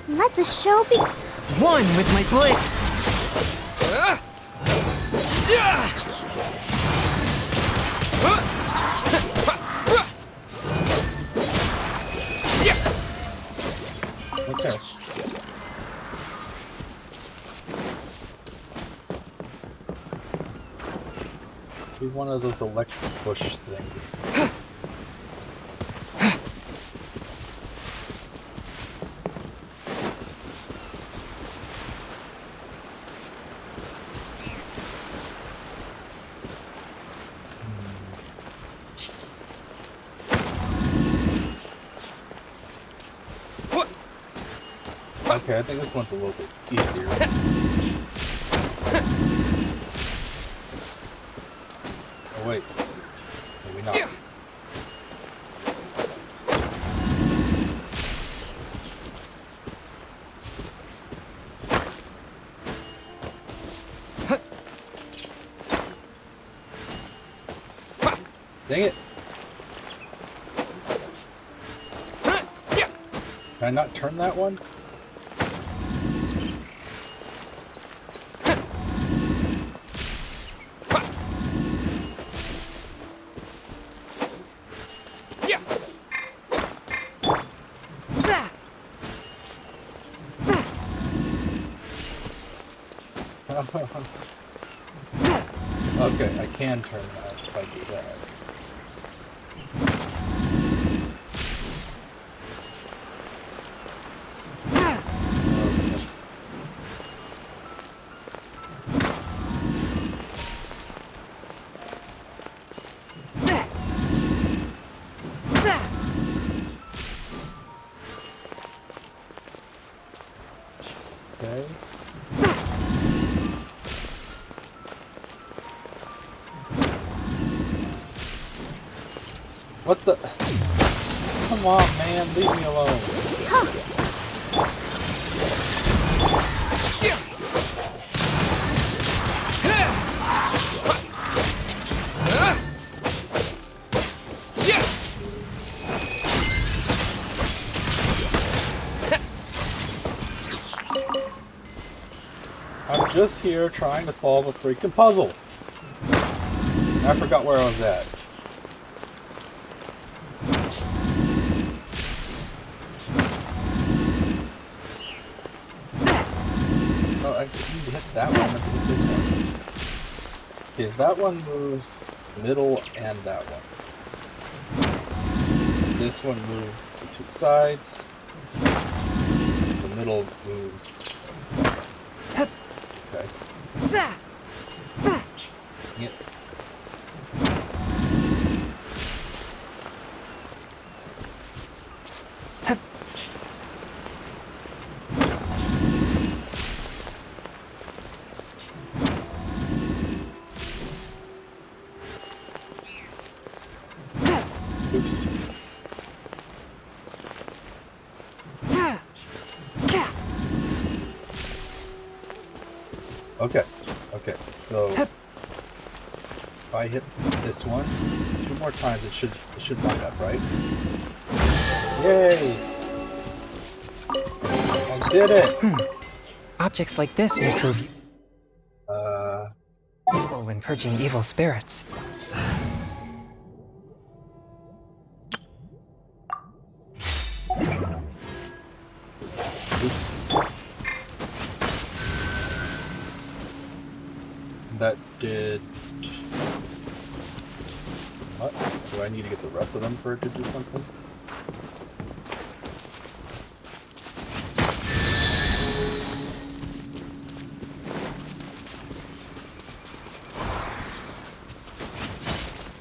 Let the show be one with my blade. Okay. Be one of those electric push things. Okay, I think this one's a little bit easier. Oh wait, maybe not. Dang it! Can I not turn that one? Okay, I can turn that if I do that. Okay. What the? Come on, man, leave me alone. I'm just here trying to solve a freaking puzzle. I forgot where I was at. Oh, I need to hit that one. I have to hit this one. Because that one moves middle and that one. This one moves the two sides. The middle moves. Okay. Yep. Okay, okay, so if I hit this one 2 more times, it should line up, right? Yay! I did it! Objects like this may prove useful when purging evil spirits. Oops. That did... What? Do I need to get the rest of them for it to do something?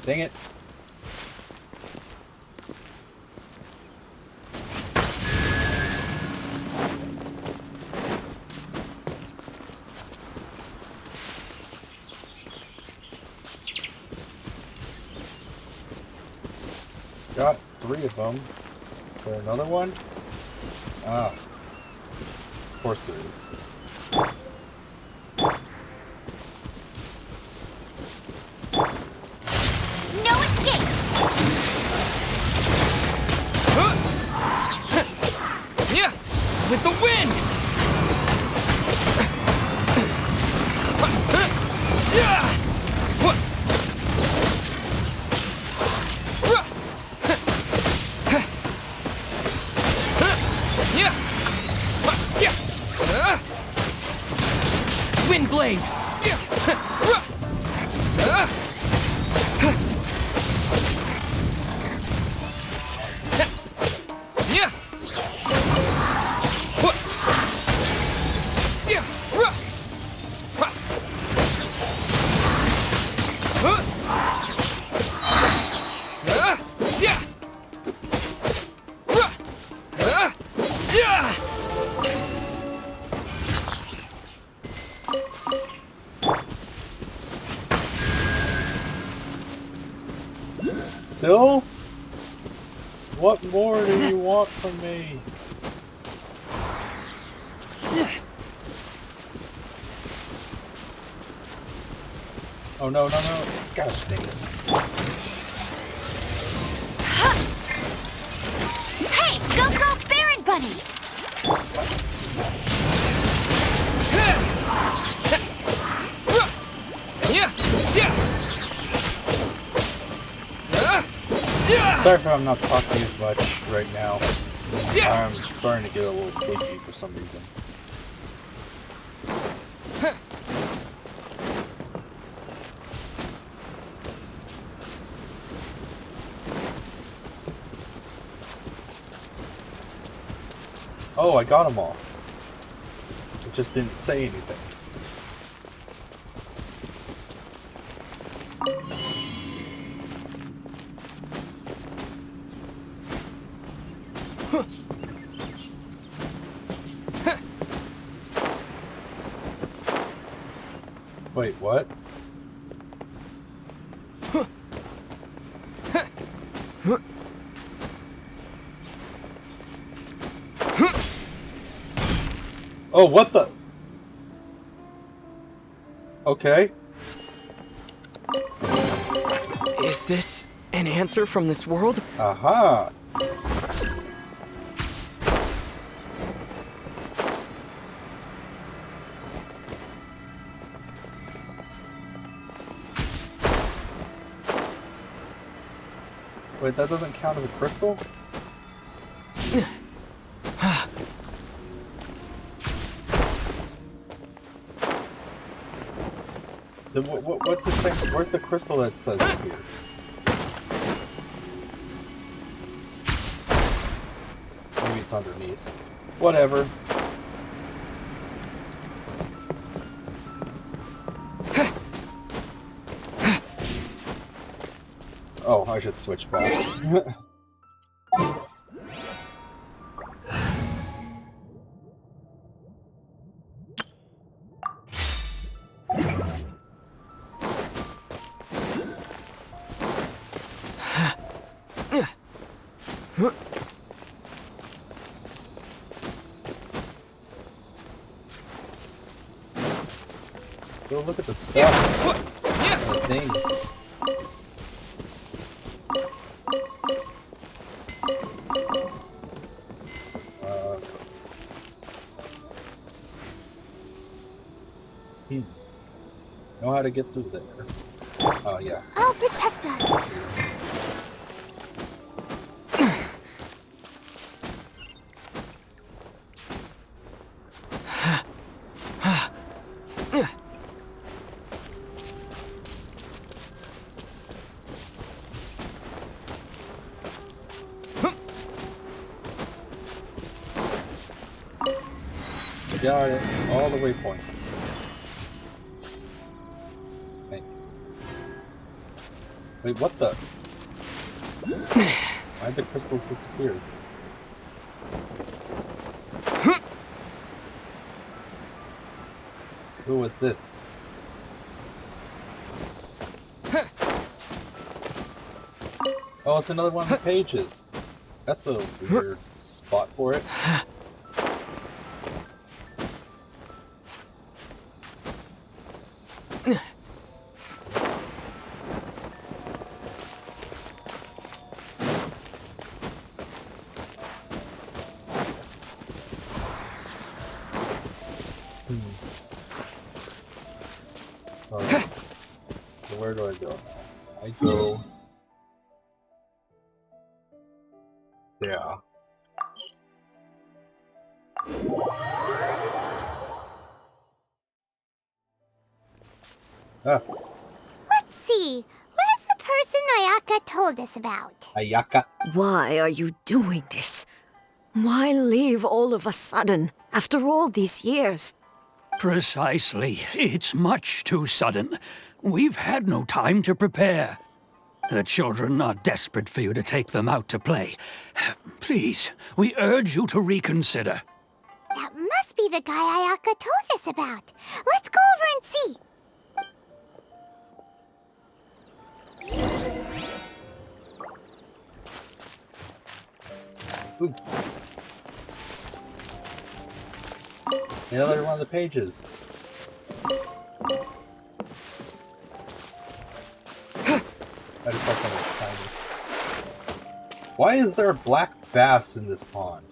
Dang it! Got 3 of them. Is there another one? Ah. Of course there is. No escape! Yeah, with the wind! Yeah! Wind blade! Bill? What more do you want from me? Oh no, no, no. Gosh dang it. funny. Sorry if I'm not talking as much right now. I'm starting to get a little sleepy for some reason. Oh, I got them all. It just didn't say anything. Wait, what? Oh, what the? Okay. Is this an answer from this world? Aha. Wait, that doesn't count as a crystal? Then what's the thing? Where's the crystal that says it's here? Maybe it's underneath. Whatever. Oh, I should switch back. Go look at the stuff. The things. Know how to get through there. Oh, yeah. I'll protect us. Got it. All the waypoints. Wait, what the? Why'd the crystals disappear? Who was this? Oh, it's another one of the pages. That's a weird spot for it. Alright. So where do I go? I go... Yeah. Ah. Let's see. Where's the person Ayaka told us about? Ayaka? Why are you doing this? Why leave all of a sudden, after all these years? Precisely. It's much too sudden. We've had no time to prepare. The children are desperate for you to take them out to play. Please, we urge you to reconsider. That must be the guy Ayaka told us about. Let's go over and see. Ooh. Another one of the pages. I just saw something tiny. Why is there a black bass in this pond?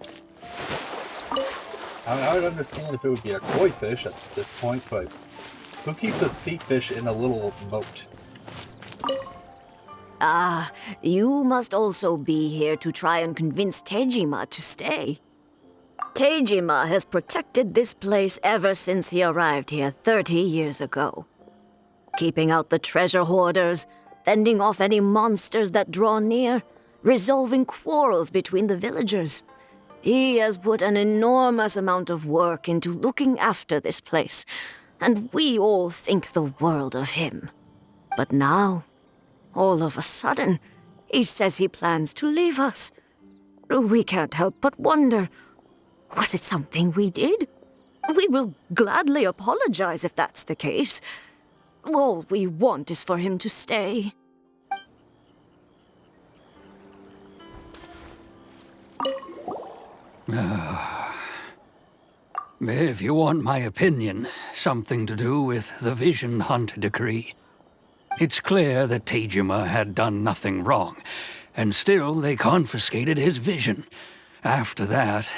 I would understand if it would be a koi fish at this point, but who keeps a sea fish in a little moat? Ah, you must also be here to try and convince Tejima to stay. Tejima has protected this place ever since he arrived here 30 years ago. Keeping out the treasure hoarders, fending off any monsters that draw near, resolving quarrels between the villagers. He has put an enormous amount of work into looking after this place, and we all think the world of him. But now, all of a sudden, he says he plans to leave us. We can't help but wonder, was it something we did? We will gladly apologize if that's the case. All we want is for him to stay. If you want my opinion, something to do with the Vision Hunt decree. It's clear that Tejima had done nothing wrong, and still they confiscated his vision. After that,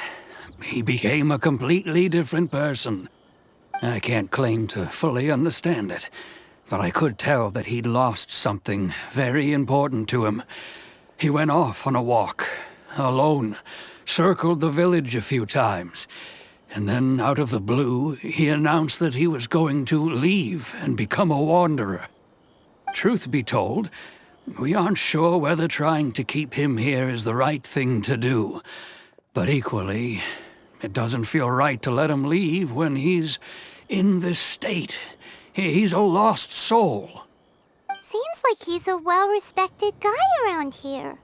he became a completely different person. I can't claim to fully understand it, but I could tell that he'd lost something very important to him. He went off on a walk, alone, circled the village a few times, and then out of the blue, he announced that he was going to leave and become a wanderer. Truth be told, we aren't sure whether trying to keep him here is the right thing to do. But equally, it doesn't feel right to let him leave when he's in this state. He's a lost soul. Seems like he's a well-respected guy around here.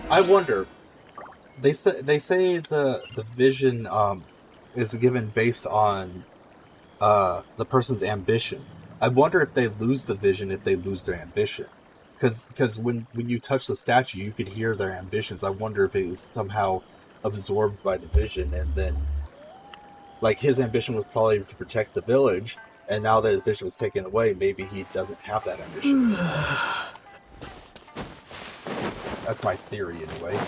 I wonder. They say the vision is given based on the person's ambition. I wonder if they lose the vision if they lose their ambition. Because when you touch the statue, you could hear their ambitions. I wonder if it was somehow absorbed by the vision, and then, like, his ambition was probably to protect the village, and now that his vision was taken away, maybe he doesn't have that ambition. That's my theory, anyway.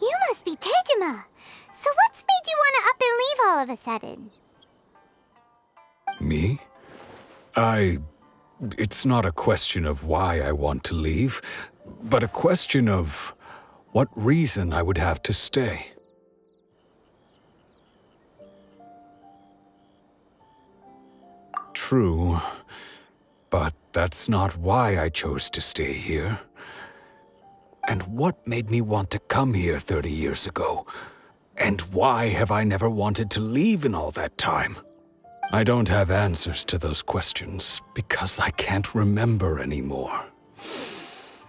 You must be Tejima. So what's made you want to up and leave all of a sudden? Me? It's not a question of why I want to leave, but a question of what reason I would have to stay. True, but that's not why I chose to stay here. And what made me want to come here 30 years ago? And why have I never wanted to leave in all that time? I don't have answers to those questions because I can't remember anymore.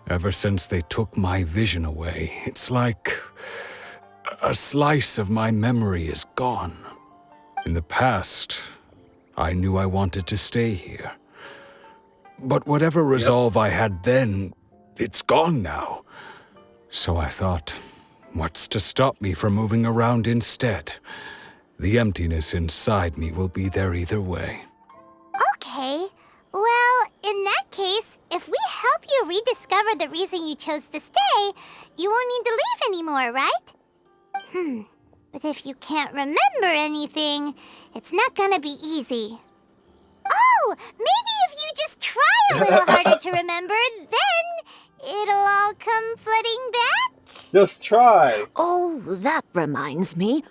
Ever since they took my vision away, it's like a slice of my memory is gone. In the past, I knew I wanted to stay here. But whatever resolve I had then, it's gone now. So I thought, what's to stop me from moving around instead? The emptiness inside me will be there either way. Okay. Well, in that case, if we help you rediscover the reason you chose to stay, you won't need to leave anymore, right? But if you can't remember anything, it's not gonna be easy. Oh, maybe if you just try a little harder to remember, then it'll all come flooding back? Just try. Oh, that reminds me.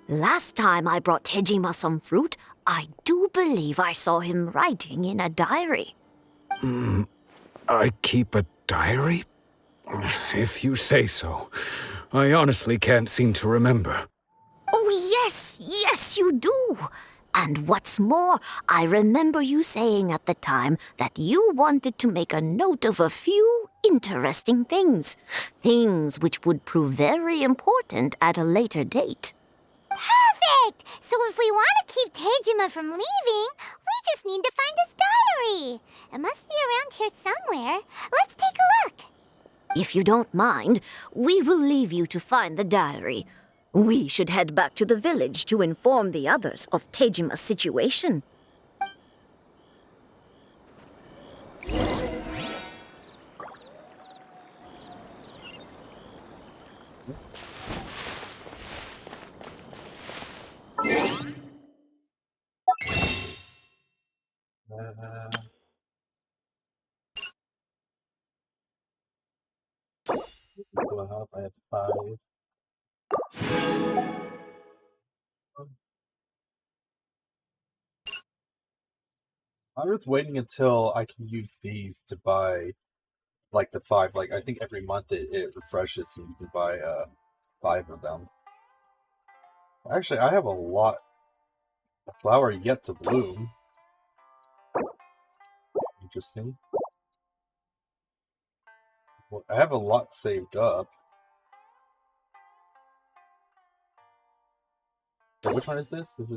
Last time I brought Tejima some fruit, I do believe I saw him writing in a diary. I keep a diary? If you say so. I honestly can't seem to remember. Oh, yes, you do. And what's more, I remember you saying at the time that you wanted to make a note of a few interesting things. Things which would prove very important at a later date. Perfect! So if we want to keep Tejima from leaving, we just need to find his diary. It must be around here somewhere. Let's take a look. If you don't mind, we will leave you to find the diary. We should head back to the village to inform the others of Tejima's situation. I have 5. I'm just waiting until I can use these to buy, like, the 5. Like, I think every month it refreshes and you can buy 5 of them. Actually, I have a lot of flower yet to bloom. Interesting. Well, I have a lot saved up. So which one is this? This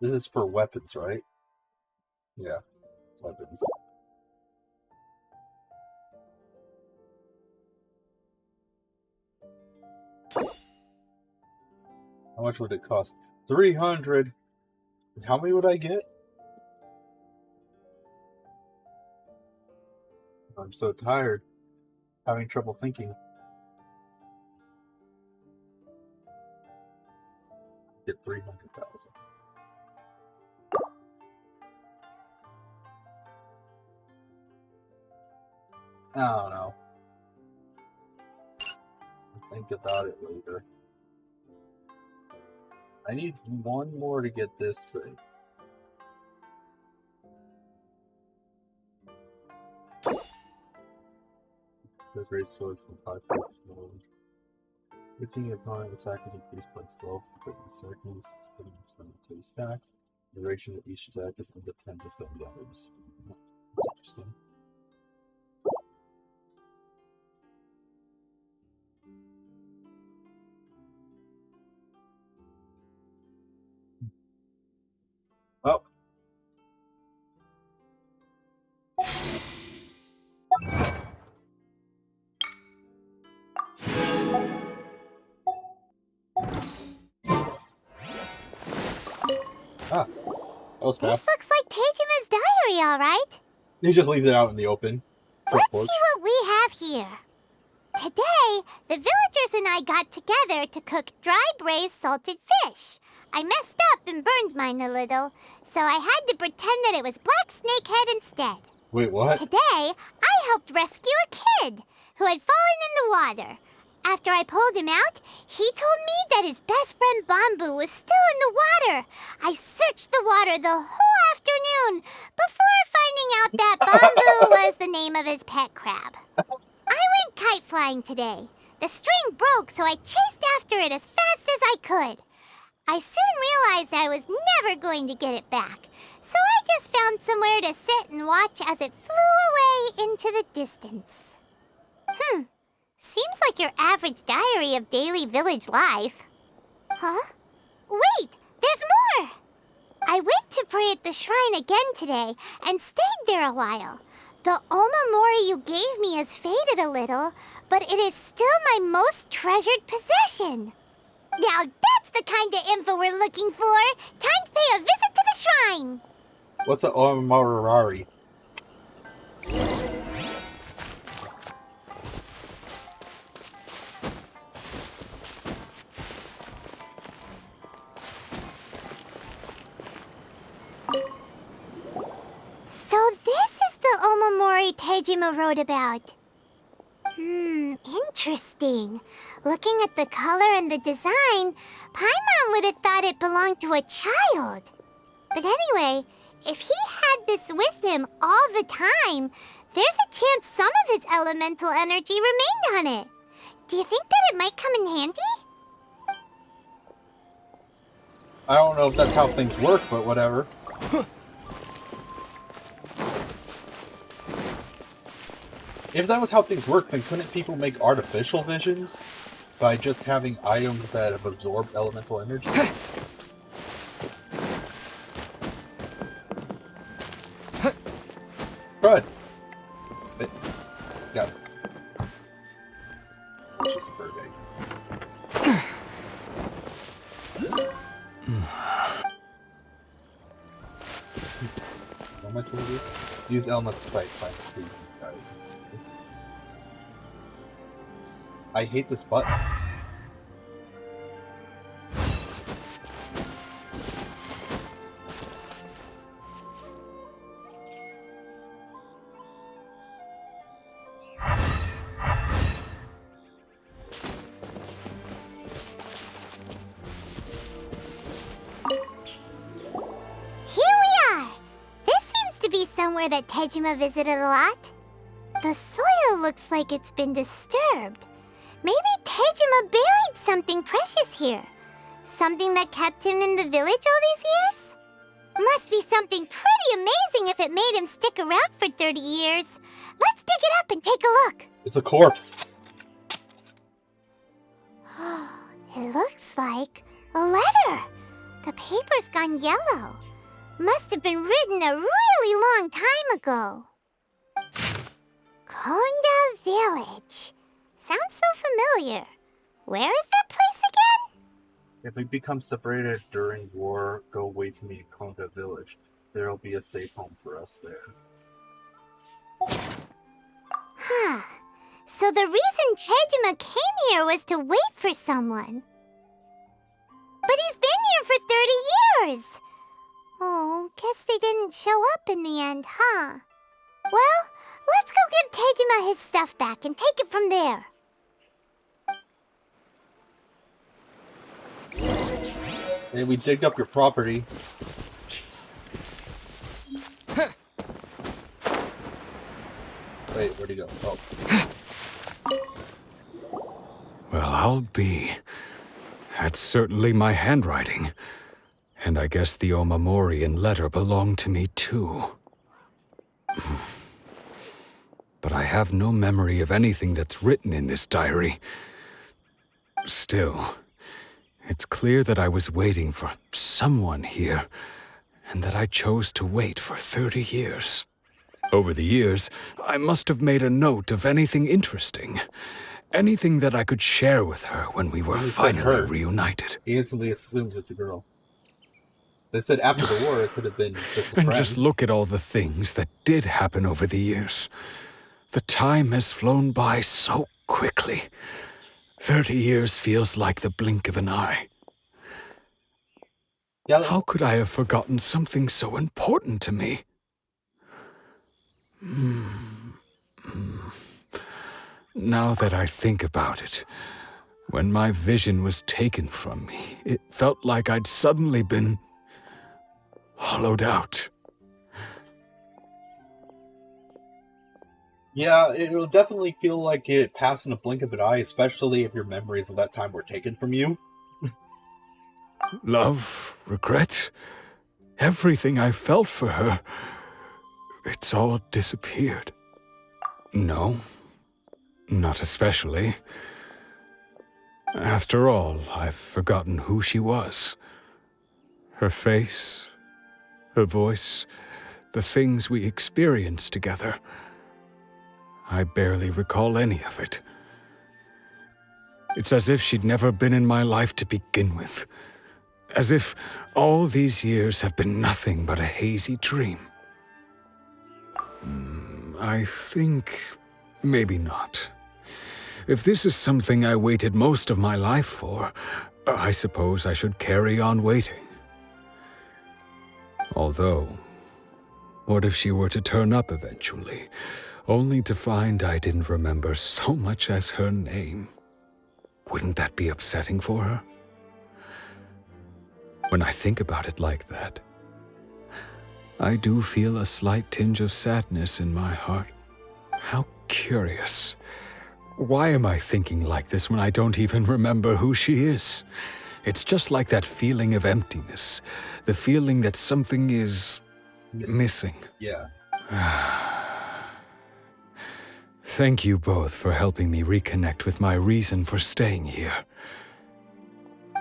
is for weapons, right? Yeah, weapons. How much would it cost? 300. How many would I get? I'm so tired. Having trouble thinking. Get 300,000. I don't know. I'll think about it later. I need one more to get this thing. The great sword from 5 mode. 15 opponent attack is increased by 12 for 30 seconds. It's putting experimental stacks. The duration of each attack is independent of the others. That's interesting. Oh. Ah, that was fast. This looks like Teijima's diary, all right. He just leaves it out in the open. Let's see what we have here. Today, the villagers and I got together to cook dry braised salted fish. I messed up and burned mine a little, so I had to pretend that it was black snakehead instead. Wait, what? Today, I helped rescue a kid who had fallen in the water. After I pulled him out, he told me that his best friend Bamboo was still in the water. I searched the water the whole afternoon before finding out that Bamboo was the name of his pet crab. I went kite flying today. The string broke, so I chased after it as fast as I could. I soon realized I was never going to get it back, so I just found somewhere to sit and watch as it flew away into the distance. Seems like your average diary of daily village life. Huh? Wait, there's more! I went to pray at the shrine again today and stayed there a while. The omamori you gave me has faded a little, but it is still my most treasured possession. Now that's the kind of info we're looking for. Time to pay a visit to the shrine. What's an omamori? So this is the omamori Tejima wrote about. Interesting. Looking at the color and the design, Paimon would have thought it belonged to a child. But anyway, if he had this with him all the time, there's a chance some of his elemental energy remained on it. Do you think that it might come in handy? I don't know if that's how things work, but whatever. If that was how things work, then couldn't people make artificial visions by just having items that have absorbed elemental energy? Crud. Got it. It's just a bird egg. What am I supposed to do? Use elemental sight by please guide. I hate this button. Here we are! This seems to be somewhere that Tejima visited a lot. The soil looks like it's been disturbed. Maybe Tejima buried something precious here. Something that kept him in the village all these years? Must be something pretty amazing if it made him stick around for 30 years. Let's dig it up and take a look. It's a corpse. It looks like a letter. The paper's gone yellow. Must have been written a really long time ago. Konda Village. Sounds so familiar. Where is that place again? If we become separated during war, go wait for me in Konda Village. There'll be a safe home for us there. Huh. So the reason Tejima came here was to wait for someone. But he's been here for 30 years. Oh, guess they didn't show up in the end, huh? Well, let's go give Tejima his stuff back and take it from there. Hey, we digged up your property. Wait, where'd he go? Oh. Well, I'll be. That's certainly my handwriting. And I guess the Omamorian letter belonged to me too. But I have no memory of anything that's written in this diary. Still, it's clear that I was waiting for someone here, and that I chose to wait for 30 years. Over the years, I must have made a note of anything interesting. Anything that I could share with her when we were finally reunited. He instantly assumes it's a girl. They said after the war it could have been just a And friend. just look at all the things that did happen over the years. The time has flown by so quickly. 30 years feels like the blink of an eye. How could I have forgotten something so important to me? Now that I think about it, when my vision was taken from me, it felt like I'd suddenly been hollowed out. Yeah, it'll definitely feel like it passed in a blink of an eye, especially if your memories of that time were taken from you. Love, regret, everything I felt for her, it's all disappeared. No, not especially. After all, I've forgotten who she was. Her face, her voice, the things we experienced together. I barely recall any of it. It's as if she'd never been in my life to begin with. As if all these years have been nothing but a hazy dream. I think maybe not. If this is something I waited most of my life for, I suppose I should carry on waiting. Although, what if she were to turn up eventually, only to find I didn't remember so much as her name? Wouldn't that be upsetting for her? When I think about it like that, I do feel a slight tinge of sadness in my heart. How curious. Why am I thinking like this when I don't even remember who she is? It's just like that feeling of emptiness, the feeling that something is missing. Yeah. Thank you both for helping me reconnect with my reason for staying here.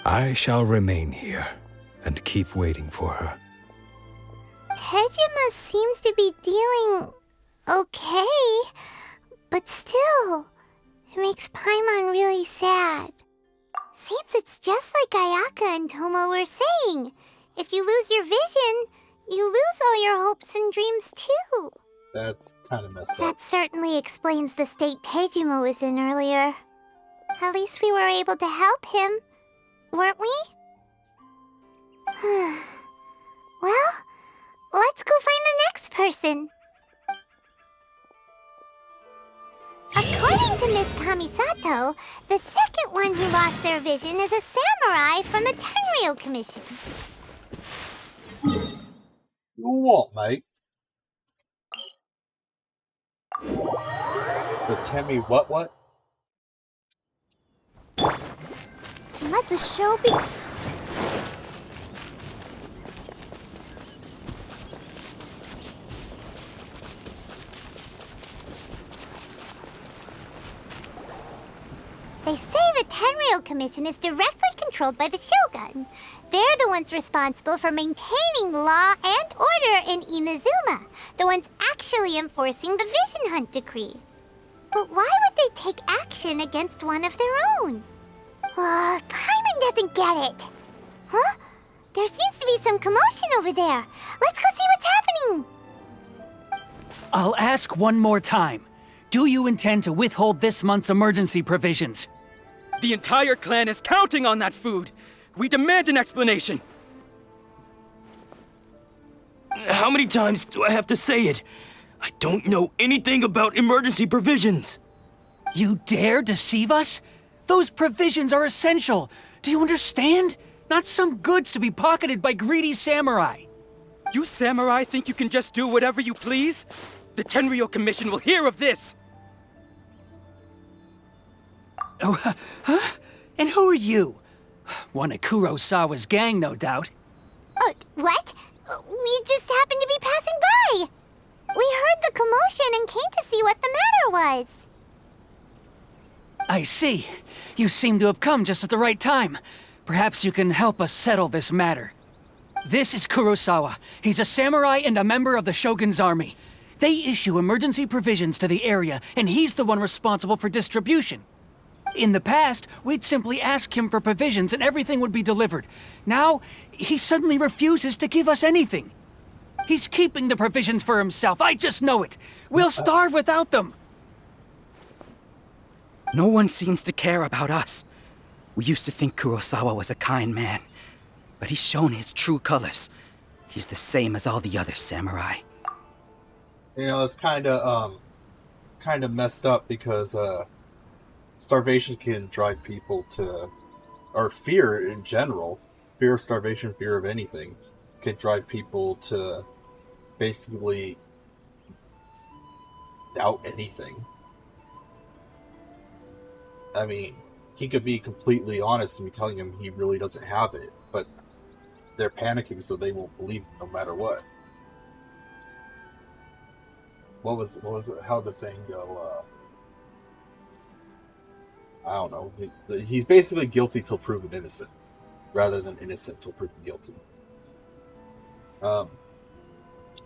I shall remain here and keep waiting for her. Tejima seems to be dealing okay, but still, it makes Paimon really sad. Seems it's just like Ayaka and Toma were saying. If you lose your vision, you lose all your hopes and dreams too. That's kind of messed up. That certainly explains the state Tejima was in earlier. At least we were able to help him, weren't we? Well, let's go find the next person. According to Miss Kamisato, the second one who lost their vision is a samurai from the Tenryou Commission. What, mate? The Temi what? Let the show be... They say the Tenryou Commission is directly controlled by the Shogun. They're the ones responsible for maintaining law and order in Inazuma, the ones actually enforcing the Vision Hunt decree. But why would they take action against one of their own? Paimon doesn't get it. Huh? There seems to be some commotion over there. Let's go see what's happening. I'll ask one more time. Do you intend to withhold this month's emergency provisions? The entire clan is counting on that food! We demand an explanation! How many times do I have to say it? I don't know anything about emergency provisions. You dare deceive us? Those provisions are essential. Do you understand? Not some goods to be pocketed by greedy samurai. You samurai think you can just do whatever you please? The Tenryou Commission will hear of this! Oh, huh? And who are you? One of Kurosawa's gang, no doubt. What? We just happened to be passing by. We heard the commotion and came to see what the matter was. I see. You seem to have come just at the right time. Perhaps you can help us settle this matter. This is Kurosawa. He's a samurai and a member of the Shogun's army. They issue emergency provisions to the area, and he's the one responsible for distribution. In the past, we'd simply ask him for provisions and everything would be delivered. Now, he suddenly refuses to give us anything. He's keeping the provisions for himself, I just know it. We'll starve without them. No one seems to care about us. We used to think Kurosawa was a kind man, but he's shown his true colors. He's the same as all the other samurai. You know, it's kind of messed up because starvation can drive people to, or fear in general, fear of starvation, fear of anything, can drive people to basically doubt anything. I mean, he could be completely honest and be telling him he really doesn't have it, but they're panicking so they won't believe him no matter what. What was how the saying go? I don't know. He's basically guilty till proven innocent, rather than innocent till proven guilty.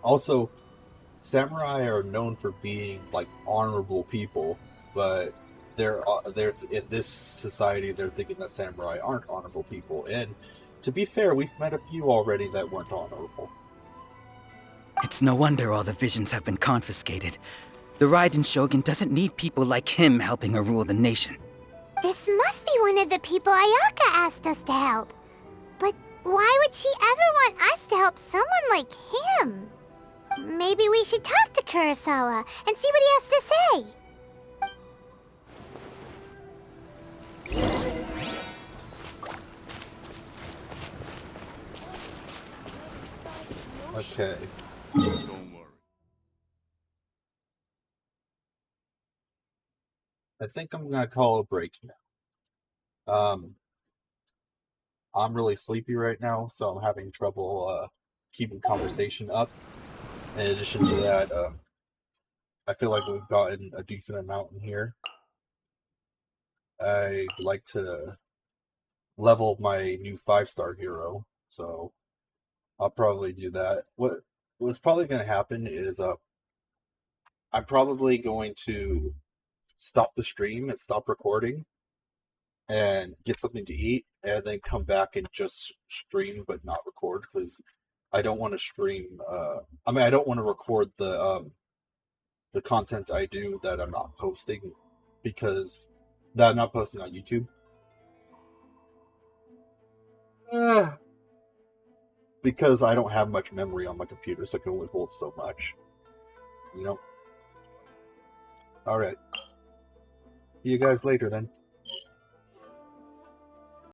Also, samurai are known for being like honorable people, but they're in this society they're thinking that samurai aren't honorable people. And to be fair, we've met a few already that weren't honorable. It's no wonder all the visions have been confiscated. The Raiden Shogun doesn't need people like him helping her rule the nation. This must be one of the people Ayaka asked us to help. But why would she ever want us to help someone like him? Maybe we should talk to Kurosawa and see what he has to say. Okay. Don't worry. I think I'm gonna call a break now. I'm really sleepy right now, so I'm having trouble keeping conversation up. In addition to that, I feel like we've gotten a decent amount in here. I'd like to level my new 5-star hero, so I'll probably do that. What's probably going to happen is I'm probably going to stop the stream and stop recording and get something to eat and then come back and just stream but not record, because I don't want to stream I don't want to record the content I do that I'm not posting, because That I'm not posting on YouTube. Because I don't have much memory on my computer, so I can only hold so much. You know? Alright. See you guys later then.